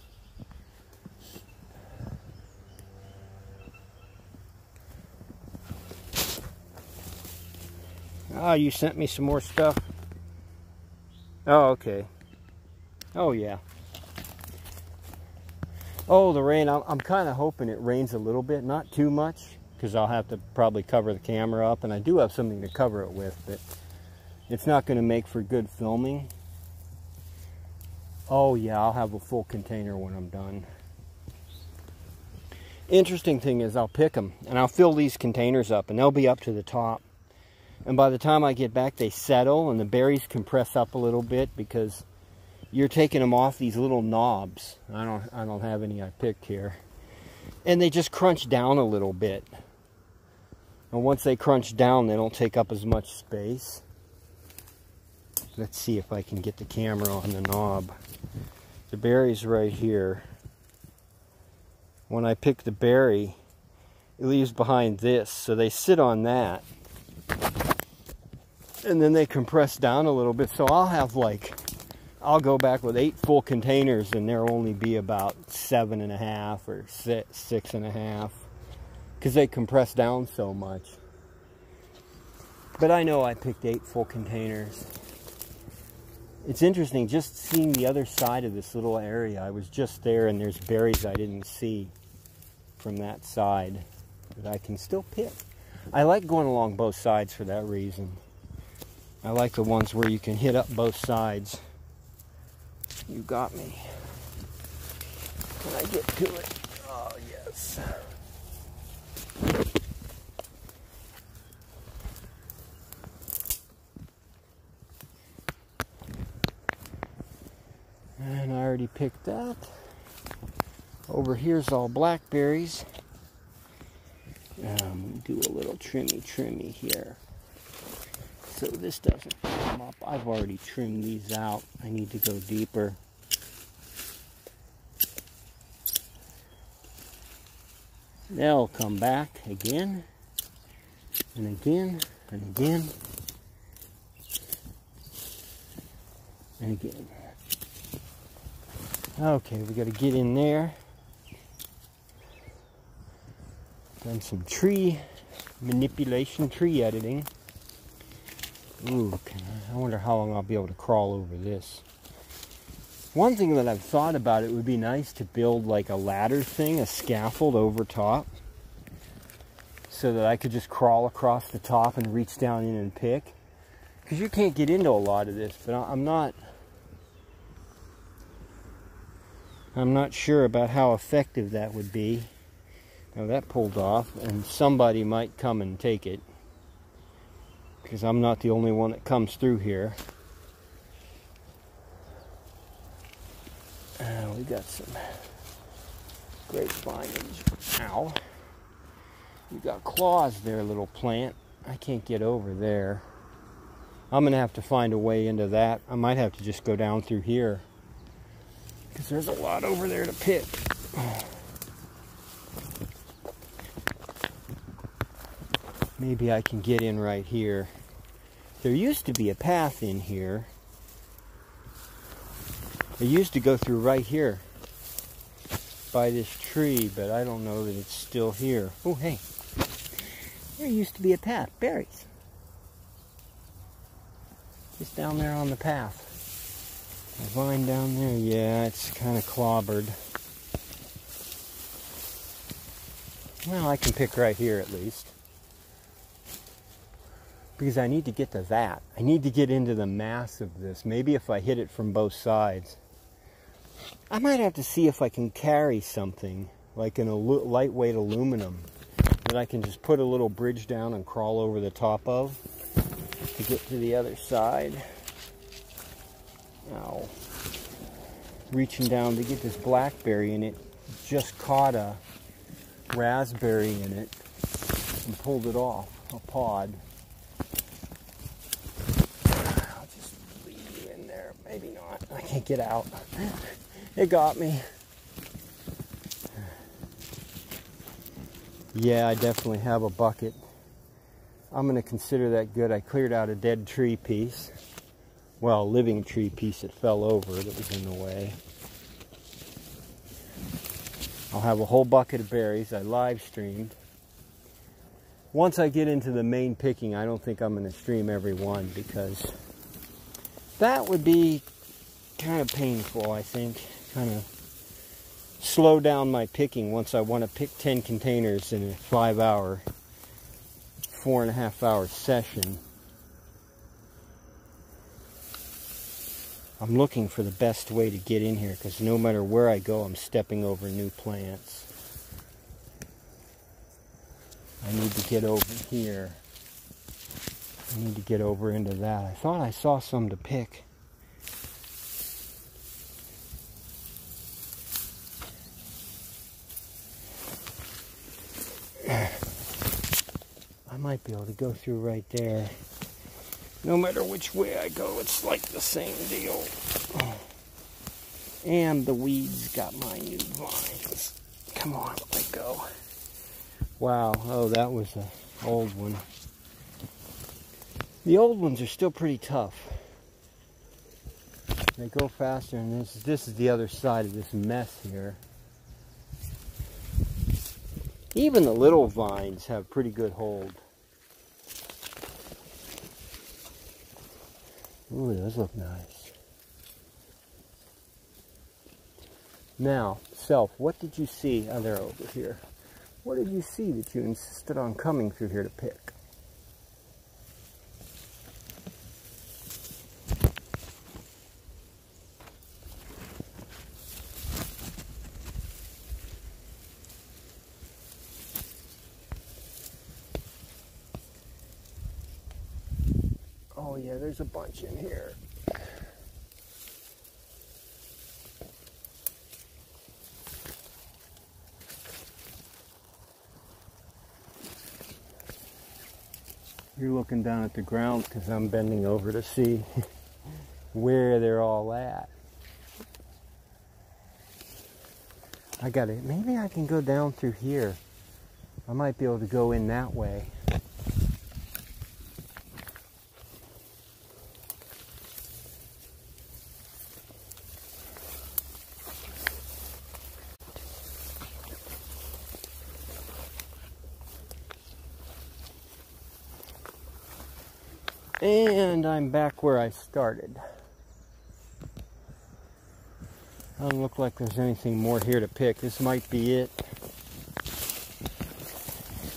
Ah, you sent me some more stuff. Oh, okay. Oh, yeah. Oh, the rain. I'm kind of hoping it rains a little bit, not too much, because I'll have to probably cover the camera up, and I do have something to cover it with, but it's not going to make for good filming. Oh yeah, I'll have a full container when I'm done. Interesting thing is I'll pick them, and I'll fill these containers up, and they'll be up to the top. And by the time I get back, they settle, and the berries compress up a little bit because you're taking them off these little knobs. I don't have any I picked here. And they just crunch down a little bit. And once they crunch down, they don't take up as much space. Let's see if I can get the camera on the knob. The berry's right here. When I pick the berry, it leaves behind this, so they sit on that. And then they compress down a little bit, so I'll go back with 8 full containers, and there'll only be about 7.5 or 6.5, because they compress down so much. But I know I picked 8 full containers. It's interesting just seeing the other side of this little area. I was just there, and there's berries I didn't see from that side that I can still pick. I like going along both sides for that reason. I like the ones where you can hit up both sides. You got me. Can I get to it? Oh, yes. And I already picked that. Over here's all blackberries. Do a little trimmy here, so this doesn't come up. I've already trimmed these out. I need to go deeper. They'll come back again and again and again and again. Okay, we got to get in there. Done some tree manipulation, tree editing. Ooh, I wonder how long I'll be able to crawl over this. One thing that I've thought about, it would be nice to build like a ladder thing, a scaffold over top, so that I could just crawl across the top and reach down in and pick. Because you can't get into a lot of this, but I'm not sure about how effective that would be. Now that pulled off, and somebody might come and take it, because I'm not the only one that comes through here. We got some grapevine. Ow. You got claws there, little plant. I can't get over there. I'm going to have to find a way into that. I might have to just go down through here, because there's a lot over there to pick. Maybe I can get in right here. There used to be a path in here. It used to go through right here by this tree, but I don't know that it's still here. Oh, hey. There used to be a path. Berries. Just down there on the path. A vine down there. Yeah, it's kind of clobbered. Well, I can pick right here at least. Because I need to get to that. I need to get into the mass of this. Maybe if I hit it from both sides. I might have to see if I can carry something, like in a lightweight aluminum, that I can just put a little bridge down and crawl over the top of to get to the other side. Ow. Reaching down to get this blackberry, and it just caught a raspberry in it and pulled it off, a pod. I'll just leave you in there. Maybe not. I can't get out. It got me. Yeah, I definitely have a bucket. I'm going to consider that good. I cleared out a dead tree piece. Well, a living tree piece that fell over that was in the way. I'll have a whole bucket of berries. I live streamed. Once I get into the main picking, I don't think I'm going to stream every one, because that would be kind of painful, I think. Kind of slow down my picking once I want to pick 10 containers in a 4.5 hour session. I'm looking for the best way to get in here, because no matter where I go, I'm stepping over new plants. I need to get over here. I need to get over into that. I thought I saw some to pick. I might be able to go through right there. No matter which way I go, it's like the same deal. And the weeds got my new vines. Come on, let go. Wow, oh, that was an old one. The old ones are still pretty tough. They go faster, and this is the other side of this mess here. Even the little vines have pretty good hold. Ooh, those look nice. Now, Self, what did you see? Oh, they're over here. What did you see that you insisted on coming through here to pick? Oh yeah, there's a bunch in here. You're looking down at the ground because I'm bending over to see where they're all at. I got it. Maybe I can go down through here. I might be able to go in that way. And I'm back where I started. Doesn't look like there's anything more here to pick. This might be it.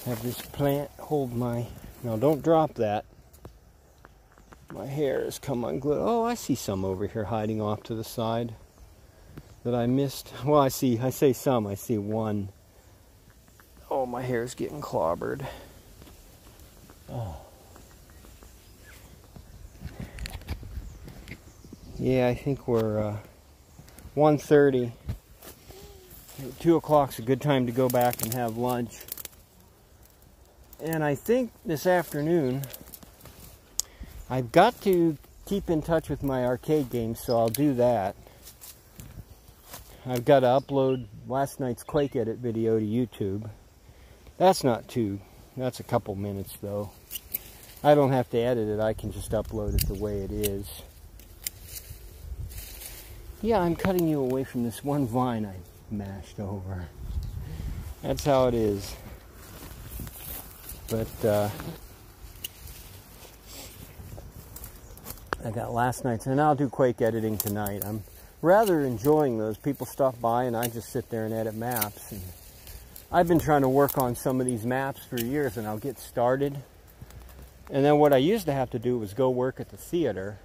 Have this plant hold my... No, don't drop that. My hair has come unglued. Oh, I see some over here hiding off to the side that I missed. Well, I say some. I see one. Oh, my hair's getting clobbered. Oh. Yeah, I think we're 1:30. 2 o'clock's a good time to go back and have lunch. And I think this afternoon I've got to keep in touch with my arcade games, so I'll do that. I've got to upload last night's Quake Edit video to YouTube. That's a couple minutes though. I don't have to edit it, I can just upload it the way it is. Yeah, I'm cutting you away from this one vine I mashed over. That's how it is. But I got last night's, and I'll do Quake editing tonight. I'm rather enjoying those. People stop by and I just sit there and edit maps. And I've been trying to work on some of these maps for years, and I'll get started. And then what I used to have to do was go work at the theater.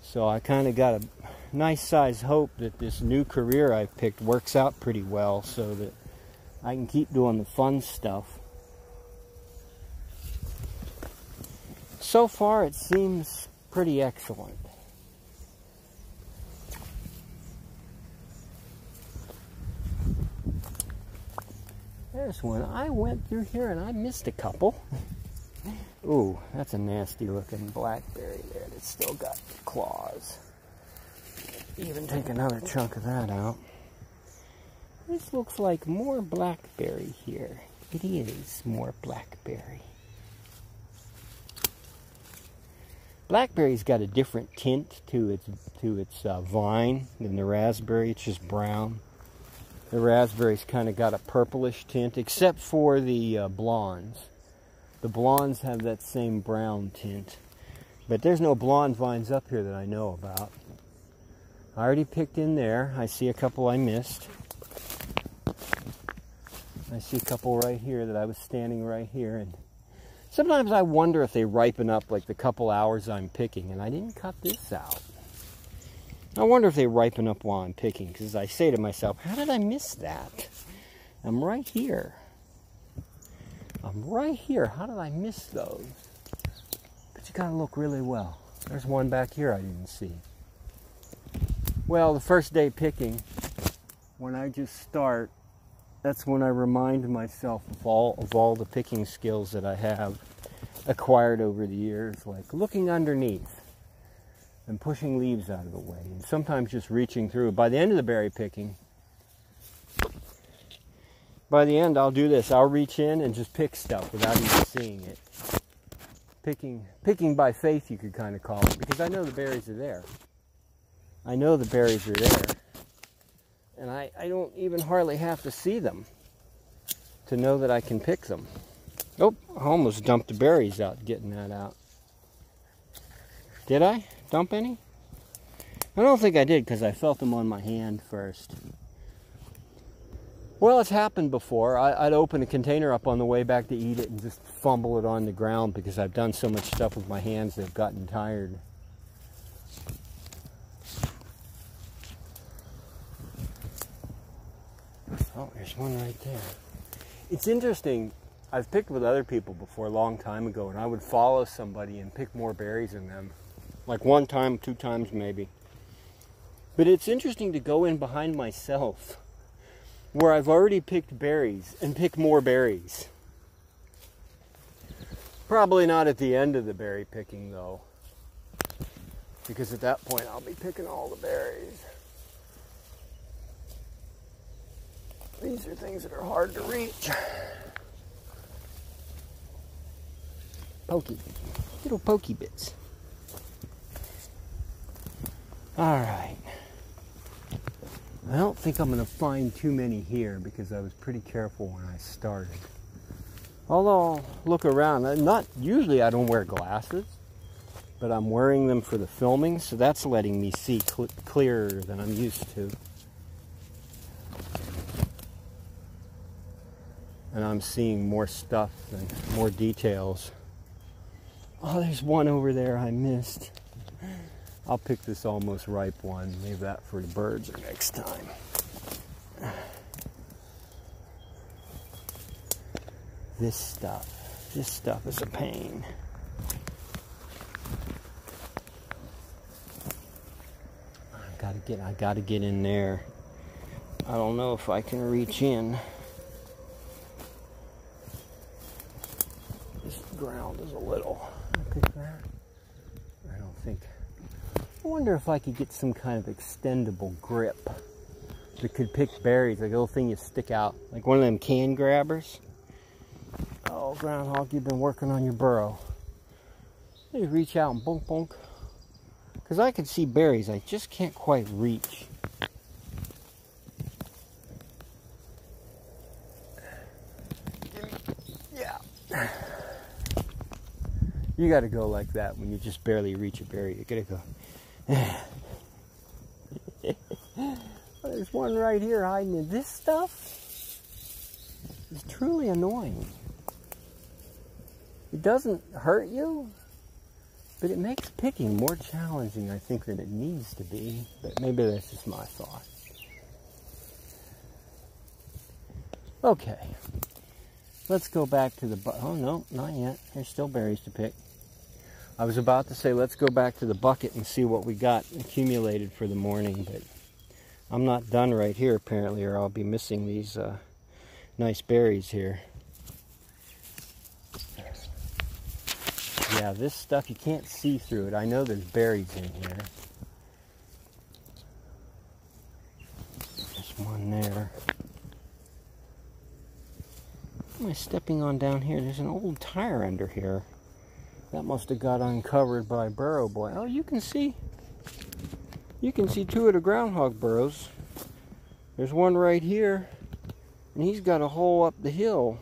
So I kind of got a nice size hope that this new career I've picked works out pretty well so that I can keep doing the fun stuff. So far it seems pretty excellent. There's one. I went through here and I missed a couple. Ooh, that's a nasty looking blackberry there that's still got claws. Even take another chunk of that out. This looks like more blackberry here. It is more blackberry. Blackberry's got a different tint to its vine than the raspberry. It's just brown. The raspberry's kind of got a purplish tint, except for the blondes. The blondes have that same brown tint. But there's no blonde vines up here that I know about. I already picked in there. I see a couple I missed. I see a couple right here that I was standing right here. And sometimes I wonder if they ripen up like the couple hours I'm picking. And I didn't cut this out. I wonder if they ripen up while I'm picking. Because I say to myself, how did I miss that? I'm right here. I'm right here. How did I miss those? But you gotta look really well. There's one back here I didn't see. Well, the first day picking, when I just start, that's when I remind myself of all the picking skills that I have acquired over the years, like looking underneath and pushing leaves out of the way, and sometimes just reaching through. By the end of the berry picking, by the end I'll do this. I'll reach in and just pick stuff without even seeing it. Picking by faith, you could kind of call it, because I know the berries are there. I know the berries are there. And I don't even hardly have to see them to know that I can pick them. Oh, I almost dumped the berries out getting that out. Did I dump any? I don't think I did, because I felt them on my hand first. Well, it's happened before. I'd open a container up on the way back to eat it and just fumble it on the ground because I've done so much stuff with my hands they've gotten tired. Oh, there's one right there. It's interesting. I've picked with other people before a long time ago, and I would follow somebody and pick more berries than them. Like one time, 2 times maybe. But it's interesting to go in behind myself where I've already picked berries and pick more berries. Probably not at the end of the berry picking though, because at that point I'll be picking all the berries. These are things that are hard to reach. Pokey. Little pokey bits. Alright. I don't think I'm going to find too many here because I was pretty careful when I started. Although I'll look around. Usually I don't wear glasses, but I'm wearing them for the filming, so that's letting me see clearer than I'm used to. And I'm seeing more stuff and more details. Oh, there's one over there I missed. I'll pick this almost ripe one. Leave that for the birds next time. This stuff is a pain. I gotta get in there. I don't know if I can reach in. This ground is a little. I pick that? I don't think. I wonder if I could get some kind of extendable grip that could pick berries, like a little thing you stick out, like one of them can grabbers. Oh, groundhog, you've been working on your burrow. You reach out and bonk, bonk. Because I can see berries, I just can't quite reach. Yeah. You got to go like that when you just barely reach a berry. You got to go. There's one right here hiding in this stuff. It's truly annoying. It doesn't hurt you, but it makes picking more challenging, I think, than it needs to be. But maybe that's just my thought. Okay. Let's go back to the oh no, not yet. There's still berries to pick. I was about to say let's go back to the bucket and see what we got accumulated for the morning, but I'm not done right here apparently, or I'll be missing these nice berries here. Yeah, this stuff, you can't see through it. I know there's berries in here. There's one there. What am I stepping on down here? There's an old tire under here. That must have got uncovered by Burrow Boy. Oh, you can see 2 of the groundhog burrows. There's one right here, and he's got a hole up the hill.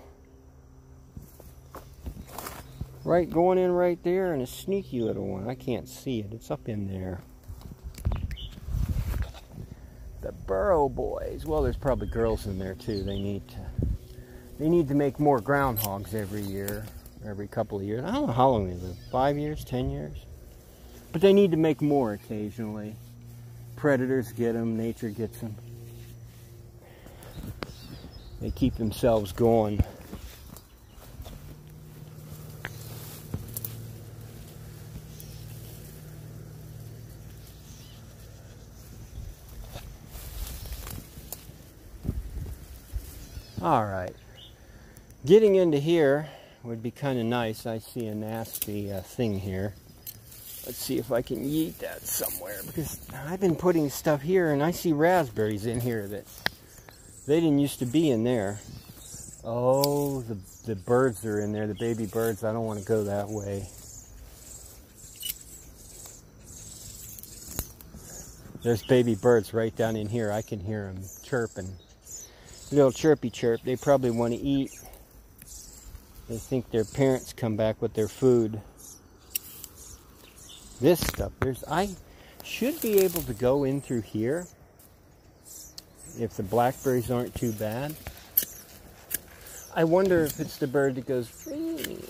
Right, going in right there, and a sneaky little one. I can't see it. It's up in there. burrow boys. Well, there's probably girls in there too. They need to make more groundhogs every year, every couple of years. I don't know how long they live. 5 years, 10 years. But they need to make more occasionally. Predators get them, nature gets them. They keep themselves going. All right. Getting into here would be kind of nice. I see a nasty thing here. Let's see if I can yeet that somewhere, because I've been putting stuff here and I see raspberries in here that they didn't used to be in there. Oh, the birds are in there, the baby birds. I don't want to go that way. There's baby birds right down in here. I can hear them chirping. Little chirpy chirp. They probably want to eat. They think their parents come back with their food. This stuff, I should be able to go in through here if the blackberries aren't too bad. I wonder if it's the bird that goes free.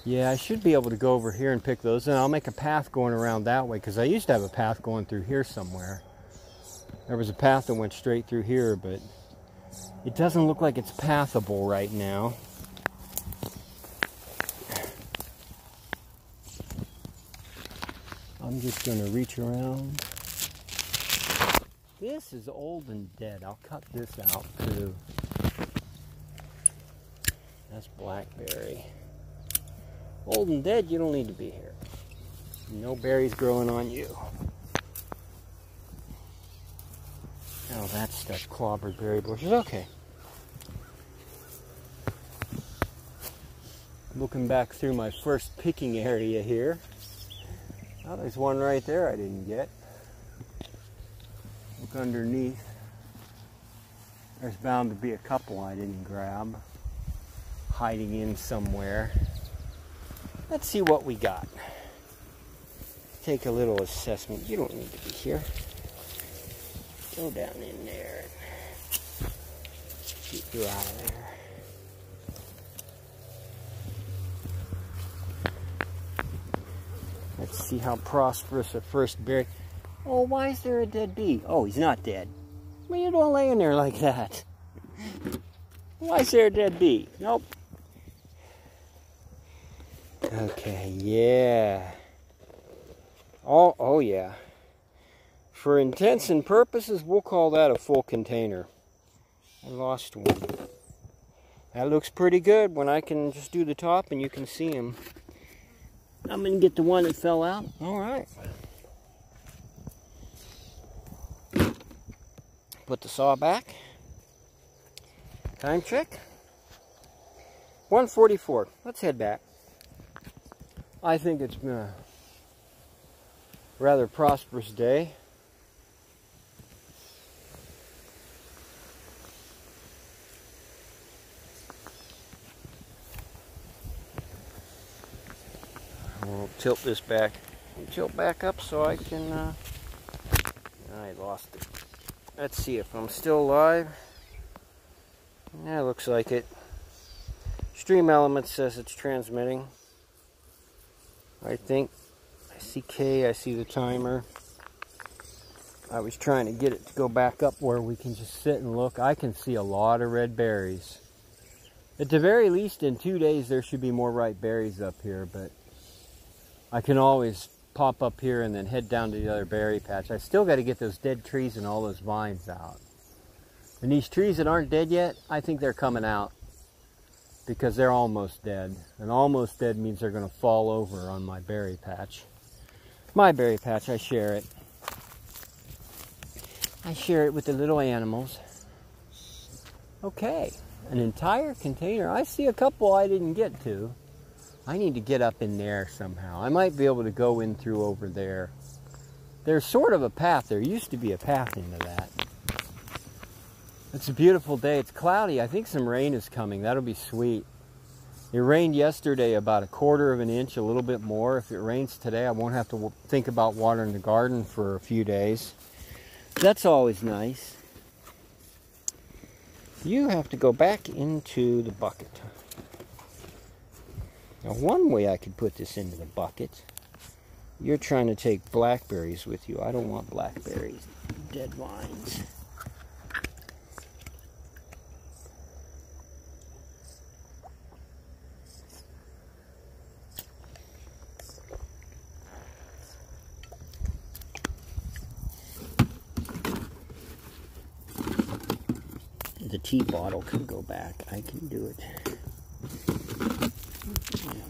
Yeah, I should be able to go over here and pick those, and I'll make a path going around that way, because I used to have a path going through here somewhere. There was a path that went straight through here, but it doesn't look like it's pathable right now. I'm just going to reach around. This is old and dead. I'll cut this out too. That's blackberry. Old and dead, you don't need to be here. No berries growing on you. Oh, that stuff, clobbered berry bushes. Okay. Looking back through my first picking area here. Oh, there's one right there I didn't get. Look underneath. There's bound to be a couple I didn't grab. Hiding in somewhere. Let's see what we got. Take a little assessment. You don't need to be here. Go down in there and keep you out of there. Let's see how prosperous a first berry. Oh, why is there a dead bee? Oh, he's not dead. Well, you don't lay in there like that. Why is there a dead bee? Nope. Okay, yeah. Oh yeah. For intents and purposes, we'll call that a full container. I lost one. That looks pretty good when I can just do the top and you can see him. I'm going to get the one that fell out. All right. Put the saw back. Time check. 1:44. Let's head back. I think it's been a rather prosperous day. We'll tilt this back. Tilt back up so I can... I lost it. Let's see if I'm still alive. Yeah, looks like it. Stream element says it's transmitting. I think. I see K, I see the timer. I was trying to get it to go back up where we can just sit and look. I can see a lot of red berries. At the very least, in 2 days, there should be more ripe berries up here, but I can always pop up here and then head down to the other berry patch. I still got to get those dead trees and all those vines out. And these trees that aren't dead yet, I think they're coming out because they're almost dead. And almost dead means they're going to fall over on my berry patch. My berry patch, I share it. I share it with the little animals. Okay, an entire container. I see a couple I didn't get to. I need to get up in there somehow. I might be able to go in through over there. There's sort of a path. There used to be a path into that. It's a beautiful day. It's cloudy. I think some rain is coming. That'll be sweet. It rained yesterday about 1/4 of an inch, a little bit more. If it rains today, I won't have to think about watering the garden for a few days. That's always nice. You have to go back into the bucket. Now, one way I could put this into the bucket, you're trying to take blackberries with you. I don't want blackberries. Dead vines. The tea bottle can go back. I can do it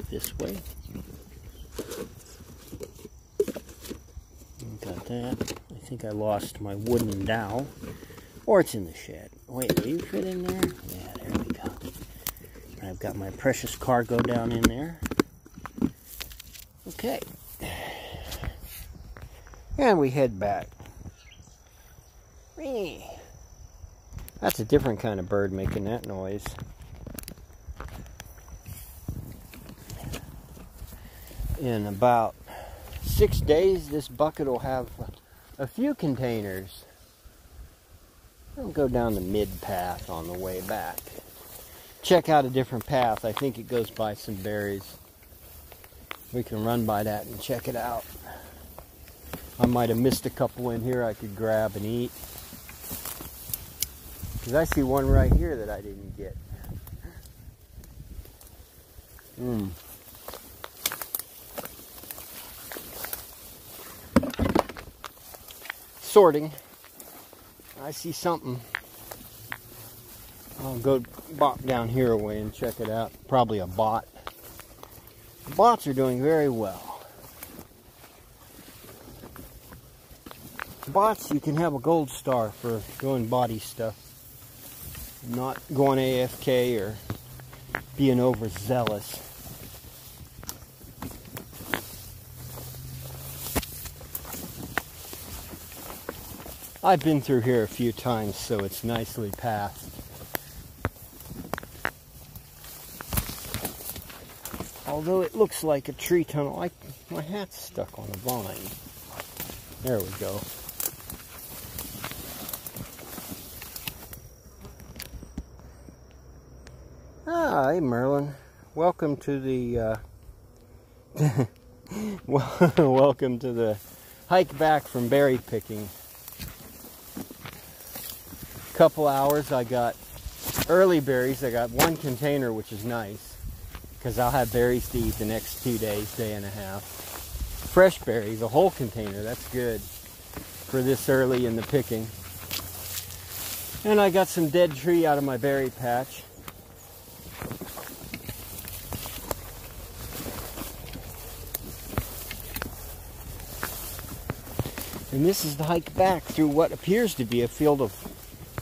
this way. Got that. I think I lost my wooden dowel. Or it's in the shed. Wait, do you fit in there? Yeah, there we go. I've got my precious cargo down in there. Okay. And we head back. That's a different kind of bird making that noise. In about 6 days, this bucket will have a few containers. I'll go down the mid path on the way back. Check out a different path. I think it goes by some berries. We can run by that and check it out. I might have missed a couple in here I could grab and eat. Because I see one right here that I didn't get. Sorting. I see something. I'll go bop down here a way and check it out. Probably a bot. The bots are doing very well. Bots, you can have a gold star for doing body stuff. Not going AFK or being overzealous. I've been through here a few times, so it's nicely pathed. Although it looks like a tree tunnel, my hat's stuck on a vine. There we go. Hi, Merlin. Welcome to the welcome to the hike back from berry picking. Couple hours. I got early berries. I got one container, which is nice because I'll have berries to eat the next 2 days, day and a half. Fresh berries, a whole container. That's good for this early in the picking. And I got some dead tree out of my berry patch. And this is the hike back through what appears to be a field of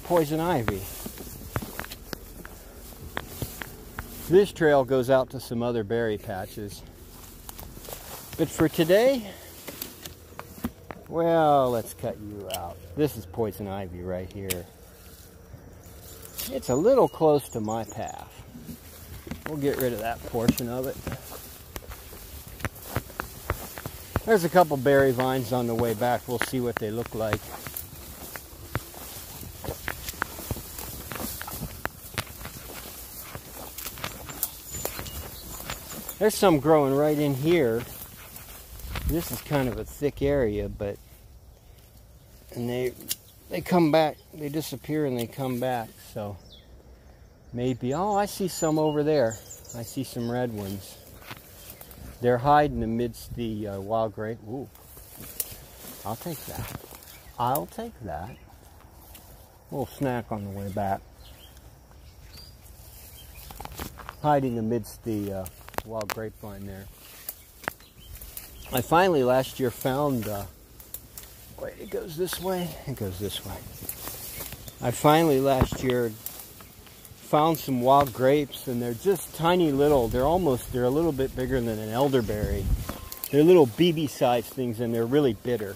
poison ivy. This trail goes out to some other berry patches. But for today, well, let's cut you out. This is poison ivy right here. It's a little close to my path. We'll get rid of that portion of it. There's a couple berry vines on the way back. We'll see what they look like. There's some growing right in here. This is kind of a thick area, but and they come back. They disappear and they come back. So maybe, oh, I see some over there. I see some red ones. They're hiding amidst the wild grape. Ooh, I'll take that. I'll take that. Little snack on the way back. Hiding amidst the wild grapevine there. I finally last year found, wait, it goes this way? It goes this way. I finally last year found some wild grapes, and they're just tiny little, they're a little bit bigger than an elderberry. They're little BB sized things, and they're really bitter.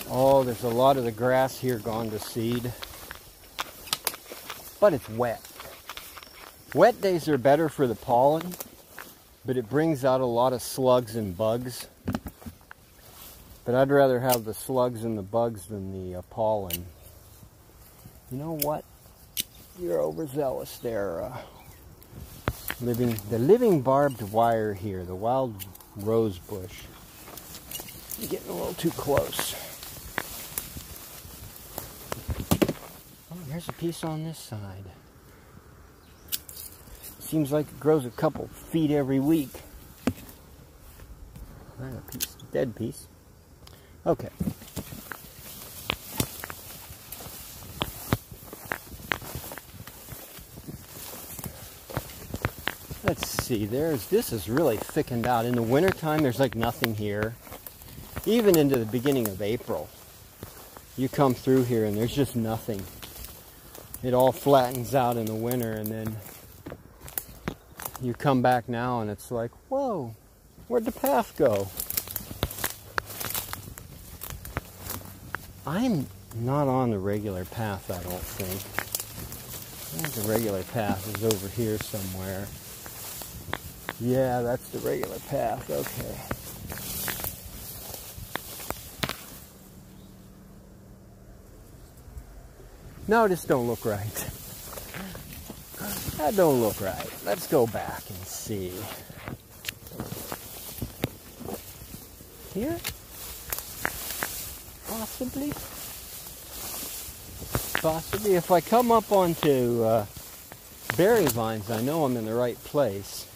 Oh, there's a lot of the grass here gone to seed. but it's wet. Wet days are better for the pollen, but it brings out a lot of slugs and bugs. But I'd rather have the slugs and the bugs than the pollen. You know what? You're overzealous there. The living barbed wire here, the wild rose bush. You're getting a little too close. Oh, there's a piece on this side. Seems like it grows a couple feet every week. A piece, dead piece. Okay. Let's see, this is really thickened out. In the wintertime, there's like nothing here. Even into the beginning of April, you come through here and there's just nothing. It all flattens out in the winter, and then you come back now and it's like, whoa, where'd the path go? I'm not on the regular path, I don't think. I think the regular path is over here somewhere. Yeah, that's the regular path, okay. No, this don't look right. That don't look right. Let's go back and see. Here? Possibly. Possibly. If I come up onto berry vines, I know I'm in the right place.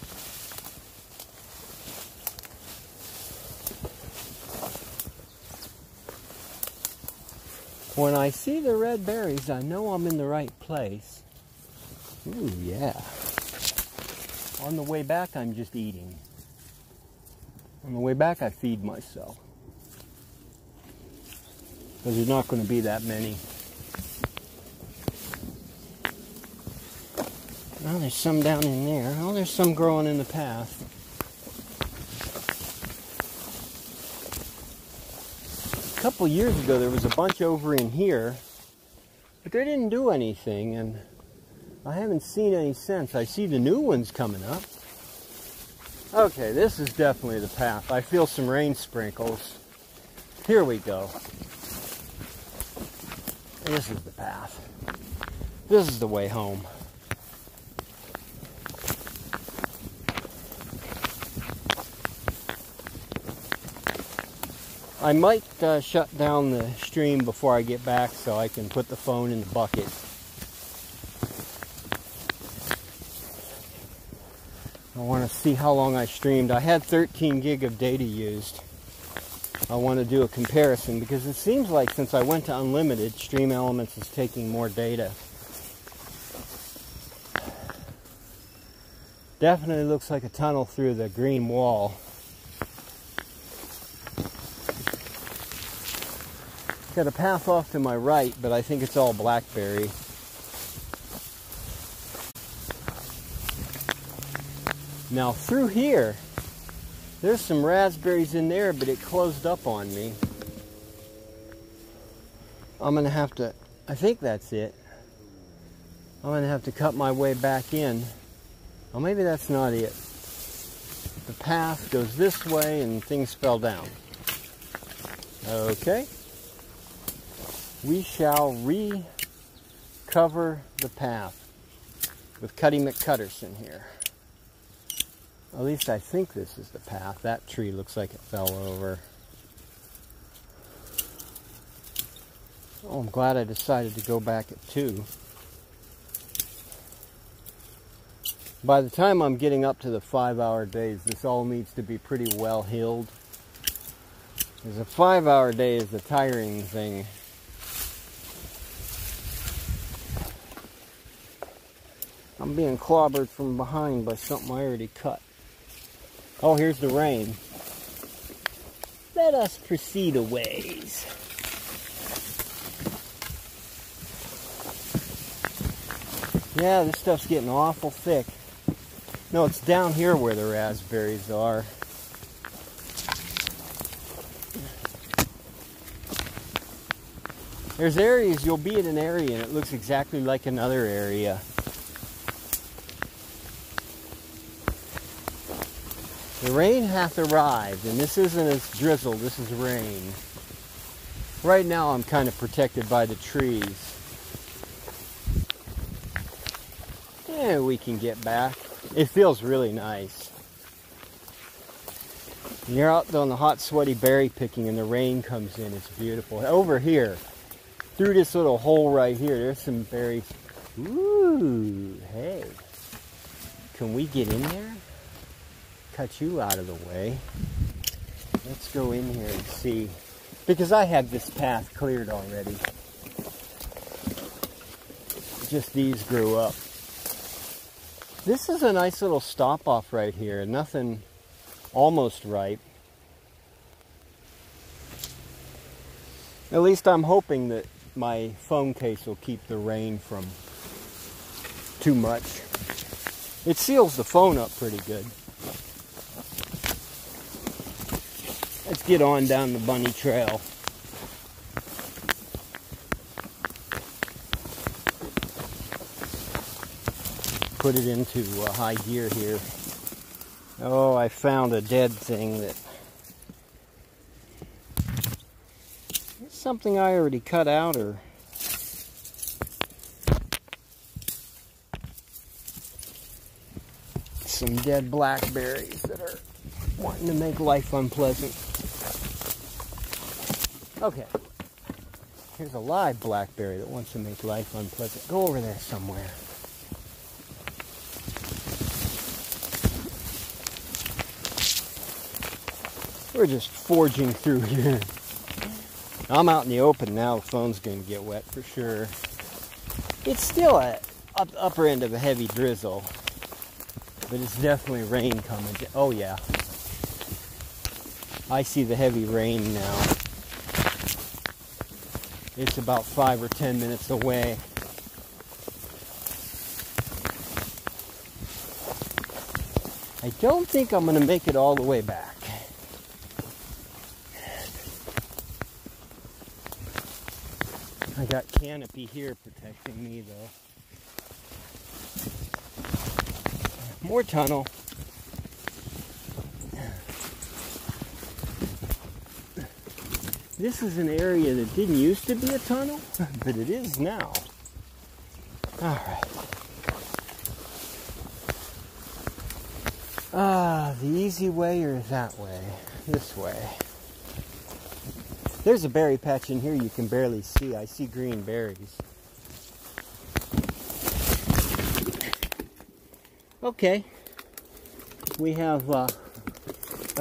When I see the red berries, I know I'm in the right place. Ooh, yeah. On the way back, I'm just eating. On the way back, I feed myself. Because there's not going to be that many. Well, there's some down in there. Oh, there's some growing in the path. A couple years ago, there was a bunch over in here, but they didn't do anything, and I haven't seen any since. I see the new ones coming up. Okay, this is definitely the path. I feel some rain sprinkles. Here we go. This is the path. This is the way home. I might shut down the stream before I get back so I can put the phone in the bucket. I want to see how long I streamed. I had 13 gig of data used. I want to do a comparison because it seems like since I went to unlimited, Stream Elements is taking more data. Definitely looks like a tunnel through the green wall. Got a path off to my right, but I think it's all blackberry. Now through here, there's some raspberries in there, but it closed up on me. I'm gonna have to, I think that's it. I'm gonna have to cut my way back in. Oh, maybe that's not it. The path goes this way and things fell down. Okay. We shall recover the path with Cuddy McCutterson here. At least I think this is the path. That tree looks like it fell over. Oh, I'm glad I decided to go back at 2. By the time I'm getting up to the 5-hour days, this all needs to be pretty well healed. Because a 5-hour day is a tiring thing. I'm being clobbered from behind by something I already cut. Oh, here's the rain. Let us proceed a ways. Yeah, this stuff's getting awful thick. No, it's down here where the raspberries are. There's areas, you'll be in an area and it looks exactly like another area. The rain hath arrived, and this isn't as drizzle, this is rain. Right now I'm kind of protected by the trees. Yeah, we can get back. It feels really nice. You're out on the hot, sweaty berry picking and the rain comes in. It's beautiful. Over here, through this little hole right here, there's some berries. Ooh, hey. Can we get in there? Cut you out of the way. Let's go in here and see. Because I had this path cleared already. Just these grew up. This is a nice little stop off right here. Nothing almost ripe. At least I'm hoping that my phone case will keep the rain from too much. It seals the phone up pretty good. Let's get on down the bunny trail. Put it into high gear here. Oh, I found a dead thing that... It's something I already cut out, or... Some dead blackberries that are wanting to make life unpleasant. Okay. Here's a live blackberry that wants to make life unpleasant. Go over there somewhere. We're just forging through here. I'm out in the open now. The phone's going to get wet for sure. It's still at upper end of a heavy drizzle, but it's definitely rain coming. Oh yeah, I see the heavy rain now. It's about 5 or 10 minutes away. I don't think I'm going to make it all the way back. I got canopy here protecting me though. More tunnel. This is an area that didn't used to be a tunnel, but it is now. Alright. The easy way or that way? This way. There's a berry patch in here you can barely see. I see green berries. Okay. We have a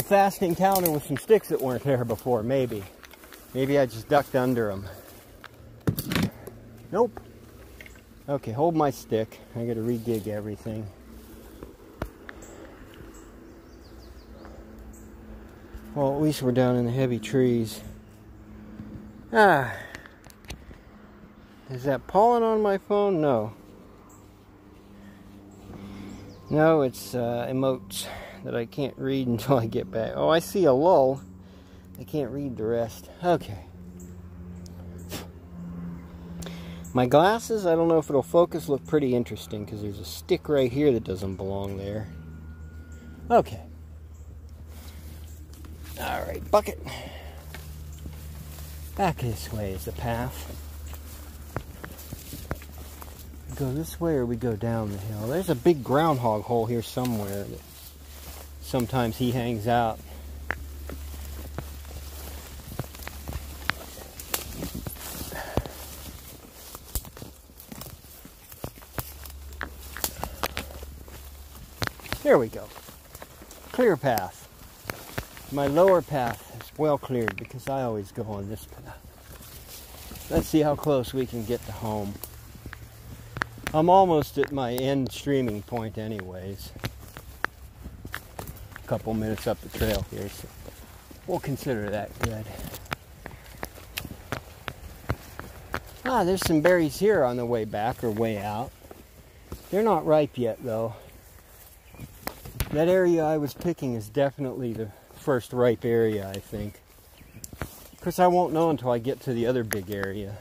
fast encounter with some sticks that weren't there before, maybe. Maybe I just ducked under them. Nope. Okay, hold my stick. I gotta re-dig everything. Well, at least we're down in the heavy trees. Is that pollen on my phone? No. No, it's emotes that I can't read until I get back. Oh, I see a lull. I can't read the rest. Okay. My glasses, I don't know if it'll focus, look pretty interesting because there's a stick right here that doesn't belong there. Okay. Alright, bucket. Back this way is the path. We go this way or we go down the hill. There's a big groundhog hole here somewhere that sometimes he hangs out. There we go. Clear path. My lower path is well cleared because I always go on this path. Let's see how close we can get to home. I'm almost at my end streaming point anyways. A couple minutes up the trail here, so we'll consider that good. There's some berries here on the way back or way out. They're not ripe yet though. That area I was picking is definitely the first ripe area, I think. Of course, I won't know until I get to the other big area.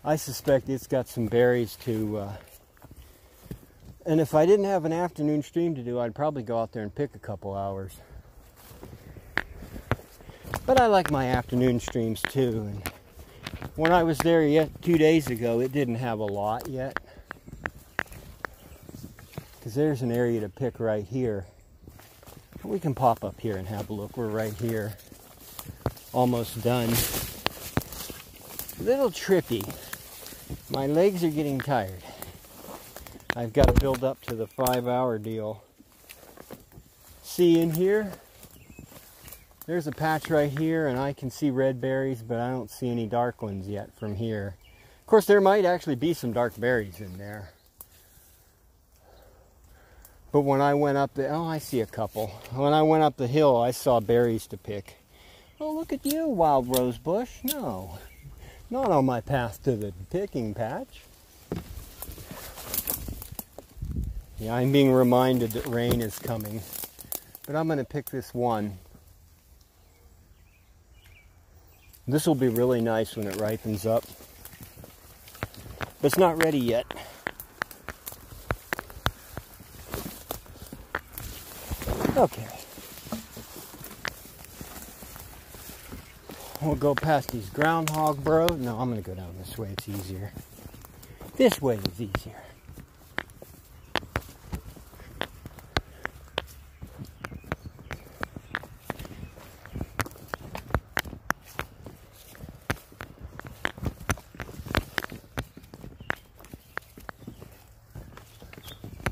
I suspect it's got some berries to, and if I didn't have an afternoon stream to do, I'd probably go out there and pick a couple hours. But I like my afternoon streams too. And when I was there 2 days ago, it didn't have a lot yet. Because there's an area to pick right here. We can pop up here and have a look. We're right here. Almost done. A little trippy. My legs are getting tired. I've got to build up to the 5-hour deal. See in here? There's a patch right here, and I can see red berries, but I don't see any dark ones yet from here. Of course, there might actually be some dark berries in there. But when I went up the, oh, I see a couple. When I went up the hill, I saw berries to pick. Oh, look at you, wild rose bush. No, not on my path to the picking patch. Yeah, I'm being reminded that rain is coming. But I'm going to pick this one. This will be really nice when it ripens up. But it's not ready yet. Okay. We'll go past these groundhog burrows. No, I'm going to go down this way. It's easier. This way is easier.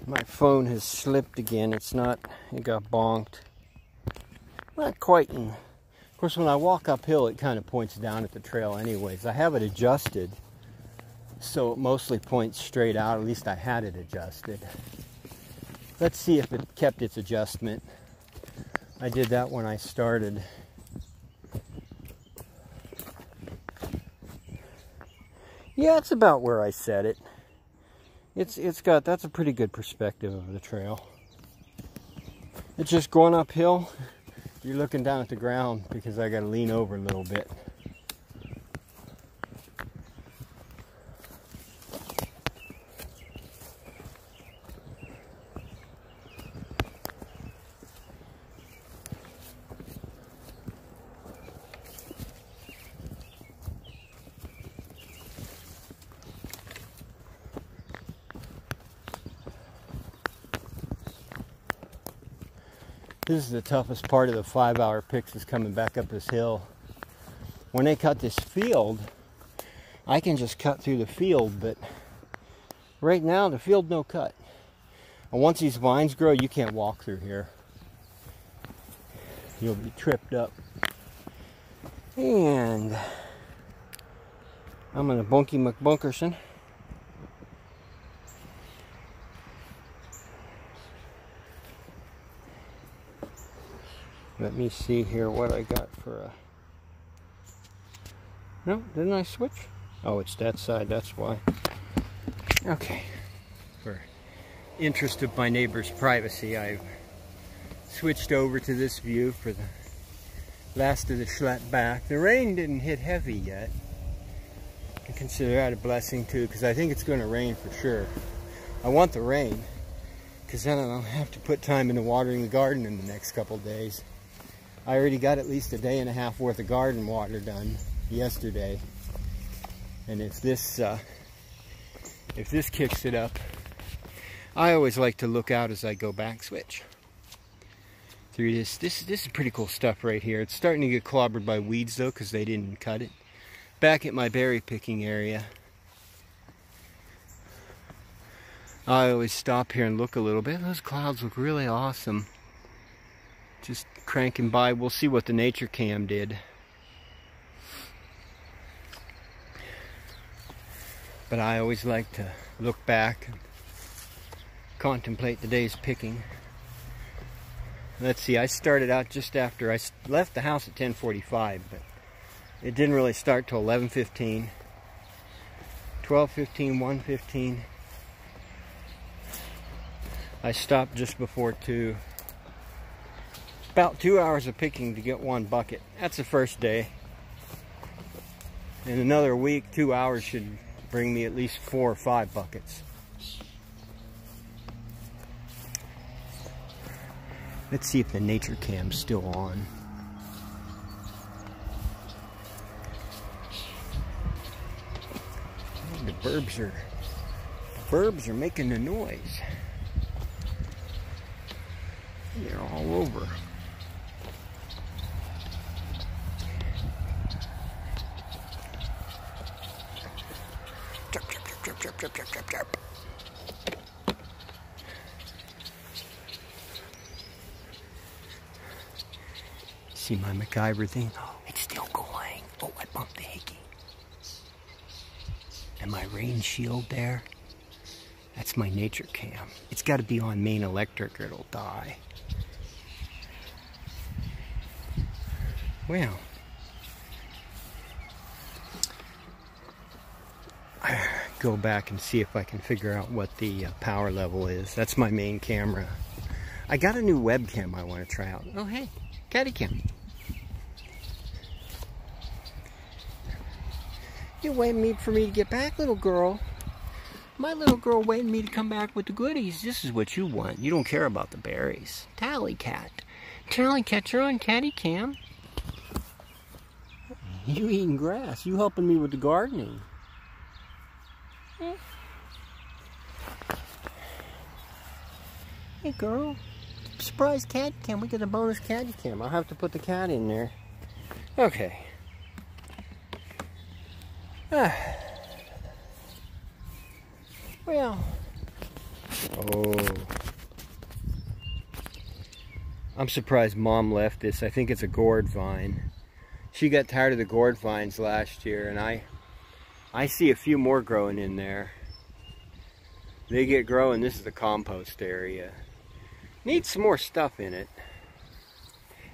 My phone has slipped again. It got bonked. Not quite. Of course, when I walk uphill, it kind of points down at the trail anyways. I have it adjusted, so it mostly points straight out. At least I had it adjusted. Let's see if it kept its adjustment. I did that when I started. Yeah, it's about where I set it. That's a pretty good perspective of the trail. It's just going uphill. You're looking down at the ground because I got to lean over a little bit. This is the toughest part of the 5-hour picks, is coming back up this hill. When they cut this field, I can just cut through the field, but right now the field no cut. And once these vines grow, you can't walk through here. You'll be tripped up. And I'm gonna Bunky McBunkerson. Let me see here what I got for a... No, didn't I switch? Oh, it's that side, that's why. Okay. For interest of my neighbor's privacy, I've switched over to this view for the last of the Schlatt back. The rain didn't hit heavy yet. I consider that a blessing too, because I think it's going to rain for sure. I want the rain, because then I don't have to put time into watering the garden in the next couple days. I already got at least a day and a half worth of garden water done yesterday. And if this kicks it up, I always like to look out as I go back switch through this. This is pretty cool stuff right here. It's starting to get clobbered by weeds though, because they didn't cut it. Back at my berry picking area, I always stop here and look a little bit. Those clouds look really awesome. Just cranking by. We'll see what the nature cam did. But I always like to look back and contemplate the day's picking. Let's see, I started out just after I left the house at 10:45, but it didn't really start till 11:15, 12:15, 1:15. I stopped just before 2. About 2 hours of picking to get 1 bucket. That's the first day. In another week, 2 hours should bring me at least 4 or 5 buckets. Let's see if the nature cam's still on. Oh, the burbs are making the noise. They're all over. Chirp, chirp, chirp, chirp, chirp, chirp, chirp, chirp. See my MacGyver thing? Oh, it's still going. Oh, I bumped the hickey. And my rain shield there? That's my nature cam. It's got to be on main electric or it'll die. Well, go back and see if I can figure out what the power level is. That's my main camera. I got a new webcam I want to try out. Oh, hey, catty cam. You waiting for me to get back, little girl? My little girl waiting me to come back with the goodies. This is what you want. You don't care about the berries. Tally cat. Tally cat, you're on catty cam. You eating grass. You helping me with the gardening. Hey girl. Surprise cat cam. We got a bonus catty cam. I'll have to put the cat in there. Okay. Well. Oh. I'm surprised Mom left this. I think it's a gourd vine. She got tired of the gourd vines last year, and I see a few more growing in there. They get growing. This is the compost area. Needs some more stuff in it.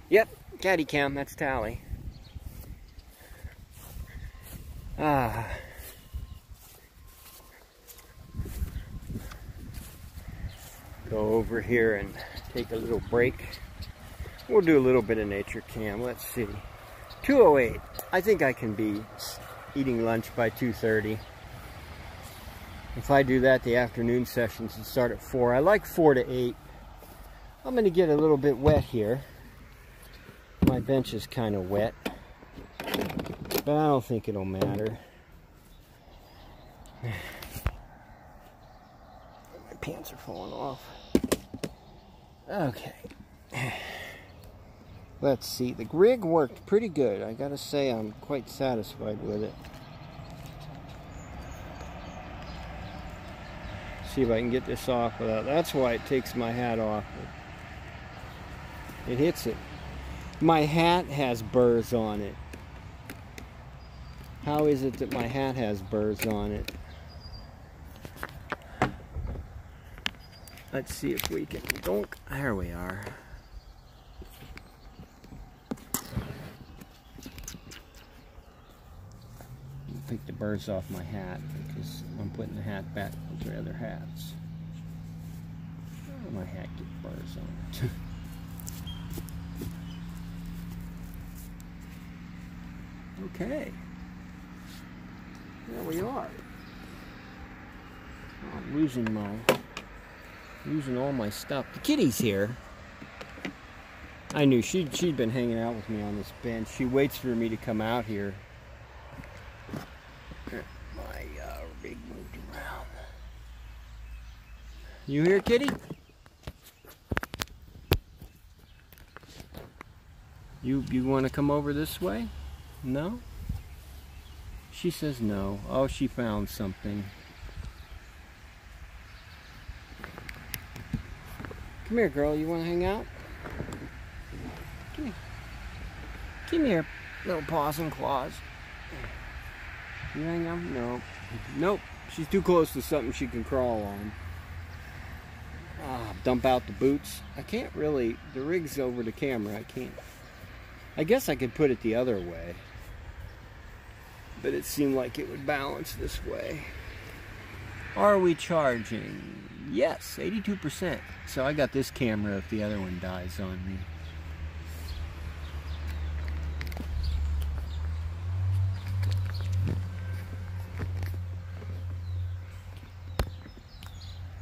Yep, catty cam, that's Tally. Go over here and take a little break. We'll do a little bit of nature cam. Let's see. 2:08. I think I can be eating lunch by 2:30. If I do that, the afternoon sessions will start at 4. I like 4 to 8. I'm going to get a little bit wet here. My bench is kind of wet, but I don't think it'll matter. My pants are falling off. Okay. Let's see. The rig worked pretty good. I gotta say, I'm quite satisfied with it. See if I can get this off without. That's why it takes my hat off. It hits it. My hat has burrs on it. How is it that my hat has burrs on it? Let's see if we can. Donk. There we are. Pick the burrs off my hat because I'm putting the hat back with the other hats. Oh, my hat gets burrs on it. Okay. There we are. Oh, I'm losing all my stuff. The kitty's here. I knew she'd been hanging out with me on this bench. She waits for me to come out here. My rig moved around. You here, kitty? You want to come over this way? No? She says no. Oh, she found something. Come here, girl. You want to hang out? Come here. Come here, little paws and claws. You hang out? No. Nope. She's too close to something she can crawl on. Dump out the boots. I can't really. The rig's over the camera. I can't. I guess I could put it the other way. But it seemed like it would balance this way. Are we charging? Yes, 82%. So I got this camera if the other one dies on me.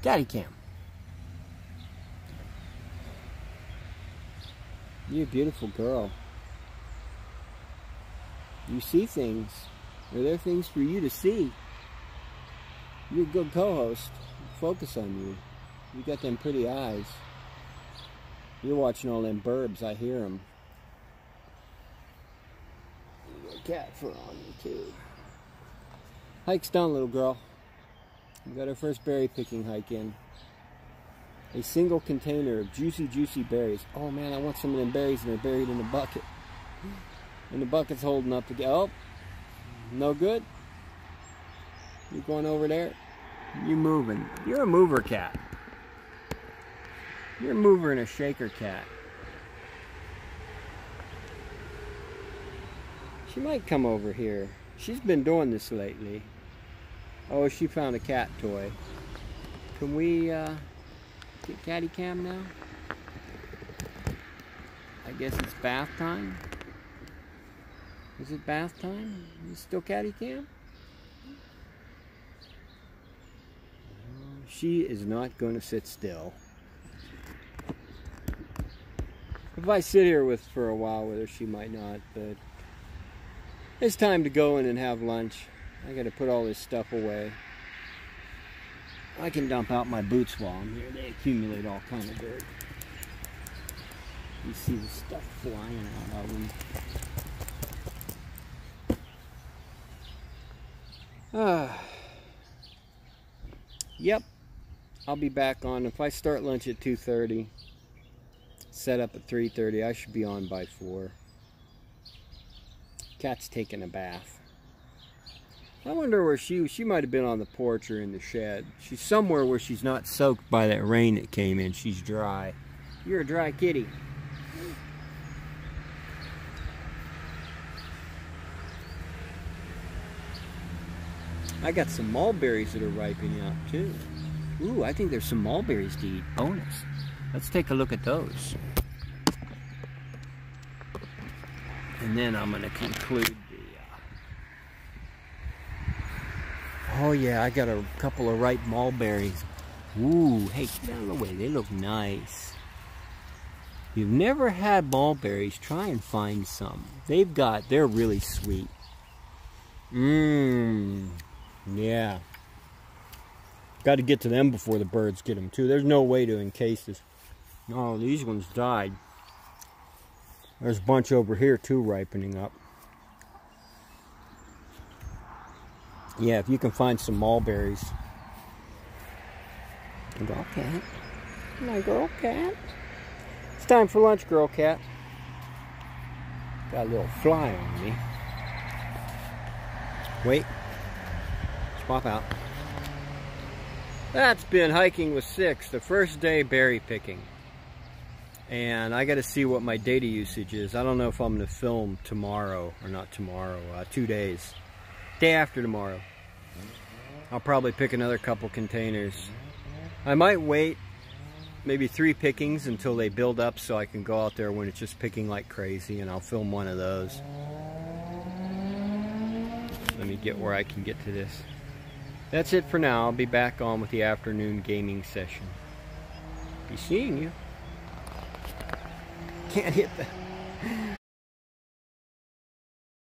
Caddy cam. You're a beautiful girl. You see things. Are there things for you to see? You're a good co-host. Focus on you. You got them pretty eyes. You're watching all them burbs. I hear them. You got cat fur on you too. Hike's done, little girl. We got our first berry picking hike in. A single container of juicy, juicy berries. Oh man, I want some of them berries, and they're buried in the bucket. And the bucket's holding up again. Oh, no good. You going over there? You moving. You're a mover cat. You're a mover and a shaker cat. She might come over here. She's been doing this lately. Oh, she found a cat toy. Can we get caddy cam now? I guess it's bath time. Is it bath time? Is it still caddy cam? She is not going to sit still. If I sit here for a while with her, she might not, but it's time to go in and have lunch. I got to put all this stuff away. I can dump out my boots while I'm here. They accumulate all kind of dirt. You see the stuff flying out of them. Yep. I'll be back on. If I start lunch at 2:30, set up at 3:30, I should be on by 4. Cat's taking a bath. I wonder where she might have been on the porch or in the shed. She's somewhere where she's not soaked by that rain that came in. She's dry. You're a dry kitty. I got some mulberries that are ripening up too. Ooh, I think there's some mulberries to eat. Bonus. Let's take a look at those. And then I'm going to conclude the... Oh yeah, I got a couple of ripe mulberries. Ooh, hey, get out of the way. They look nice. If you've never had mulberries, try and find some. They're really sweet. Yeah. Got to get to them before the birds get them too. There's no way to encase this. Oh, these ones died. There's a bunch over here too ripening up. Yeah, if you can find some mulberries. Girl cat. My girl cat. It's time for lunch, girl cat. Got a little fly on me. Wait. Swap out. That's been hiking with 6, the first day berry picking. And I got to see what my data usage is. I don't know if I'm going to film tomorrow, or not tomorrow, 2 days. Day after tomorrow. I'll probably pick another couple containers. I might wait maybe 3 pickings until they build up so I can go out there when it's just picking like crazy, and I'll film one of those. Let me get where I can get to this. That's it for now. I'll be back on with the afternoon gaming session. Be seeing you. Can't hit the...